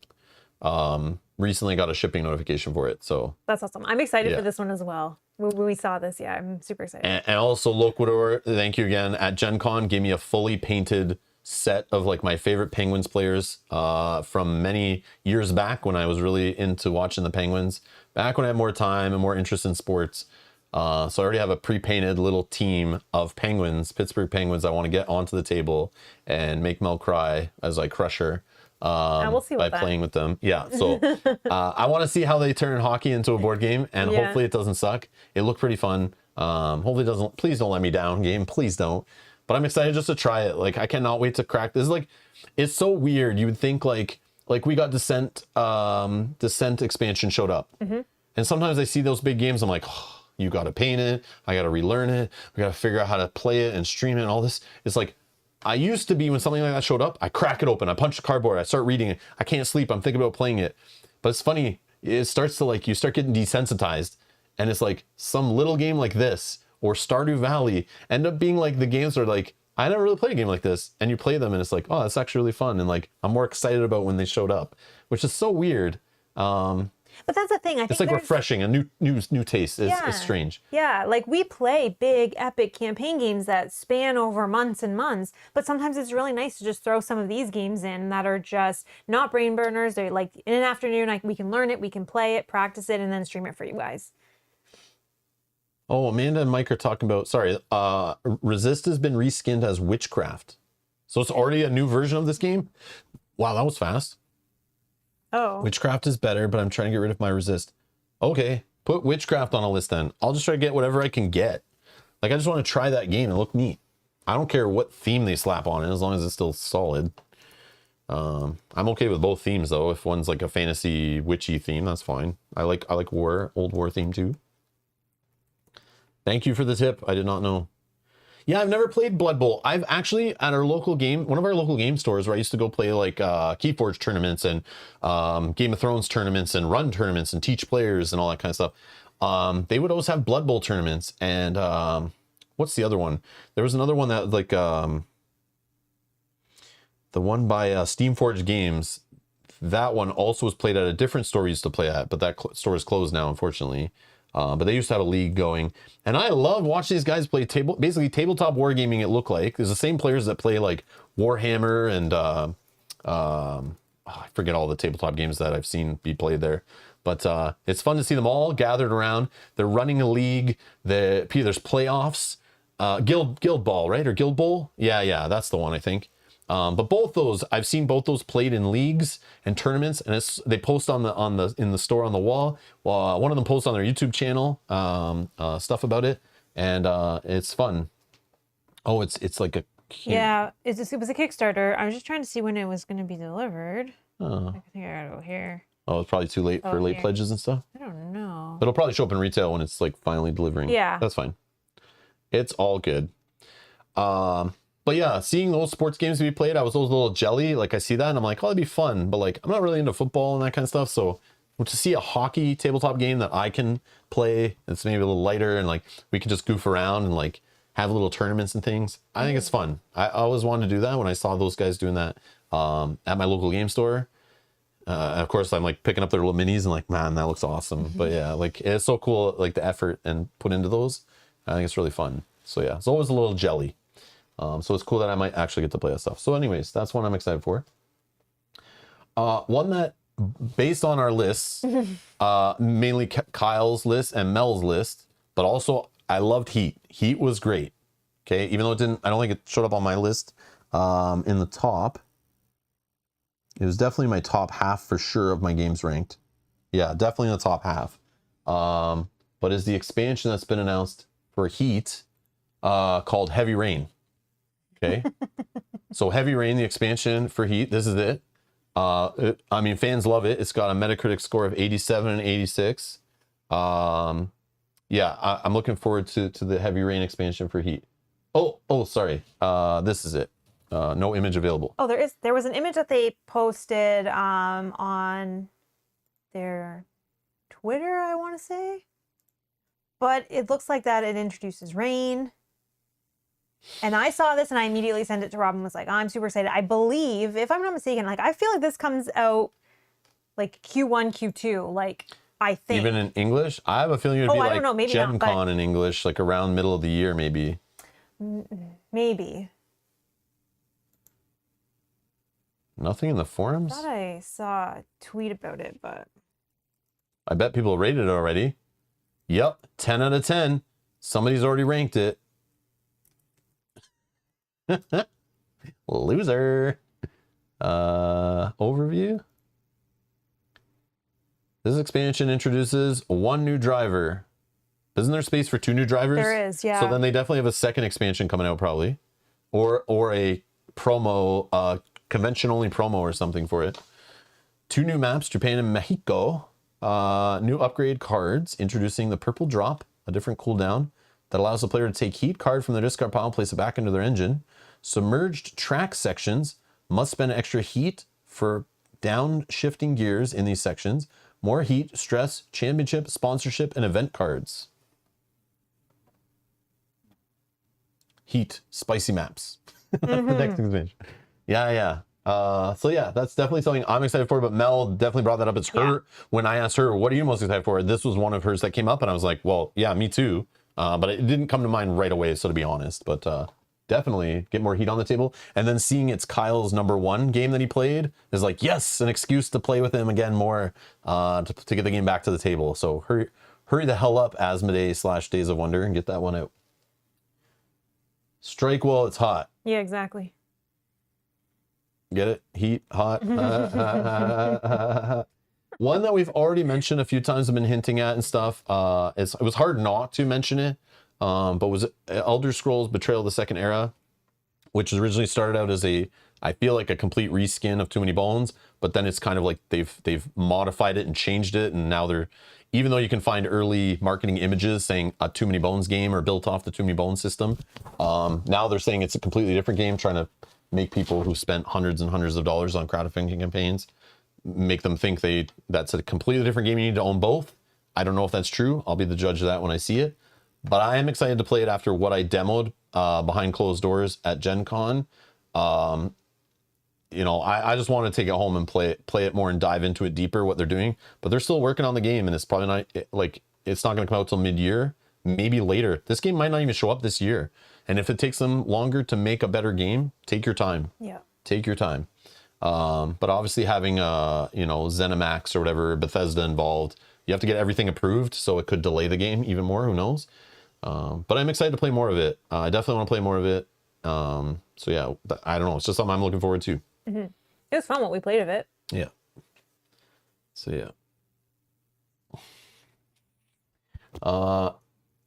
Recently got a shipping notification for it. So that's awesome. I'm excited for this one as well. When we saw this, yeah, I'm super excited. And also Loquador, thank you again, at Gen Con, gave me a fully painted set of like my favorite Penguins players from many years back when I was really into watching the Penguins, back when I had more time and more interest in sports. So I already have a pre-painted little team of Penguins, Pittsburgh Penguins, I want to get onto the table and make Mel cry as I crush her. We'll see by playing with them. Yeah, so I want to see how they turn hockey into a board game, and hopefully it doesn't suck. It looked pretty fun. Hopefully it doesn't. Please don't let me down, game. Please don't. But I'm excited just to try it. Like, I cannot wait to crack this. Like, it's so weird. You would think like we got Descent expansion showed up, and sometimes I see those big games. I'm like, oh, you got to paint it. I got to relearn it. We got to figure out how to play it and stream it and all this. It's like, I used to be, when something like that showed up, I crack it open, I punch the cardboard, I start reading it. I can't sleep, I'm thinking about playing it. But it's funny, it starts to like, you start getting desensitized, and it's like some little game like this or Stardew Valley end up being like the games that are like, I never really played a game like this, and you play them and it's like, oh, that's actually really fun, and like I'm more excited about when they showed up, which is so weird. But that's the thing. I think it's like refreshing, a new taste. It's strange. Yeah, like we play big, epic campaign games that span over months and months, but sometimes it's really nice to just throw some of these games in that are just not brain burners. They're like in an afternoon, like we can learn it, we can play it, practice it, and then stream it for you guys. Oh, Amanda and Mike are talking about, sorry, Resist has been reskinned as Witchcraft. So it's already a new version of this game? Wow, that was fast. Oh. Witchcraft is better, but I'm trying to get rid of my Resist. Okay, put Witchcraft on a list then. I'll just try to get whatever I can get. Like, I just want to try that game and look neat. I don't care what theme they slap on it, as long as it's still solid. I'm okay with both themes though. If one's like a fantasy witchy theme, that's fine. I like war, old war theme too. Thank you for the tip. I did not know. Yeah, I've never played Blood Bowl. I've actually, at our local game, one of our local game stores where I used to go play like Keyforge tournaments and Game of Thrones tournaments and run tournaments and teach players and all that kind of stuff. They would always have Blood Bowl tournaments. And what's the other one? There was another one that like the one by Steamforged Games. That one also was played at a different store we used to play at, but that store is closed now, unfortunately. But they used to have a league going, and I love watching these guys play basically tabletop wargaming. It looked like there's the same players that play like Warhammer and I forget all the tabletop games that I've seen be played there. But it's fun to see them all gathered around. They're running a league. There's playoffs. Guild Ball, right? Or Guild Bowl? Yeah, that's the one, I think. But both those, I've seen both those played in leagues and tournaments, and they post in the store on the wall. Well, one of them posts on their YouTube channel stuff about it, and it's fun. Oh, it's like a yeah. It was a Kickstarter. I was just trying to see when it was going to be delivered. Oh. I think I gotta go here. Oh, it's probably too late for late pledges and stuff. I don't know. But it'll probably show up in retail when it's like finally delivering. Yeah, that's fine. It's all good. But yeah, seeing those sports games be played, I was a little jelly. Like I see that and I'm like, oh, it'd be fun. But like, I'm not really into football and that kind of stuff. So to see a hockey tabletop game that I can play, it's maybe a little lighter and like we can just goof around and like have little tournaments and things. I think it's fun. I always wanted to do that when I saw those guys doing that at my local game store. Of course, I'm like picking up their little minis and like, man, that looks awesome. But yeah, like it's so cool, like the effort and put into those. I think it's really fun. So yeah, it's always a little jelly. So it's cool that I might actually get to play that stuff. So anyways, that's one I'm excited for. One that, based on our lists, mainly Kyle's list and Mel's list, but also I loved Heat. Heat was great. Okay, even though I don't think it showed up on my list in the top. It was definitely my top half for sure of my games ranked. Yeah, definitely in the top half. But is the expansion that's been announced for Heat called Heavy Rain. Okay. So Heavy Rain, the expansion for Heat, this is it. I mean, fans love it. It's got a Metacritic score of 87 and 86. Yeah, I'm looking forward to the Heavy Rain expansion for Heat. Oh, sorry. This is it. No image available. Oh, there was an image that they posted on their Twitter, I want to say. But it looks like that it introduces rain. And I saw this and I immediately sent it to Rob and was like, I'm super excited. I believe, if I'm not mistaken, like I feel like this comes out like Q1, Q2, like I think. Even in English? I have a feeling it would be I like don't know, maybe Gen not, Con in English, like around middle of the year, maybe. Maybe. Nothing in the forums? I thought I saw a tweet about it, but I bet people rated it already. Yep, 10 out of 10. Somebody's already ranked it. Loser. Overview. This expansion introduces one new driver. Isn't there space for 2 new drivers? there is, yeah. So then they definitely have a second expansion coming out probably. Or a promo, convention only promo or something for it. 2 new maps, Japan and Mexico. New upgrade cards, introducing the purple drop, a different cooldown that allows the player to take heat card from their discard pile and place it back into their engine. Submerged track sections, must spend extra heat for downshifting gears in these sections. More heat, stress, championship, sponsorship, and event cards. Heat, spicy maps. The next expansion. Yeah. So yeah, that's definitely something I'm excited for, but Mel definitely brought that up. It's her, when I asked her, what are you most excited for? This was one of hers that came up and I was like, well, yeah, me too. But it didn't come to mind right away, so to be honest, but definitely get more heat on the table. And then seeing it's Kyle's #1 game that he played is like, yes, an excuse to play with him again more, to get the game back to the table. So hurry the hell up, Asmodee / Days of Wonder, and get that one out. Strike while it's hot. Yeah, exactly. Get it? Heat, hot. One that we've already mentioned a few times, I've been hinting at and stuff. It was hard not to mention it, but was Elder Scrolls Betrayal of the Second Era, which originally started out as I feel like a complete reskin of Too Many Bones, but then it's kind of like they've modified it and changed it, and now even though you can find early marketing images saying a Too Many Bones game or built off the Too Many Bones system, now they're saying it's a completely different game, trying to make people who spent hundreds and hundreds of dollars on crowdfunding campaigns, make them think that's a completely different game. You need to own both. I don't know if that's true. I'll be the judge of that when I see it. But I am excited to play it after what I demoed behind closed doors at Gen Con. I just want to take it home and play it more and dive into it deeper, what they're doing. But they're still working on the game, and it's probably not it's not going to come out till mid-year, maybe later. This game might not even show up this year. And if it takes them longer to make a better game, take your time. Yeah. Take your time. But obviously having ZeniMax or whatever, Bethesda involved, you have to get everything approved, so it could delay the game even more. Who knows? But I'm excited to play more of it. I definitely want to play more of it. So yeah, I don't know. It's just something I'm looking forward to. Mm-hmm. It was fun what we played of it. Yeah. So yeah.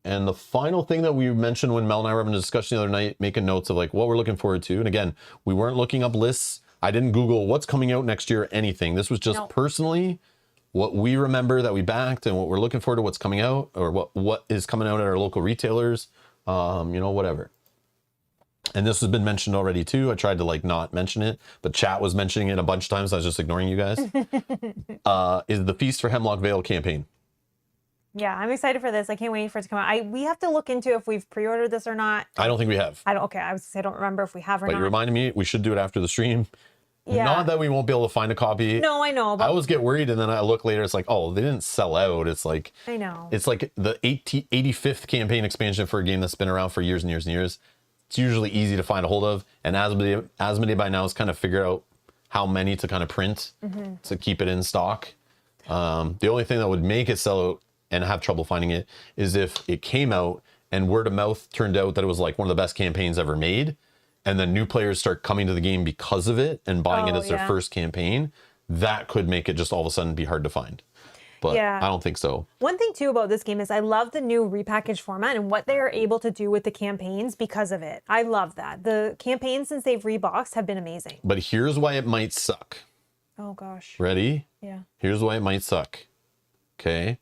And the final thing that we mentioned when Mel and I were having a discussion the other night, making notes of like what we're looking forward to. And again, we weren't looking up lists. I didn't Google what's coming out next year or anything. This was just personally what we remember that we backed and what we're looking forward to, what's coming out, or what is coming out at our local retailers, whatever. And this has been mentioned already too. I tried to like not mention it, but chat was mentioning it a bunch of times. I was just ignoring you guys. Is the Feast for Hemlock Vale campaign. Yeah, I'm excited for this. I can't wait for it to come out. We have to look into if we've pre-ordered this or not. I don't think we have. I don't remember if we have or not. But you reminded me we should do it after the stream. Yeah. Not that we won't be able to find a copy. No, I know. But I always get worried, and then I look later. It's like, oh, they didn't sell out. It's like I know. It's like the 85th campaign expansion for a game that's been around for years and years and years. It's usually easy to find a hold of, and Asmodee by now has kind of figured out how many to kind of print to keep it in stock. The only thing that would make it sell out and have trouble finding it is if it came out and word of mouth turned out that it was like one of the best campaigns ever made, and then new players start coming to the game because of it and buying it as their first campaign. That could make it just all of a sudden be hard to find. But I don't think so. One thing too about this game is I love the new repackaged format and what they are able to do with the campaigns because of it. I love that. The campaigns since they've reboxed have been amazing. But here's why it might suck. Oh gosh. Ready? Yeah. Here's why it might suck. Okay.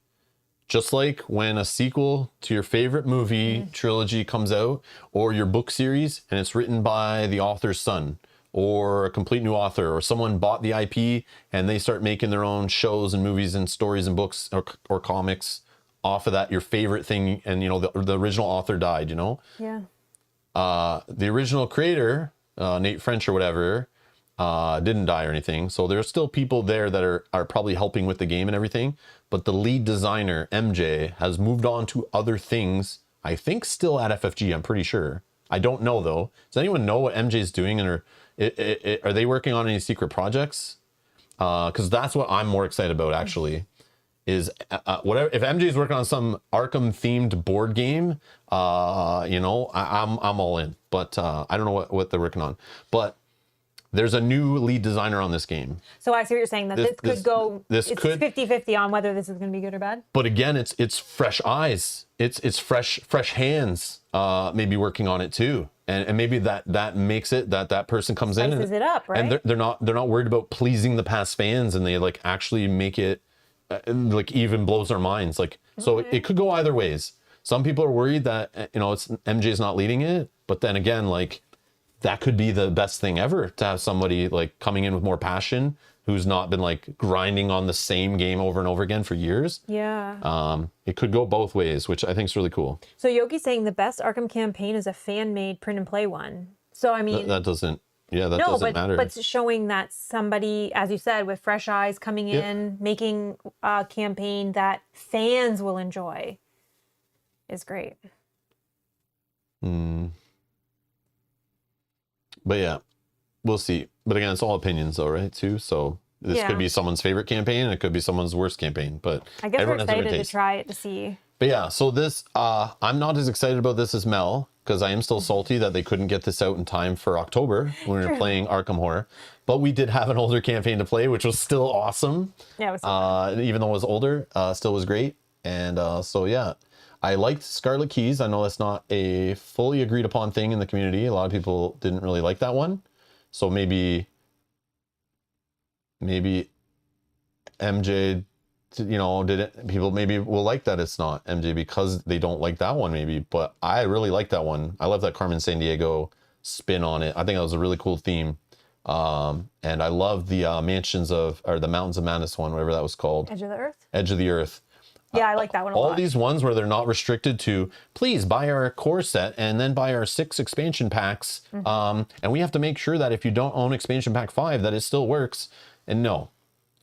Just like when a sequel to your favorite movie trilogy comes out, or your book series, and it's written by the author's son, or a complete new author, or someone bought the IP and they start making their own shows and movies and stories and books or comics off of that, your favorite thing, and the original author died, Yeah. the original creator, Nate French or whatever, didn't die or anything. So there's still people there that are probably helping with the game and everything. But the lead designer, MJ, has moved on to other things. I think still at FFG, I'm pretty sure. I don't know though. Does anyone know what MJ's doing, and are they working on any secret projects? Because that's what I'm more excited about actually. Is whatever, if MJ's working on some Arkham themed board game, I'm all in. But I don't know what they're working on. But there's a new lead designer on this game. So I see what you're saying, that this could go, it's could 50-50 on whether this is going to be good or bad. But again, it's fresh eyes. It's fresh hands maybe working on it too. And maybe that makes it that person comes in and it up, right? And they're not worried about pleasing the past fans, and they like actually make it like even blows their minds. Like, so it could go either ways. Some people are worried that it's MJ's not leading it, but then again, like, that could be the best thing ever to have somebody like coming in with more passion, who's not been like grinding on the same game over and over again for years. Yeah. It could go both ways, which I think is really cool. So Yogi's saying the best Arkham campaign is a fan-made print and play one. So I mean, that doesn't matter. But showing that somebody, as you said, with fresh eyes coming in, making a campaign that fans will enjoy is great. But yeah, we'll see. But again, it's all opinions though, right? Too. So this could be someone's favorite campaign, and it could be someone's worst campaign. But I guess we're everyone has excited different to tastes. try it to see. But yeah, so this, I'm not as excited about this as Mel, because I am still salty that they couldn't get this out in time for October when we were playing Arkham Horror. But we did have an older campaign to play, which was still awesome. Yeah, it was even though it was older, still was great. And so yeah, I liked Scarlet Keys. I know that's not a fully agreed upon thing in the community. A lot of people didn't really like that one. So maybe MJ, people maybe will like that it's not MJ because they don't like that one maybe. But I really like that one. I love that Carmen Sandiego spin on it. I think that was a really cool theme. And I love the Mountains of Madness one, whatever that was called. Edge of the Earth. Edge of the Earth. Yeah, I like that one a lot. All these ones where they're not restricted to, please buy our core set and then buy our 6 expansion packs. And we have to make sure that if you don't own expansion pack 5, that it still works. And no,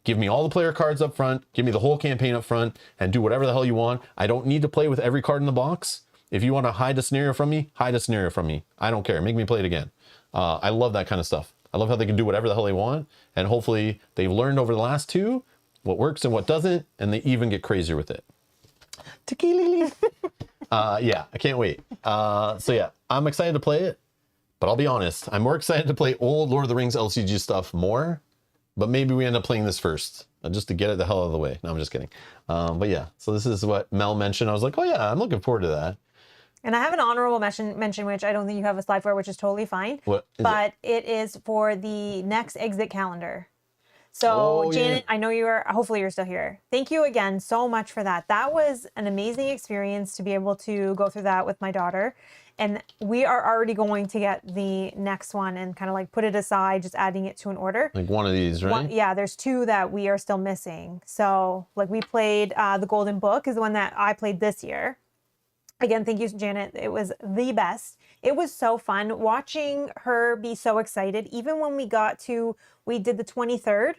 give me all the player cards up front, give me the whole campaign up front, and do whatever the hell you want. I don't need to play with every card in the box. If you want to hide a scenario from me, hide a scenario from me. I don't care. Make me play it again. I love that kind of stuff. I love how they can do whatever the hell they want. And hopefully they've learned over the last two what works and what doesn't, and they even get crazier with it. Tequila. Yeah, I can't wait. So yeah, I'm excited to play it, but I'll be honest, I'm more excited to play old Lord of the Rings LCG stuff more, but maybe we end up playing this first, just to get it the hell out of the way. No, I'm just kidding. But yeah, so this is what Mel mentioned. I was like, oh yeah, I'm looking forward to that. And I have an honorable mention, which I don't think you have a slide for, which is totally fine. What is but it is for the next exit calendar. So Oh, Janet, yeah. I know hopefully you're still here. Thank you again so much for that. That was an amazing experience to be able to go through that with my daughter. And we are already going to get the next one and kind of like put it aside, just adding it to an order. Like one of these, right? Yeah, there's two that we are still missing. So like we played the Golden Book is the one that I played this year. Again, thank you, Janet. It was the best. It was so fun watching her be so excited. Even when we did the 23rd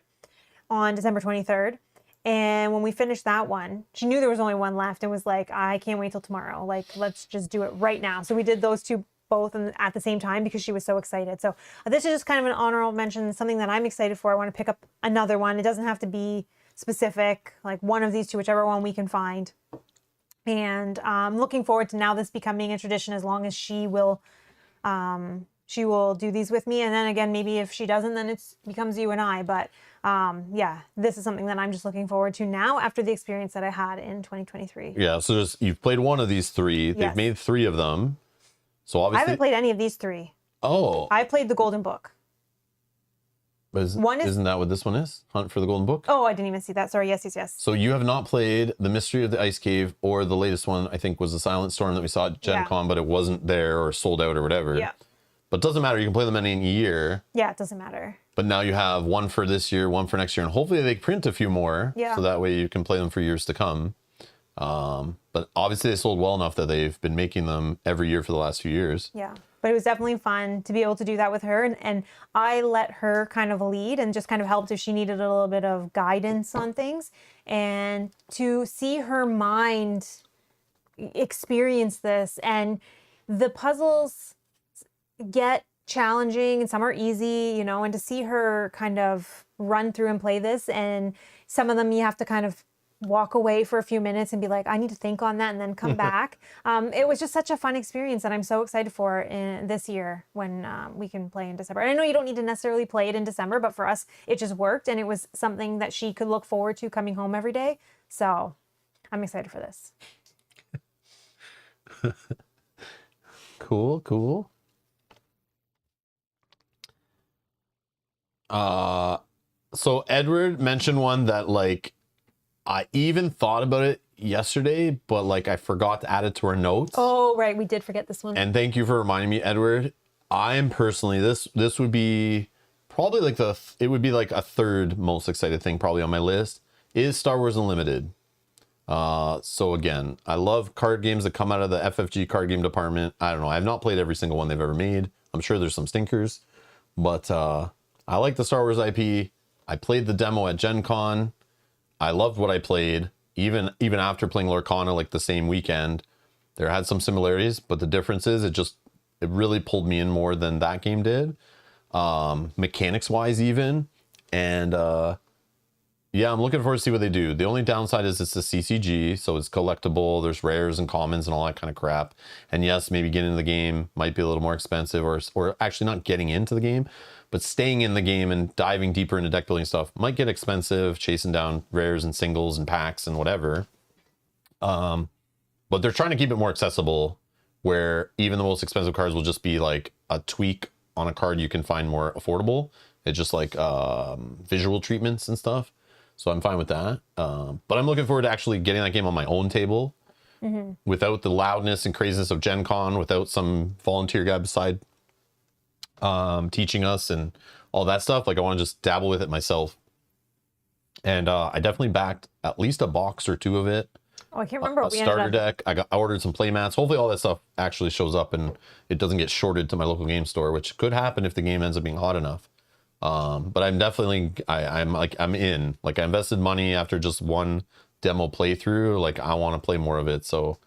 on December 23rd. And when we finished that one, she knew there was only one left and was like, I can't wait till tomorrow. Like, let's just do it right now. So we did those two both at the same time because she was so excited. So this is just kind of an honorable mention, something that I'm excited for. I want to pick up another one. It doesn't have to be specific, like one of these two, whichever one we can find. And I'm looking forward to now this becoming a tradition as long as she will do these with me. And then again, maybe if she doesn't, then it becomes you and I. But yeah, this is something that I'm just looking forward to now after the experience that I had in 2023. Yeah, so you've played one of these three. They've Yes. made three of them. So I obviously, haven't played any of these three. Oh, I played the Golden Book. isn't that what this one is? Hunt for the Golden Book? Oh, I didn't even see that. Sorry. Yes. So you have not played The Mystery of the Ice Cave, or the latest one, I think, was The Silent Storm that we saw at Gen Yeah. Con, but it wasn't there or sold out or whatever. Yeah. But it doesn't matter. You can play them any year. Yeah, it doesn't matter. But now you have one for this year, one for next year, and hopefully they print a few more. Yeah. So that way you can play them for years to come. But obviously they sold well enough that they've been making them every year for the last few years. Yeah. But it was definitely fun to be able to do that with her. And I let her kind of lead and just kind of helped if she needed a little bit of guidance on things. And to see her mind experience this, and the puzzles get challenging and some are easy, and to see her kind of run through and play this, and some of them you have to kind of walk away for a few minutes and be like, I need to think on that and then come back. It was just such a fun experience that I'm so excited for in this year when we can play in December. And I know you don't need to necessarily play it in December, but for us, it just worked. And it was something that she could look forward to coming home every day. So I'm excited for this. Cool. So Edward mentioned one that, like, I even thought about it yesterday, but like I forgot to add it to our notes. Oh, right. We did forget this one. And thank you for reminding me, Edward. I am personally, this would be probably like it would be like a third most excited thing probably on my list, is Star Wars Unlimited. So again, I love card games that come out of the FFG card game department. I don't know. I've not played every single one they've ever made. I'm sure there's some stinkers, but I like the Star Wars IP. I played the demo at Gen Con. I loved what I played, even after playing Lorcana like the same weekend. There had some similarities, but the difference is it really pulled me in more than that game did, mechanics wise even. And yeah, I'm looking forward to see what they do. The only downside is it's a CCG, so it's collectible. There's rares and commons and all that kind of crap. And yes, maybe getting into the game might be a little more expensive, or actually not getting into the game, but staying in the game and diving deeper into deck building stuff might get expensive, chasing down rares and singles and packs and whatever. But they're trying to keep it more accessible, where even the most expensive cards will just be like a tweak on a card you can find more affordable. It's just like visual treatments and stuff. So I'm fine with that. But I'm looking forward to actually getting that game on my own table, without the loudness and craziness of Gen Con, without some volunteer guy beside teaching us and all that stuff. Like, I want to just dabble with it myself. And I definitely backed at least a box or two of it. Oh, I can't remember. A starter deck. I ordered some play mats. Hopefully all that stuff actually shows up and it doesn't get shorted to my local game store, which could happen if the game ends up being hot enough. But I'm definitely, I'm in. Like, I invested money after just one demo playthrough. Like, I want to play more of it. So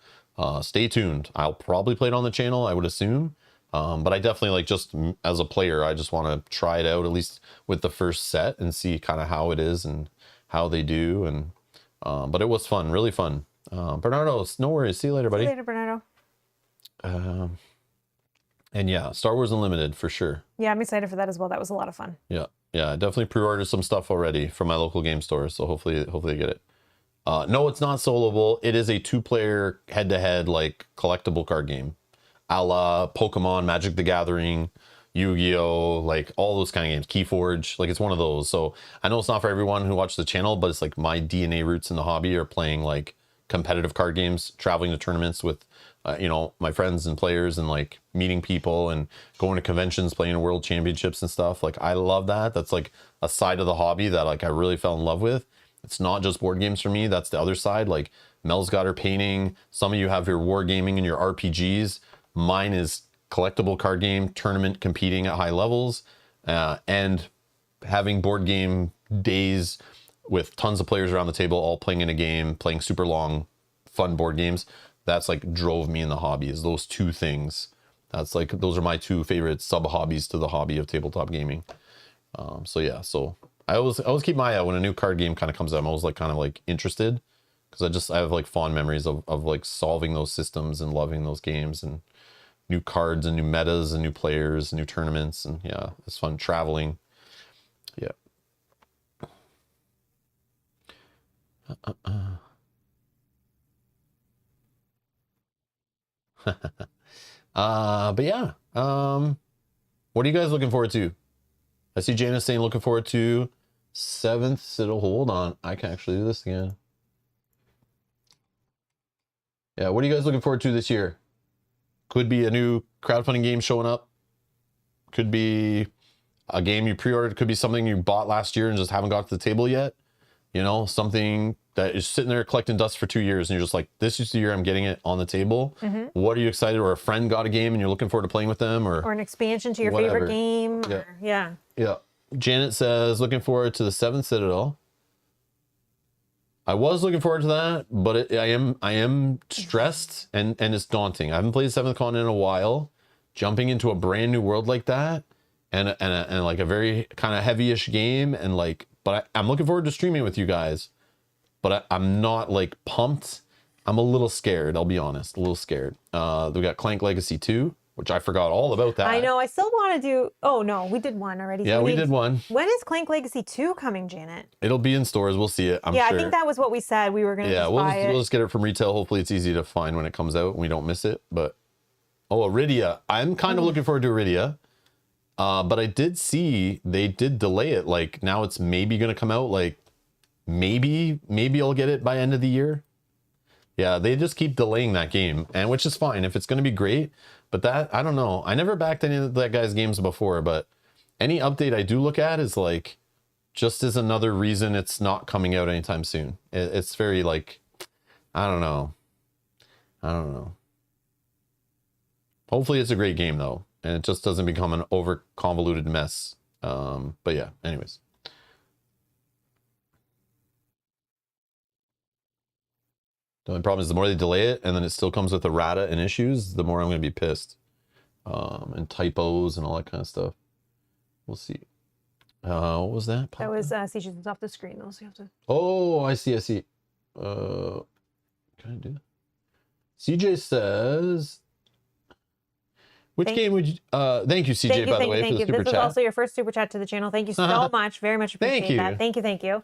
stay tuned. I'll probably play it on the channel, I would assume. But I definitely like, just as a player, I just want to try it out at least with the first set and see kind of how it is and how they do. And but it was fun, really fun. Bernardo, no worries. See you later, buddy. See you later, Bernardo. And yeah, Star Wars Unlimited for sure. Yeah, I'm excited for that as well. That was a lot of fun. Yeah, I definitely pre-ordered some stuff already from my local game store, so hopefully I get it. No, it's not soloable. It is a 2-player head-to-head like collectible card game, a la Pokemon, Magic the Gathering, Yu-Gi-Oh, like all those kind of games. Keyforge, like it's one of those. So I know it's not for everyone who watches the channel, but it's like my DNA roots in the hobby are playing like competitive card games, traveling to tournaments with my friends and players, and like meeting people and going to conventions, playing world championships and stuff. Like I love that. That's like a side of the hobby that like I really fell in love with. It's not just board games for me. That's the other side. Like Mel's got her painting. Some of you have your wargaming and your RPGs. Mine is collectible card game, tournament competing at high levels, and having board game days with tons of players around the table, all playing in a game, playing super long, fun board games. That's like drove me in the hobby, is those two things. That's like, those are my 2 favorite sub hobbies to the hobby of tabletop gaming. So yeah, so I always keep my eye out when a new card game kind of comes out. I'm always like kind of like interested, because I have like fond memories of like solving those systems and loving those games, and new cards and new metas and new players and new tournaments, and yeah, it's fun traveling. Yeah. But yeah, what are you guys looking forward to? I see Janice saying looking forward to 7th Citadel. Hold on, I can actually do this again. Yeah, what are you guys looking forward to this year? Could be a new crowdfunding game showing up. Could be a game you pre-ordered. Could be something you bought last year and just haven't got to the table yet. You know, something that is sitting there collecting dust for 2 years, and you're just like, this is the year I'm getting it on the table. What are you excited? Or a friend got a game and you're looking forward to playing with them, or an expansion to your whatever. favorite game. Yeah. Yeah. Janet says looking forward to the 7th Citadel. I was looking forward to that, but I am stressed and it's daunting. I haven't played 7th Con in a while. Jumping into a brand new world like that, and like a very kind of heavy-ish game, and like, but I'm looking forward to streaming with you guys. But I'm not like pumped. I'm a little scared. I'll be honest, a little scared. We got Clank Legacy 2, which I forgot all about that. I know. I still want to do. Oh no, we did one already. Yeah, we did one. When is Clank Legacy 2 coming, Janet? It'll be in stores. We'll see it. I'm sure. I think that was what we said. We were gonna. Yeah, buy it. we'll just get it from retail. Hopefully, it's easy to find when it comes out and we don't miss it. But Iridia. I'm kind of looking forward to Iridia. But I did see they did delay it. Like now it's maybe gonna come out. Like maybe I'll get it by end of the year. Yeah, they just keep delaying that game, and which is fine if it's gonna be great. But that, I don't know. I never backed any of that guy's games before, but any update I do look at is like just as another reason it's not coming out anytime soon. It's very like, I don't know. Hopefully it's a great game though, and it just doesn't become an over convoluted mess. But yeah, anyways. The only problem is the more they delay it and then it still comes with errata and issues, the more I'm going to be pissed. And typos and all that kind of stuff. We'll see. What was that? That was CJ's off the screen though, so you have to. Oh, I see. Can I do that? CJ says, which game would you? Thank you, CJ, by the way, for the super chat. This is also your first super chat to the channel. Thank you so much. Very much appreciate that. Thank you.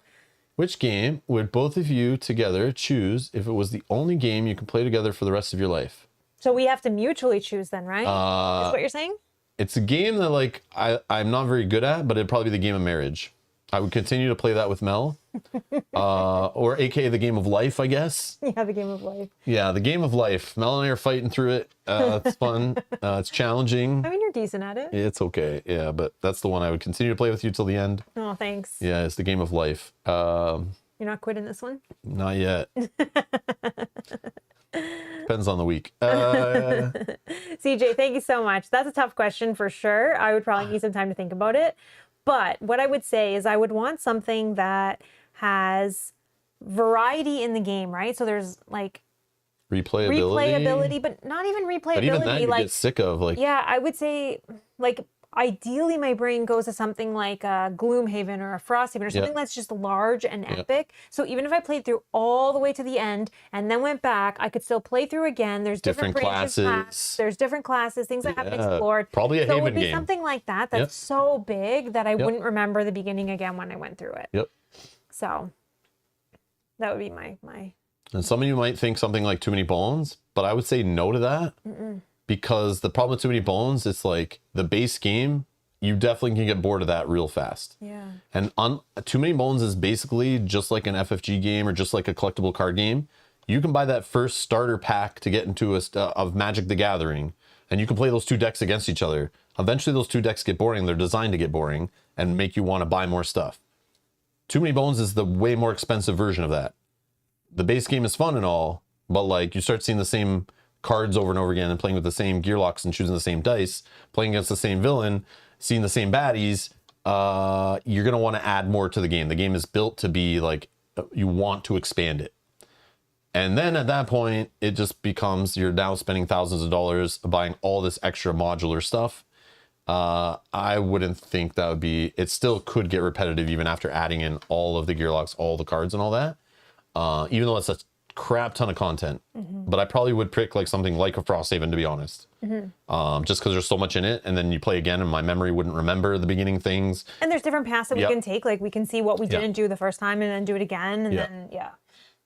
Which game would both of you together choose if it was the only game you could play together for the rest of your life? So we have to mutually choose then, right? Is what you're saying? It's a game that like I'm not very good at, but it'd probably be the game of marriage. I would continue to play that with Mel, or AKA the game of life, I guess. Yeah, the game of life. Yeah, the game of life. Mel and I are fighting through it. It's fun. It's challenging. I mean, you're decent at it. It's okay. Yeah, but that's the one I would continue to play with you till the end. Oh, thanks. Yeah, it's the game of life. You're not quitting this one? Not yet. Depends on the week. CJ, thank you so much. That's a tough question for sure. I would probably need some time to think about it. But what I would say is I would want something that has variety in the game, right? So there's like replayability, but not even replayability. But even that you like get sick of. Like, yeah, I would say like ideally my brain goes to something like a Gloomhaven or a Frosthaven or something that's just large and epic. So even if I played through all the way to the end and then went back, I could still play through again. There's different classes. There's different classes, things I haven't explored. Probably a so Haven it would be game. something like that that's so big that I wouldn't remember the beginning again when I went through it. Yep. So that would be my And some of you might think something like Too Many Bones, but I would say no to that. Because the problem with Too Many Bones, it's like the base game, you definitely can get bored of that real fast. Yeah. And Too Many Bones is basically just like an FFG game or just like a collectible card game. You can buy that first starter pack to get into of Magic the Gathering, and you can play those two decks against each other. Eventually, those two decks get boring. They're designed to get boring and make you want to buy more stuff. Too Many Bones is the way more expensive version of that. The base game is fun and all, but like you start seeing the same cards over and over again and playing with the same gear locks and choosing the same dice, playing against the same villain, seeing the same baddies, you're going to want to add more to the game. The game is built to be like, you want to expand it. And then at that point, it just becomes, you're now spending thousands of dollars buying all this extra modular stuff. I wouldn't think that would be, it still could get repetitive even after adding in all of the gear locks, all the cards and all that. Even though it's a crap ton of content, but I probably would pick like something like a Frosthaven, to be honest. Just because there's so much in it, and then you play again and my memory wouldn't remember the beginning things. And there's different paths that we can take. Like we can see what we didn't do the first time and then do it again. And then,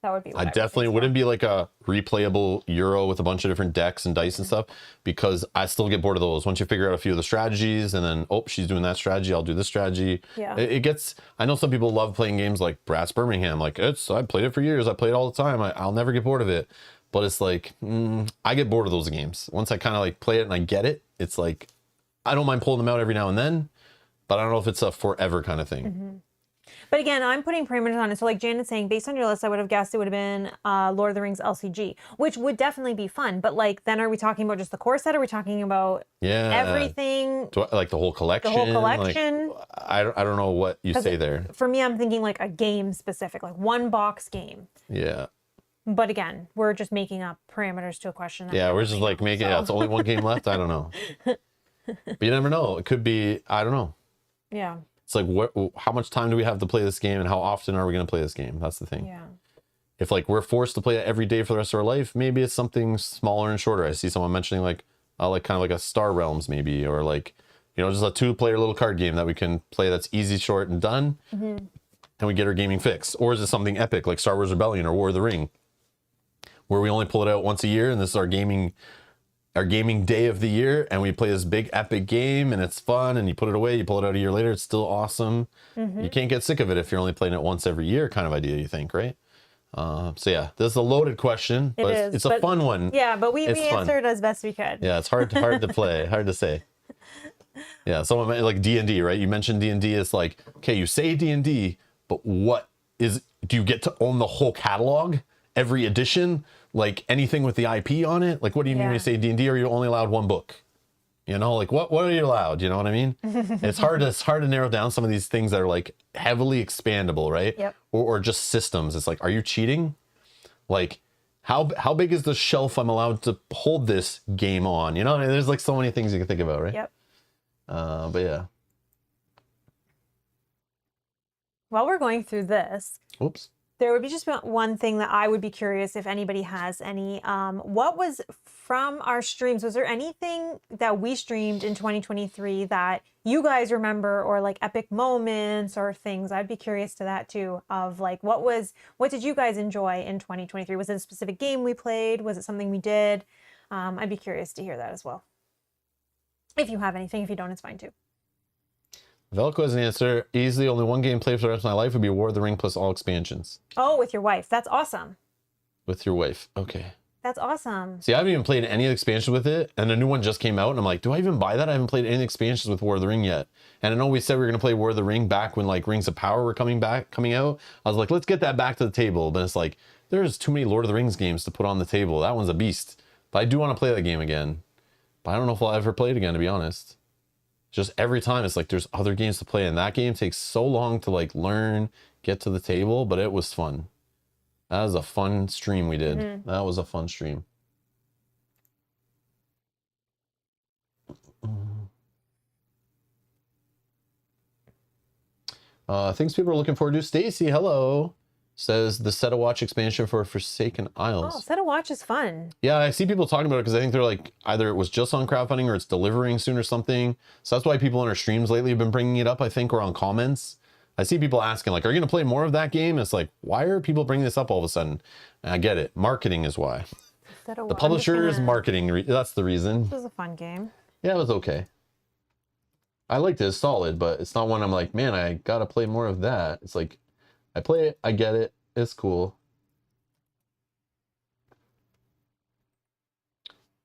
that would be what I definitely wouldn't be like a replayable Euro with a bunch of different decks and dice and stuff, because I still get bored of those. Once you figure out a few of the strategies and then, oh, she's doing that strategy, I'll do this strategy. Yeah. It gets, I know some people love playing games like Brass Birmingham. Like I played it for years. I play it all the time. I'll never get bored of it. But it's like, I get bored of those games. Once I kind of like play it and I get it, it's like, I don't mind pulling them out every now and then, but I don't know if it's a forever kind of thing. But again, I'm putting parameters on it. So like Janet's saying, based on your list, I would have guessed it would have been Lord of the Rings LCG, which would definitely be fun. But like, then are we talking about just the core set? Are we talking about everything? Like the whole collection? The whole collection? Like, I don't know what you say there. For me, I'm thinking like a game specific, like one box game. Yeah. But again, we're just making up parameters to a question. Yeah, we're just like making, it's only one game left. I don't know. But you never know. It could be, I don't know. Yeah. It's like, how much time do we have to play this game and how often are we going to play this game? That's the thing. Yeah. If like we're forced to play it every day for the rest of our life, maybe it's something smaller and shorter. I see someone mentioning like kind of like a Star Realms maybe, or like, you know, just a 2-player little card game that we can play that's easy, short, and done. And we get our gaming fix. Or is it something epic like Star Wars Rebellion or War of the Ring, where we only pull it out once a year and this is our gaming day of the year, and we play this big epic game and it's fun, and you put it away, you pull it out a year later, it's still awesome. You can't get sick of it if you're only playing it once every year kind of idea, you think, right? So yeah, this is a loaded question, but it's a fun one. Yeah, but we answered as best we could. Yeah, it's hard to play, hard to say. Yeah, someone like D&D, right? You mentioned D&D. It's like, okay, you say D&D, but do you get to own the whole catalog, every edition? Like anything with the IP on it? Like, what do you mean when you say D&D? Or are you only allowed one book? You know, like what are you allowed? You know what I mean? It's hard to narrow down some of these things that are like heavily expandable, right? Yep. Or just systems. It's like, are you cheating? Like, how big is the shelf I'm allowed to hold this game on? You know, I mean, there's like so many things you can think about, right? Yep. But yeah. While we're going through this, Oops. there would be just one thing that I would be curious if anybody has any. What was from our streams? Was there anything that we streamed in 2023 that you guys remember, or like epic moments or things? I'd be curious to that too. Of like, what did you guys enjoy in 2023? Was it a specific game we played? Was it something we did? I'd be curious to hear that as well. If you have anything, if you don't, it's fine too. Velcro has an answer. Easily, only one game played for the rest of my life would be War of the Ring plus all expansions. Oh, with your wife. That's awesome. With your wife. Okay. That's awesome. See, I haven't even played any of the expansions with it, and a new one just came out, and I'm like, do I even buy that? I haven't played any expansions with War of the Ring yet. And I know we said we were going to play War of the Ring back when like Rings of Power were coming out. I was like, let's get that back to the table. But it's like, there's too many Lord of the Rings games to put on the table. That one's a beast. But I do want to play that game again. But I don't know if I'll ever play it again, to be honest. Just every time it's like there's other games to play, and that game takes so long to like learn, get to the table, but it was fun. That was a fun stream we did. That was a fun stream. Things people are looking forward to. Stacy, hello. Says the Set a Watch expansion for Forsaken Isles. Oh, Set a Watch is fun. Yeah, I see people talking about it because I think they're like either it was just on crowdfunding or it's delivering soon or something. So that's why people on our streams lately have been bringing it up, I think, or on comments. I see people asking like, are you going to play more of that game? It's like, why are people bringing this up all of a sudden? And I get it. Marketing is why. The publisher's marketing, that's the reason. This was a fun game. Yeah, it was okay. I liked it. It's solid, but it's not one I'm like, man, I got to play more of that. It's like, I play it, I get it, it's cool.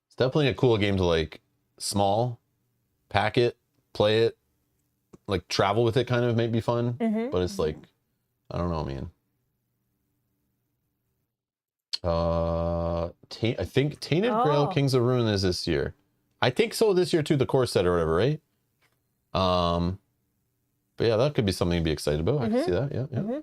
It's definitely a cool game to like small, pack it, play it, like travel with it kind of may be fun. But it's like, I don't know, man. I think Tainted Grail Kings of Ruin is this year. I think so this year too, the core set or whatever, right? But yeah, that could be something to be excited about. I can see that. Yeah.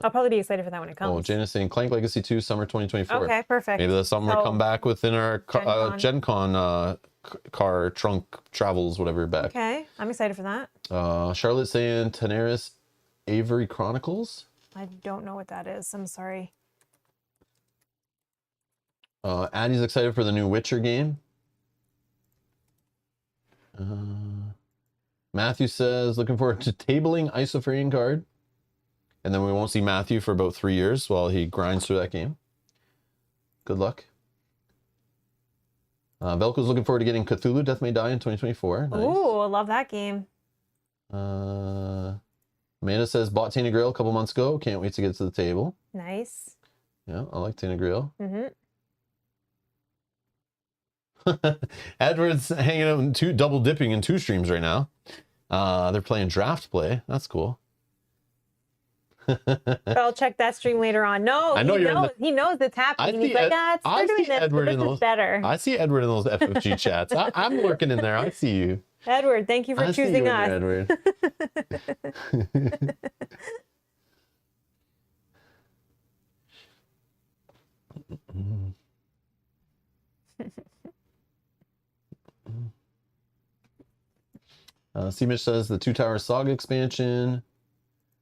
I'll probably be excited for that when it comes. Oh, Jen is saying Clank Legacy 2 summer 2024. Okay, perfect. Maybe that's something we'll come back within our Gen Con car trunk travels, whatever, back. Okay, I'm excited for that. Charlotte saying Tenaris Avery Chronicles. I don't know what that is. I'm sorry. Addie's excited for the new Witcher game. Matthew says looking forward to tabling Isofarian Guard. And then we won't see Matthew for about 3 years while he grinds through that game. Good luck. Velko's looking forward to getting Cthulhu Death May Die in 2024. Nice. Ooh, I love that game. Amanda says bought Tainted Grail a couple months ago. Can't wait to get to the table. Nice. Yeah, I like Tainted Grail. Edward's hanging out and double dipping in 2 streams right now. They're playing Draft Play. That's cool. I'll check that stream later on. No, I know he knows it's happening. He's like, they're doing this, but this is better. I see Edward in those FFG chats. I'm lurking in there. I see you. Edward, thank you for choosing us. Edward. Seamish says the 2 Tower Saga expansion.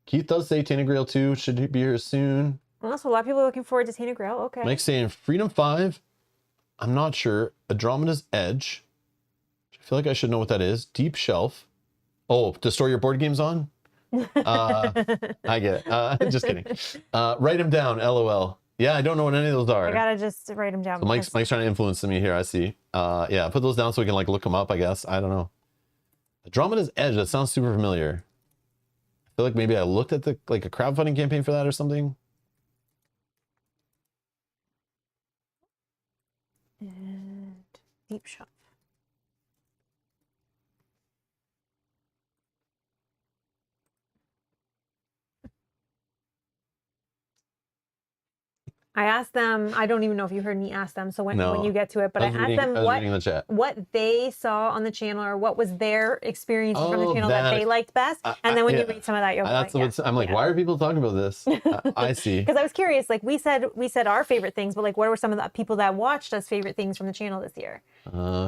Keith does say Tainted Grail 2 should be here soon. Well, so a lot of people are looking forward to Tainted Grail. Okay. Mike's saying Freedom 5. I'm not sure. Andromeda's Edge. I feel like I should know what that is. Deep Shelf. Oh, to store your board games on? I get it. Just kidding. Write them down. LOL. Yeah, I don't know what any of those are. I gotta just write them down. So Mike's trying to influence me here. I see. Yeah, put those down so we can like look them up, I guess. I don't know. Andromeda's Edge. That sounds super familiar. I feel like maybe I looked at the like a crowdfunding campaign for that or something. And Deep Shelf. I asked them, I don't even know if you heard me ask them, so when you get to it, but I asked them what they saw on the channel or what was their experience from the channel that they liked best. And then when you read some of that, you'll be like, I'm like, why are people talking about this? I see. Because I was curious, like we said our favorite things, but like what were some of the people that watched us favorite things from the channel this year?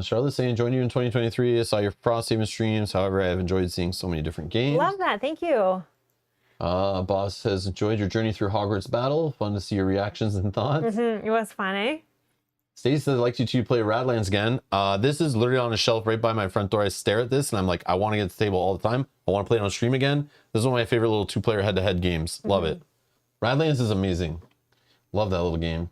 Charlotte saying, joined you in 2023. I saw your Frost Haven streams. However, I have enjoyed seeing so many different games. Love that. Thank you. Boss says, enjoyed your journey through Hogwarts Battle. Fun to see your reactions and thoughts. It was funny. Stacey says, I'd like you to play Radlands again. This is literally on a shelf right by my front door. I stare at this and I'm like, I want to get to the table all the time. I want to play it on stream again. This is one of my favorite little 2-player head-to-head games. Love it. Radlands is amazing. Love that little game.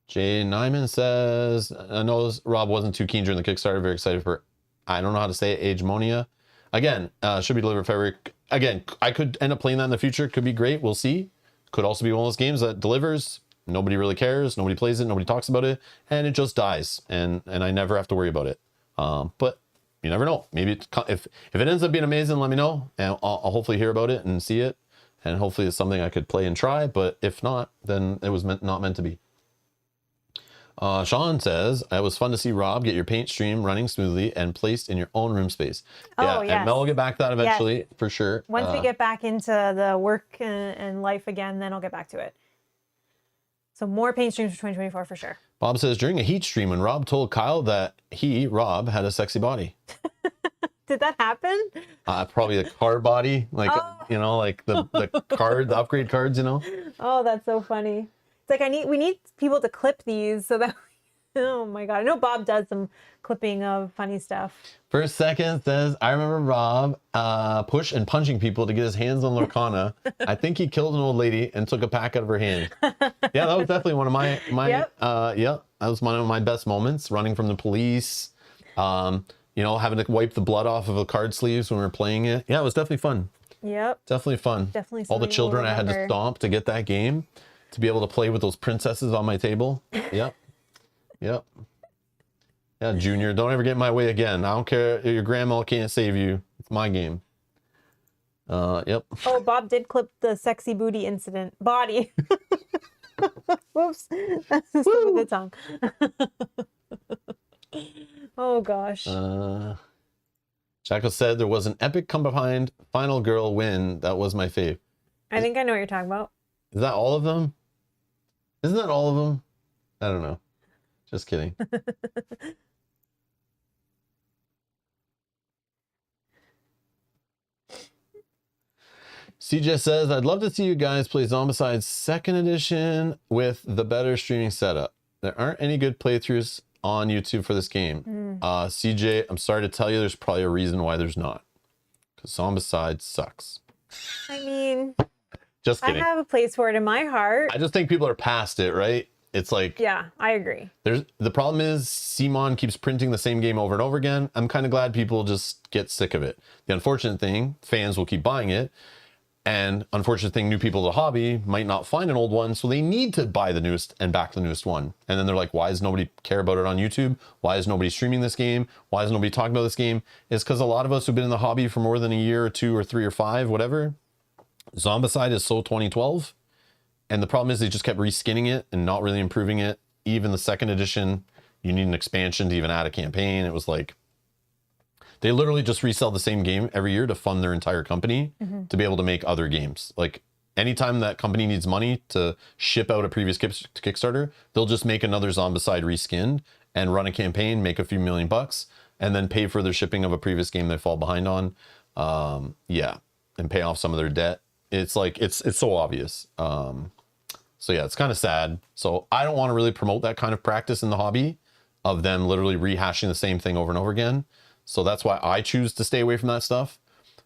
Jay Nyman says, I know Rob wasn't too keen during the Kickstarter. Very excited for I don't know how to say it, Agemonia. Again, should be delivered February. Again, I could end up playing that in the future. Could be great. We'll see. Could also be one of those games that delivers. Nobody really cares. Nobody plays it. Nobody talks about it. And it just dies. And I never have to worry about it. But you never know. Maybe if it ends up being amazing, let me know. And I'll hopefully hear about it and see it. And hopefully it's something I could play and try. But if not, then it was not meant to be. Sean says, it was fun to see Rob get your paint stream running smoothly and placed in your own room space. Oh, And Mel will get back to that eventually, for sure. Once we get back into the work and life again, then I'll get back to it. So more paint streams for 2024 for sure. Bob says, during a heat stream when Rob told Kyle that Rob, had a sexy body. Did that happen? Probably the card body, like, you know, like the upgrade cards, you know? Oh, that's so funny. It's like we need people to clip these so that oh my god. I know Bob does some clipping of funny stuff. First second says, I remember Rob push and punching people to get his hands on Lorcana. I think he killed an old lady and took a pack out of her hand. Yeah, that was definitely one of my that was one of my best moments, running from the police. You know, having to wipe the blood off of the card sleeves when we were playing it. Yeah, it was definitely fun. Yep. Definitely fun. Definitely all the something children we'll I had to stomp to get that game, to be able to play with those princesses on my table. Yep. Yep. Yeah, Junior, don't ever get in my way again. I don't care. Your grandma can't save you. It's my game. Yep. Oh, Bob did clip the sexy booty incident. Body. Whoops. That's the slip of the tongue. Oh, gosh. Jackal said there was an epic come behind final girl win. That was my fave. I think I know what you're talking about. Is that all of them? Isn't that all of them? I don't know. Just kidding. CJ says, I'd love to see you guys play Zombicide 2nd edition with the better streaming setup. There aren't any good playthroughs on YouTube for this game. CJ, I'm sorry to tell you, there's probably a reason why there's not. Because Zombicide sucks. I mean, just kidding. I have a place for it in my heart. I just think people are past it, right? It's like, yeah, I agree. The problem is Simon keeps printing the same game over and over again. I'm kind of glad people just get sick of it. The unfortunate thing, fans will keep buying it. And unfortunate thing, new people to the hobby might not find an old one, so they need to buy the newest and back the newest one. And then they're like, why does nobody care about it on YouTube? Why is nobody streaming this game? Why is nobody talking about this game? It's because a lot of us who've been in the hobby for more than a year or 2 or 3 or 5, whatever, Zombicide is so 2012. And the problem is they just kept reskinning it and not really improving it. Even the 2nd edition, you need an expansion to even add a campaign. It was like, they literally just resell the same game every year to fund their entire company to be able to make other games. Like anytime that company needs money to ship out a previous Kickstarter, they'll just make another Zombicide reskinned and run a campaign, make a few $1,000,000, and then pay for their shipping of a previous game they fall behind on. Yeah, and pay off some of their debt. It's like, it's so obvious. So yeah, it's kind of sad. So I don't want to really promote that kind of practice in the hobby of them literally rehashing the same thing over and over again. So that's why I choose to stay away from that stuff.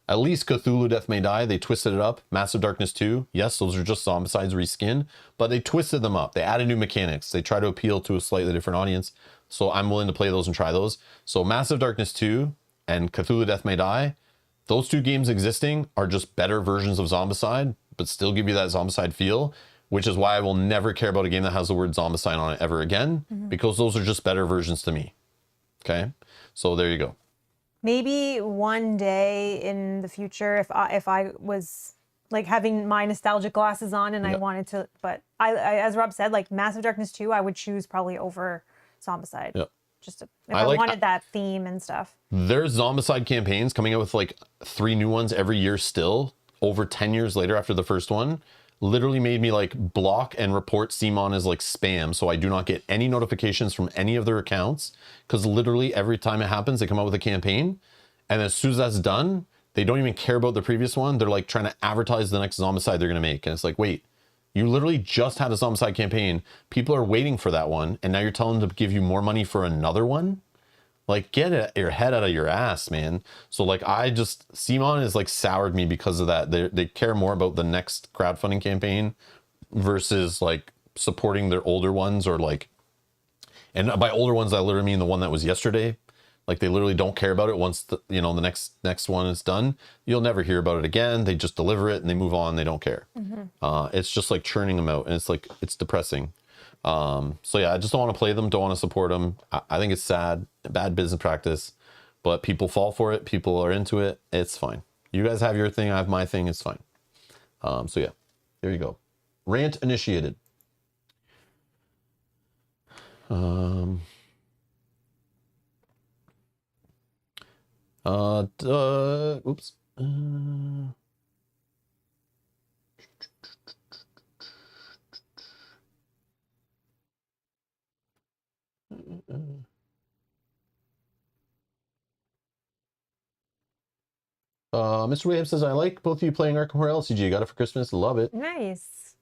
At least Cthulhu Death May Die, they twisted it up. Massive Darkness 2, yes, those are just Zombicides reskinned, but they twisted them up. They added new mechanics. They try to appeal to a slightly different audience. So I'm willing to play those and try those. So Massive Darkness 2 and Cthulhu Death May Die, those 2 games existing are just better versions of Zombicide, but still give you that Zombicide feel, which is why I will never care about a game that has the word Zombicide on it ever again, because those are just better versions to me. Okay, so there you go. Maybe one day in the future, if I was like having my nostalgic glasses on and I wanted to, but I as Rob said, like Massive Darkness 2, I would choose probably over Zombicide. Yep. Just if I wanted that theme and stuff. There's Zombicide campaigns coming out with like 3 new ones every year still, over 10 years later after the first one. Literally made me like block and report Simon as like spam, so I do not get any notifications from any of their accounts, because literally every time it happens they come out with a campaign, and as soon as that's done they don't even care about the previous one. They're like trying to advertise the next Zombicide they're going to make, and it's like, wait, you literally just had a Zombicide campaign, people are waiting for that one, and now you're telling them to give you more money for another one? Like, get your head out of your ass, man. So like, Simon is like soured me because of that. They care more about the next crowdfunding campaign versus like supporting their older ones, or like, and by older ones I literally mean the one that was yesterday. Like they literally don't care about it once the next one is done. You'll never hear about it again. They just deliver it and they move on. They don't care. It's just like churning them out, and it's like, it's depressing. So yeah, I just don't want to play them, don't want to support them. I think it's sad, bad business practice, but people fall for it. People are into it. It's fine. You guys have your thing. I have my thing. It's fine. So yeah, there you go. Rant initiated. Oops. Mr. Williams says, I like both of you playing Arkham Horror LCG. Got it for Christmas. Love it. Nice.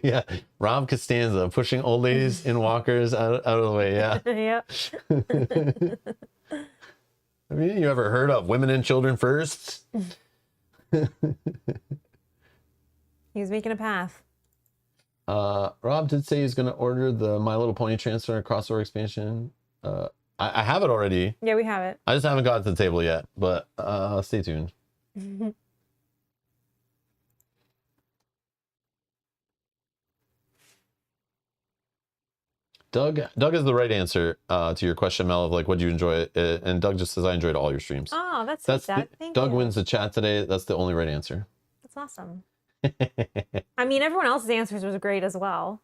Yeah. Rob Costanza pushing old ladies in walkers out of the way. Yeah. Yep. I mean, you ever heard of women and children first? He was making a path. Rob did say he's going to order the My Little Pony transfer and crossover expansion. I have it already. Yeah, we have it. I just haven't got it to the table yet, but stay tuned. Doug is the right answer to your question, Mel, of like, what do you enjoy? And Doug just says, I enjoyed all your streams. Oh, that's sweet, Doug. Thank Doug you. wins the chat today. That's the only right answer. That's awesome. I mean, everyone else's answers was great as well.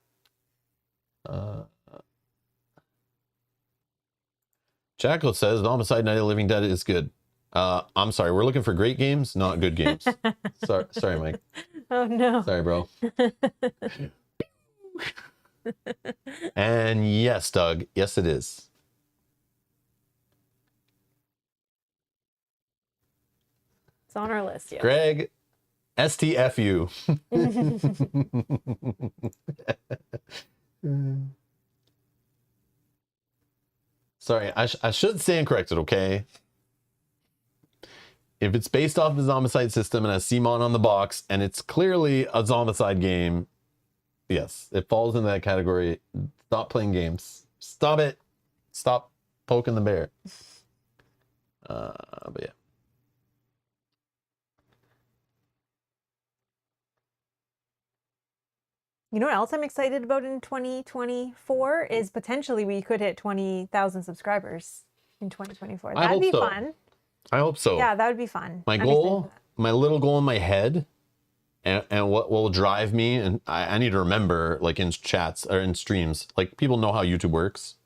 Jackal says, the Homicide Night of the Living Dead is good. I'm sorry. We're looking for great games, not good games. Sorry, Mike. Oh, no. Sorry, bro. And yes, Doug. Yes, it is. It's on our list, yeah. Greg, STFU. Sorry, I should stand corrected, okay? If it's based off the Zombicide system and has CMON on the box, and it's clearly a Zombicide game, yes, it falls in that category. Stop playing games. Stop it. Stop poking the bear. But yeah. You know what else I'm excited about in 2024 is potentially we could hit 20,000 subscribers in 2024. That'd be fun. I hope so. Yeah, that would be fun. My goal, my little goal in my head, and what will drive me, and I need to remember, like in chats or in streams, like people know how YouTube works.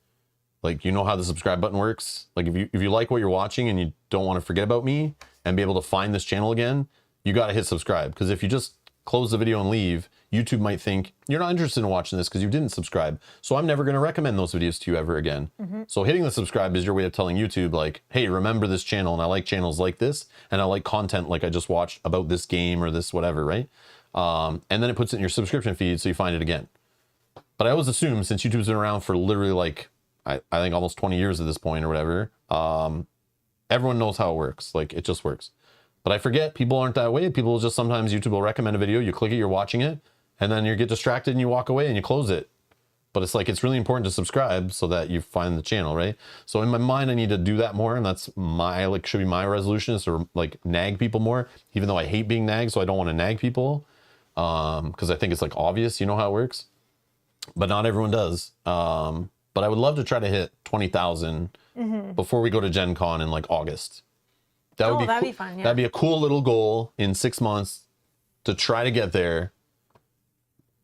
Like, you know how the subscribe button works. Like if you like what you're watching and you don't want to forget about me and be able to find this channel again, you got to hit subscribe. Because if you just close the video and leave, YouTube might think you're not interested in watching this because you didn't subscribe. So I'm never going to recommend those videos to you ever again. So hitting the subscribe is your way of telling YouTube, like, hey, remember this channel, and I like channels like this, and I like content like I just watched about this game or this whatever, right? And then it puts it in your subscription feed so you find it again. But I always assume, since YouTube's been around for literally like, I think almost 20 years at this point or whatever, everyone knows how it works. Like, it just works. But I forget people aren't that way. People just, sometimes YouTube will recommend a video, you click it, you're watching it, and then you get distracted and you walk away and you close it. But it's like, it's really important to subscribe so that you find the channel, right? So in my mind, I need to do that more. And that's my, like, should be my resolution, is to like nag people more, even though I hate being nagged. So I don't want to nag people. Cause I think it's like obvious, you know how it works, but not everyone does. But I would love to try to hit 20,000 before we go to Gen Con in like August. That'd be fun. Yeah. That'd be a cool little goal in 6 months to try to get there.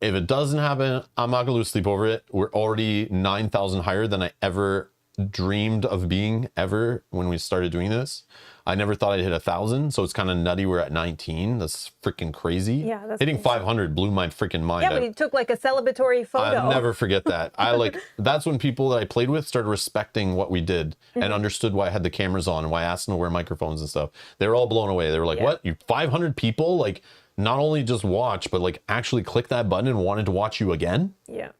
If it doesn't happen, I'm not gonna lose sleep over it. We're already 9,000 higher than I ever dreamed of being ever when we started doing this. I never thought I'd hit 1,000, so it's kind of nutty. We're at 19. That's freaking crazy. Yeah, that's hitting crazy. 500 blew my freaking mind. Yeah, but he took like a celebratory photo. I'll never forget that. That's when people that I played with started respecting what we did and understood why I had the cameras on and why I asked them to wear microphones and stuff. They were all blown away. They were like, what? You 500 people? Like, not only just watch, but like actually click that button and wanted to watch you again? Yeah.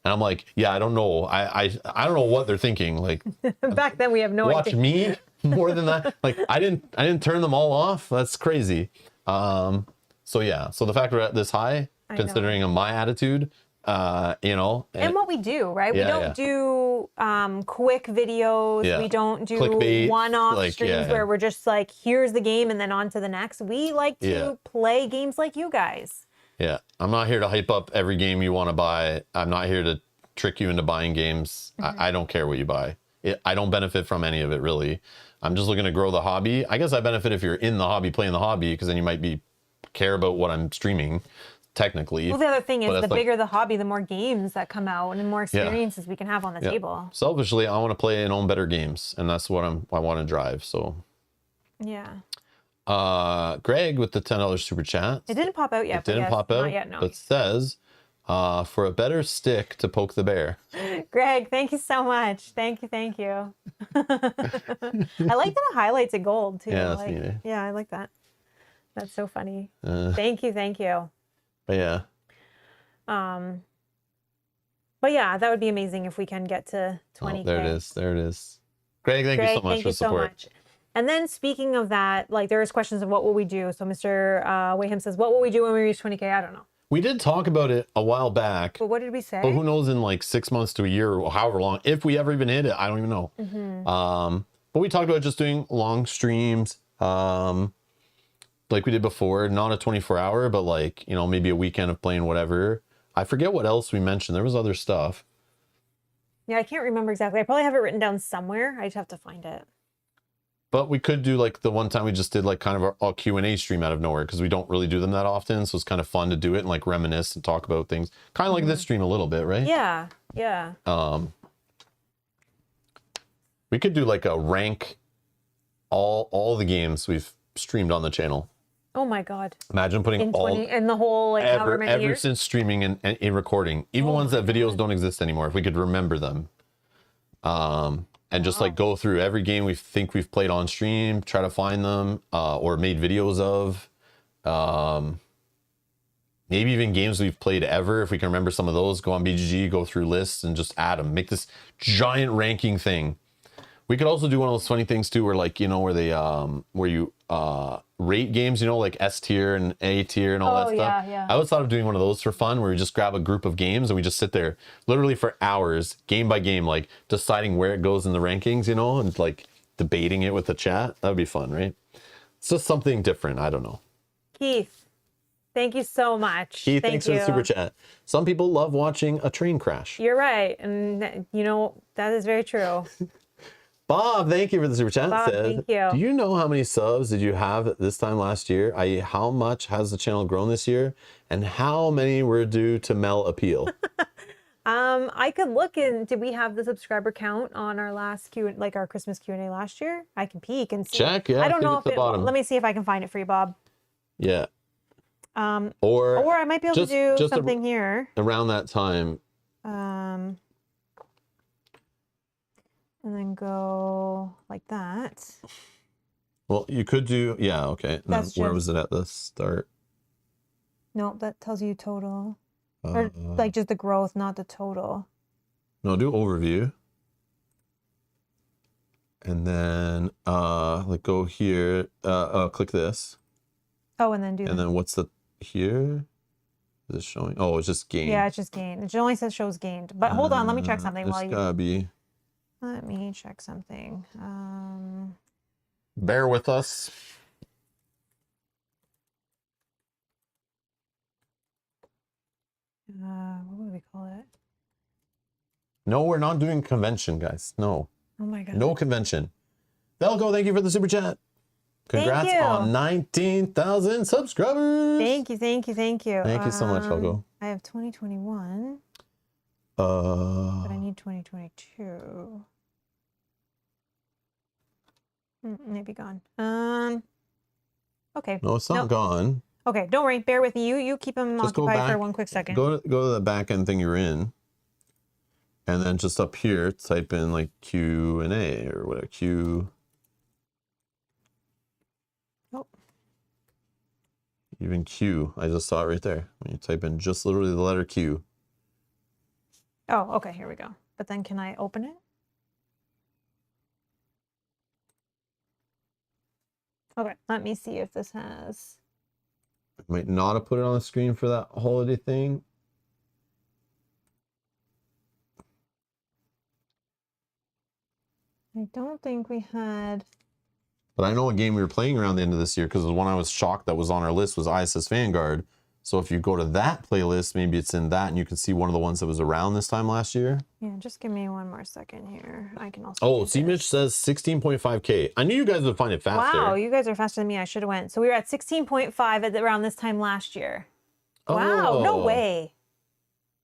And I'm like, yeah, I don't know. I don't know what they're thinking. Like, back then we have no watch idea. me more than that. Like, I didn't turn them all off. That's crazy. So yeah. So the fact we're at this high, considering my attitude, you know, and what we do, right? We don't do quick videos. Yeah. We don't do Clickbait, one-off like, streams where we're just like, here's the game and then on to the next. We like to play games like you guys. Yeah, I'm not here to hype up every game you want to buy. I'm not here to trick you into buying games. I don't care what you buy. I don't benefit from any of it, really. I'm just looking to grow the hobby. I guess I benefit if you're in the hobby, playing the hobby, because then you might care about what I'm streaming. technically. Well, the other thing is, But the it's like- bigger the hobby, the more games that come out and the more experiences we can have on the Yeah. table. Selfishly, I want to play and own better games, and that's what I want to drive. So, Yeah. Greg with the $10 super chat. It didn't pop out yet. It didn't pop out. Not yet, no. But says, for a better stick to poke the bear. Greg, thank you so much. Thank you, thank you. I like that it highlights in gold too. Yeah, that's Like, neat, eh? yeah, I like that. That's so funny. Thank you, thank you. But yeah. But yeah, that would be amazing if we can get to 20K. Oh, there it is. There it is. Greg, thank you so much thank for you the support. so much. And then speaking of that, like there is questions of what will we do. So Mr. Wayham says, what will we do when we reach 20K? I don't know. We did talk about it a while back. But what did we say? But who knows in like 6 months to a year or however long, if we ever even hit it, I don't even know. But we talked about just doing long streams, like we did before, not a 24-hour, but like, you know, maybe a weekend of playing whatever. I forget what else we mentioned. There was other stuff. Yeah, I can't remember exactly. I probably have it written down somewhere. I just have to find it. But we could do like the one time we just did like kind of a Q&A stream out of nowhere because we don't really do them that often. So it's kind of fun to do it and like reminisce and talk about things. Kind of like this stream a little bit, right? Yeah, yeah. We could do like a rank all the games we've streamed on the channel. Oh my God. Imagine putting In 20, in the whole like however many ever years? since streaming and in recording, even ones that videos don't exist anymore, if we could remember them. And just like go through every game we think we've played on stream, try to find them, or made videos of. Maybe even games we've played ever, if we can remember some of those, go on BGG, go through lists and just add them. Make this giant ranking thing. We could also do one of those funny things too, where like, you know, where they where you rate games, you know, like S tier and A tier and all that stuff. Yeah. I always thought of doing one of those for fun, where we just grab a group of games and we just sit there literally for hours, game by game, like deciding where it goes in the rankings, you know, and like debating it with the chat. That would be fun, right? It's just something different. I don't know. Keith, thank you so much. Keith, thanks for the super chat. Some people love watching a train crash. You're right. And you know, that is very true. Bob, thank you for the super chat. Bob, thank you. Do you know how many subs did you have this time last year? I.e., how much has the channel grown this year? And how many were due to Mel Appeal? I could look in. Did we have the subscriber count on our last like our Christmas Q&A last year? I can peek and see. Check, yeah. I don't see know at if the bottom. let me see if I can find it for you, Bob. Yeah. Or I might be able to do just something here. around that time. And then go like that. Well, you could do, yeah, okay. And then That's where just- was it at the start? No, that tells you total. Or like just the growth, not the total. No, do overview. And then like go here, click this. Oh, and then do And then what's the here? Is it showing? Oh, it's just gain. yeah, it's just gained. It only says shows gained. But hold on, let me check something It's while you gotta be. let me check something. Bear with us. What would we call it? No, we're not doing convention, guys. No. Oh my god. No convention. Velko, thank you for the super chat. Congrats you. on 19,000 subscribers. Thank you, thank you, thank you. Thank you so much, Velko. I have 2021, but I need 2022. Maybe gone. Okay. No, it's not gone. Okay, don't worry. Bear with me. You keep them Just go occupied for back. one quick second. Go to the back end thing you're in. And then just up here, type in like Q&A or whatever. Q. Oh. Even Q. I just saw it right there. When you type in just literally the letter Q. Oh, okay. Here we go. But then can I open it? Okay, let me see if this has. I might not have put it on the screen for that holiday thing. I don't think we had. But I know a game we were playing around the end of this year, because the one I was shocked that was on our list was ISS Vanguard. So if you go to that playlist, maybe it's in that, and you can see one of the ones that was around this time last year. Yeah, just give me one more second here. I can also. Oh, do C this. Mitch says 16.5K. I knew you guys would find it faster. Wow, you guys are faster than me. I should have went. So we were at 16.5 at around this time last year. Wow, no Oh. way.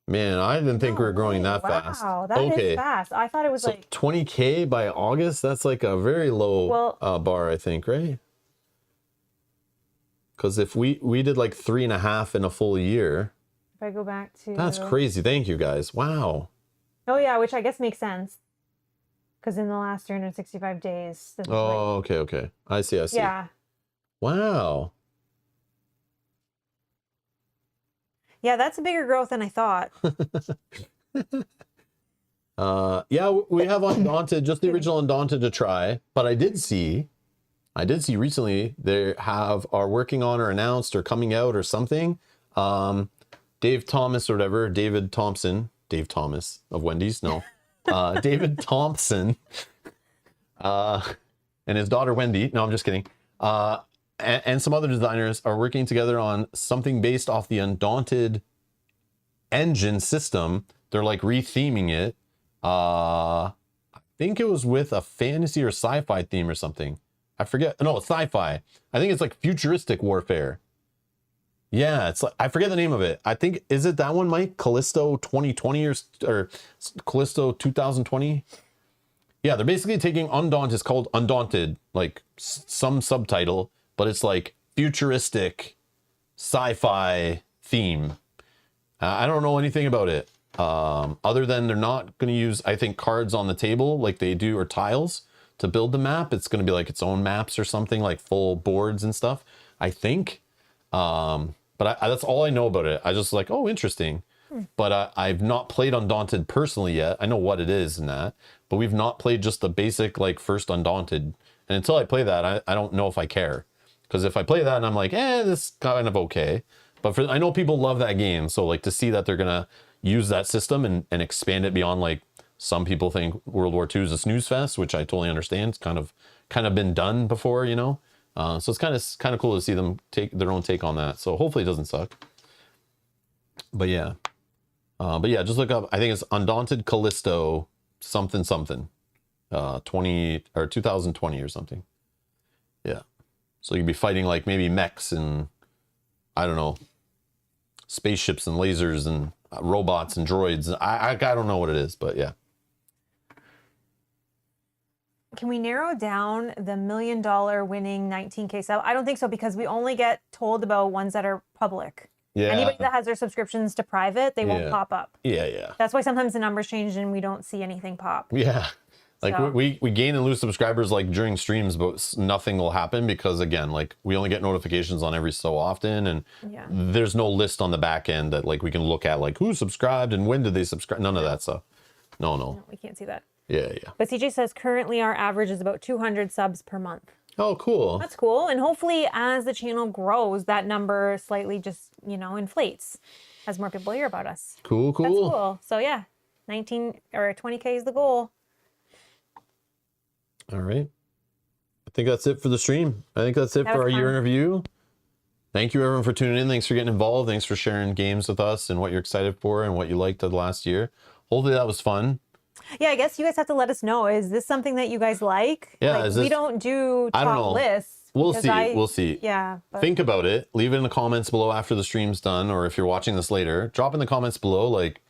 Man, I didn't think we were growing that fast. Wow, that is fast. I thought it was So like 20K by August, that's like a very low bar, I think, right? Because if we did like 3.5 in a full year, if I go back to that's crazy. Thank you guys. Wow. Oh yeah, which I guess makes sense. Because in the last 365 days. That's Oh, okay. I see. Yeah. Wow. Yeah, that's a bigger growth than I thought. Yeah, we have Undaunted, just the original Undaunted to try, but I did see recently they are working on or announced or coming out or something. Dave Thomas or whatever, David Thompson, Dave Thomas of Wendy's, no, David Thompson, and his daughter Wendy. No, I'm just kidding. And some other designers are working together on something based off the Undaunted engine system. They're like retheming it. I think it was with a fantasy or sci-fi theme or something. I forget. No, it's sci-fi. I think it's like futuristic warfare. Yeah, it's like, I forget the name of it. I think, is it that one, Mike? Callisto 2020 or Callisto 2020? Yeah, they're basically taking Undaunted. It's called Undaunted, like some subtitle, but it's like futuristic sci-fi theme. I don't know anything about it. Other than they're not going to use, I think, cards on the table like they do, or tiles to build the map. It's going to be like its own maps or something, like full boards and stuff, I think. But that's all I know about it. I just like, oh, interesting. But I've not played Undaunted personally yet. I know what it is and that, but we've not played just the basic like first Undaunted. And until I play that, I don't know if I care. Because if I play that and I'm like, this is kind of okay. But I know people love that game. So like to see that they're going to use that system and expand it beyond, like, some people think World War II is a snooze fest, which I totally understand. It's kind of been done before, you know? So it's kind of cool to see them take their own take on that. So hopefully it doesn't suck. But yeah. Just look up, I think it's Undaunted Callisto something 2020 or something. Yeah. So you'd be fighting like maybe mechs and, I don't know, spaceships and lasers and robots and droids. I don't know what it is, but yeah. Can we narrow down the $1 million winning 19K sub? I don't think so, because we only get told about ones that are public. Yeah. Anybody that has their subscriptions to private, they won't pop up. Yeah. That's why sometimes the numbers change and we don't see anything pop. Yeah. Like So- we gain and lose subscribers like during streams, but nothing will happen because, again, like we only get notifications on every so often, and Yeah. there's no list on the back end that like we can look at like who subscribed and when did they subscribe. None of that stuff. No. No, we can't see that. Yeah. But CJ says currently our average is about 200 subs per month. Oh, cool. That's cool. And hopefully as the channel grows, that number slightly just, inflates as more people hear about us. Cool. That's cool. So yeah, 19 or 20K is the goal. All right. I think that's it for the stream. I think that's it That for was our year fun. in review. Thank you everyone for tuning in. Thanks for getting involved. Thanks for sharing games with us and what you're excited for and what you liked of the last year. Hopefully that was fun. Yeah, I guess you guys have to let us know. Is this something that you guys like? Yeah, Like, is we this- don't do I don't top know. lists. We'll because see. We'll see. Yeah. But Think about it. Leave it in the comments below after the stream's done, or if you're watching this later, drop in the comments below, like,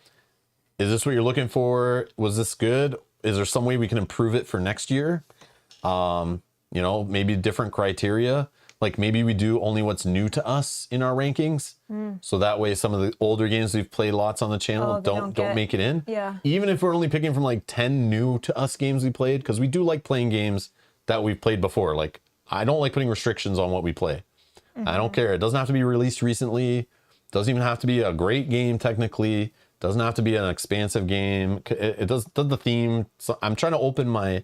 is this what you're looking for? Was this good? Is there some way we can improve it for next year? Maybe different criteria. Like maybe we do only what's new to us in our rankings. So that way some of the older games we've played lots on the channel they don't make it in. Yeah. Even if we're only picking from like 10 new to us games we played, because we do like playing games that we've played before. Like I don't like putting restrictions on what we play. I don't care. It doesn't have to be released recently. Doesn't even have to be a great game technically. Doesn't have to be an expansive game. It does the theme. So I'm trying to open my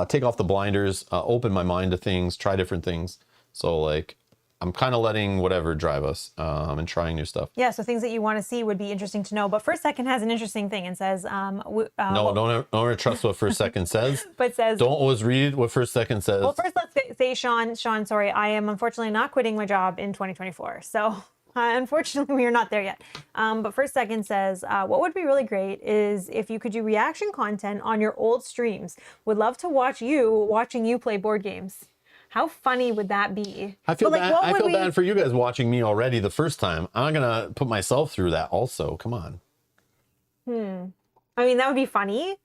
take off the blinders, open my mind to things, try different things. So like I'm kind of letting whatever drive us and trying new stuff. yeah, so things that you want to see would be interesting to know. But First Second has an interesting thing and says, No, don't ever trust what First Second says. but says, Don't always read what First Second says. well, first let's say, Sean, sorry, I am unfortunately not quitting my job in 2024. So unfortunately, we are not there yet. But First Second says, what would be really great is if you could do reaction content on your old streams. Would love to watch watching you play board games. How funny would that be? I feel But, bad. what I would feel we- bad for you guys watching me already the first time. I'm not gonna put myself through that. Also, come on. I mean, that would be funny,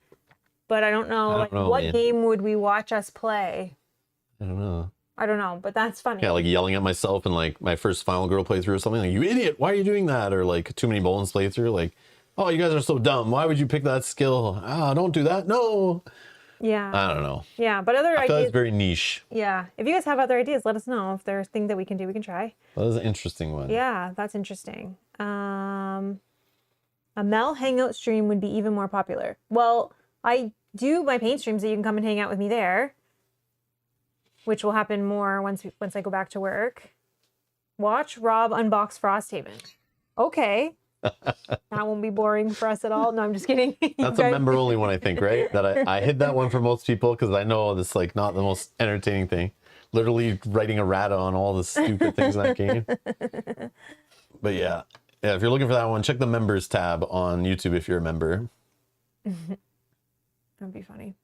but I don't know. I don't know, what man. game would we watch us play? I don't know. I don't know, but that's funny. Yeah, like yelling at myself in like my first Final Girl playthrough or something. Like, you idiot! Why are you doing that? Or like Too Many Bones playthrough. Like, oh, you guys are so dumb. Why would you pick that skill? Ah, don't do that. No. Yeah. I don't know. Yeah, but other I feel ideas. it's very niche. Yeah. If you guys have other ideas, let us know. If there's things that we can do, we can try. That was an interesting one. Yeah, that's interesting. A Mel Hangout stream would be even more popular. Well, I do my paint streams, so you can come and hang out with me there, which will happen more once I go back to work. Watch Rob unbox Frosthaven. Okay. That won't be boring for us at all. No, I'm just kidding. That's a member only one, I think, right? That I hid that one for most people because I know this like not the most entertaining thing. Literally writing errata on all the stupid things in that game. But yeah, if you're looking for that one, check the members tab on YouTube if you're a member. That'd be funny.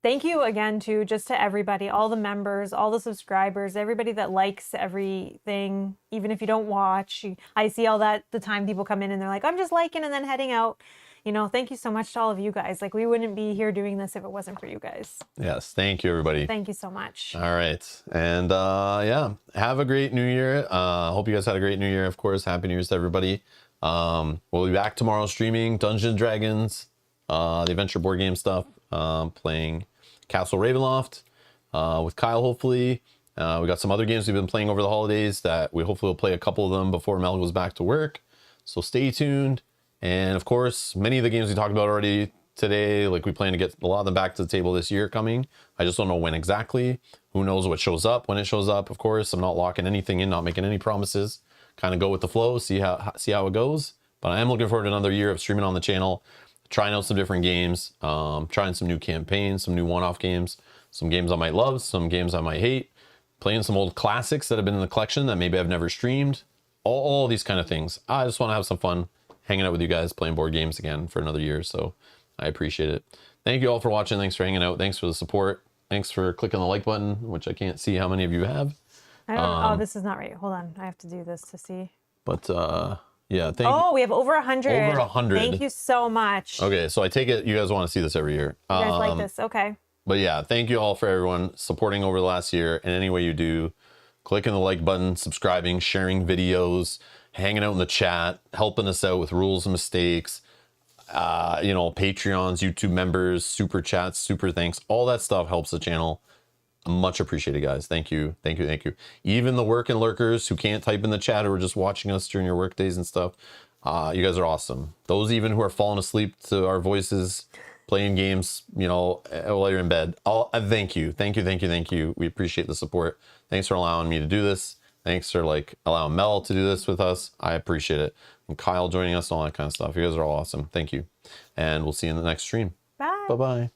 Thank you again to everybody, all the members, all the subscribers, everybody that likes everything, even if you don't watch. I see all that the time people come in and they're like, I'm just liking and then heading out. You know, thank you so much to all of you guys. Like, we wouldn't be here doing this if it wasn't for you guys. Yes, thank you, everybody. Thank you so much. All right. And yeah, have a great new year. Hope you guys had a great new year. Of course, happy new year's to everybody. We'll be back tomorrow streaming Dungeons and Dragons, the adventure board game stuff, playing Castle Ravenloft with Kyle, hopefully. We got some other games we've been playing over the holidays that we hopefully will play a couple of them before Mel goes back to work. So stay tuned. And of course, many of the games we talked about already today, like we plan to get a lot of them back to the table this year coming. I just don't know when exactly. Who knows what shows up when it shows up, of course. I'm not locking anything in, not making any promises. Kind of go with the flow, see how it goes. But I am looking forward to another year of streaming on the channel, trying out some different games, trying some new campaigns, some new one-off games, some games I might love, some games I might hate, playing some old classics that have been in the collection that maybe I've never streamed, all these kind of things. I just want to have some fun hanging out with you guys, playing board games again for another year. So I appreciate it. Thank you all for watching. Thanks for hanging out. Thanks for the support. Thanks for clicking the like button, which I can't see how many of you have. I don't oh, this is not right. Hold on. I have to do this to see. But yeah, thank you. Oh, we have over 100. Over 100. Thank you so much. Okay, so I take it you guys want to see this every year. You guys like this? Okay. But yeah, thank you all for everyone supporting over the last year in any way you do. Clicking the like button, subscribing, sharing videos, hanging out in the chat, helping us out with rules and mistakes, you know, Patreons, YouTube members, super chats, super thanks. All that stuff helps the channel. Much appreciated, guys. Thank you. Thank you. Thank you. Even the work and lurkers who can't type in the chat or are just watching us during your work days and stuff. You guys are awesome. Those even who are falling asleep to our voices, playing games, you know, while you're in bed. Thank you. Thank you. Thank you. Thank you. We appreciate the support. Thanks for allowing me to do this. Thanks for like allowing Mel to do this with us. I appreciate it. And Kyle joining us and all that kind of stuff. You guys are all awesome. Thank you. And we'll see you in the next stream. Bye. Bye-bye.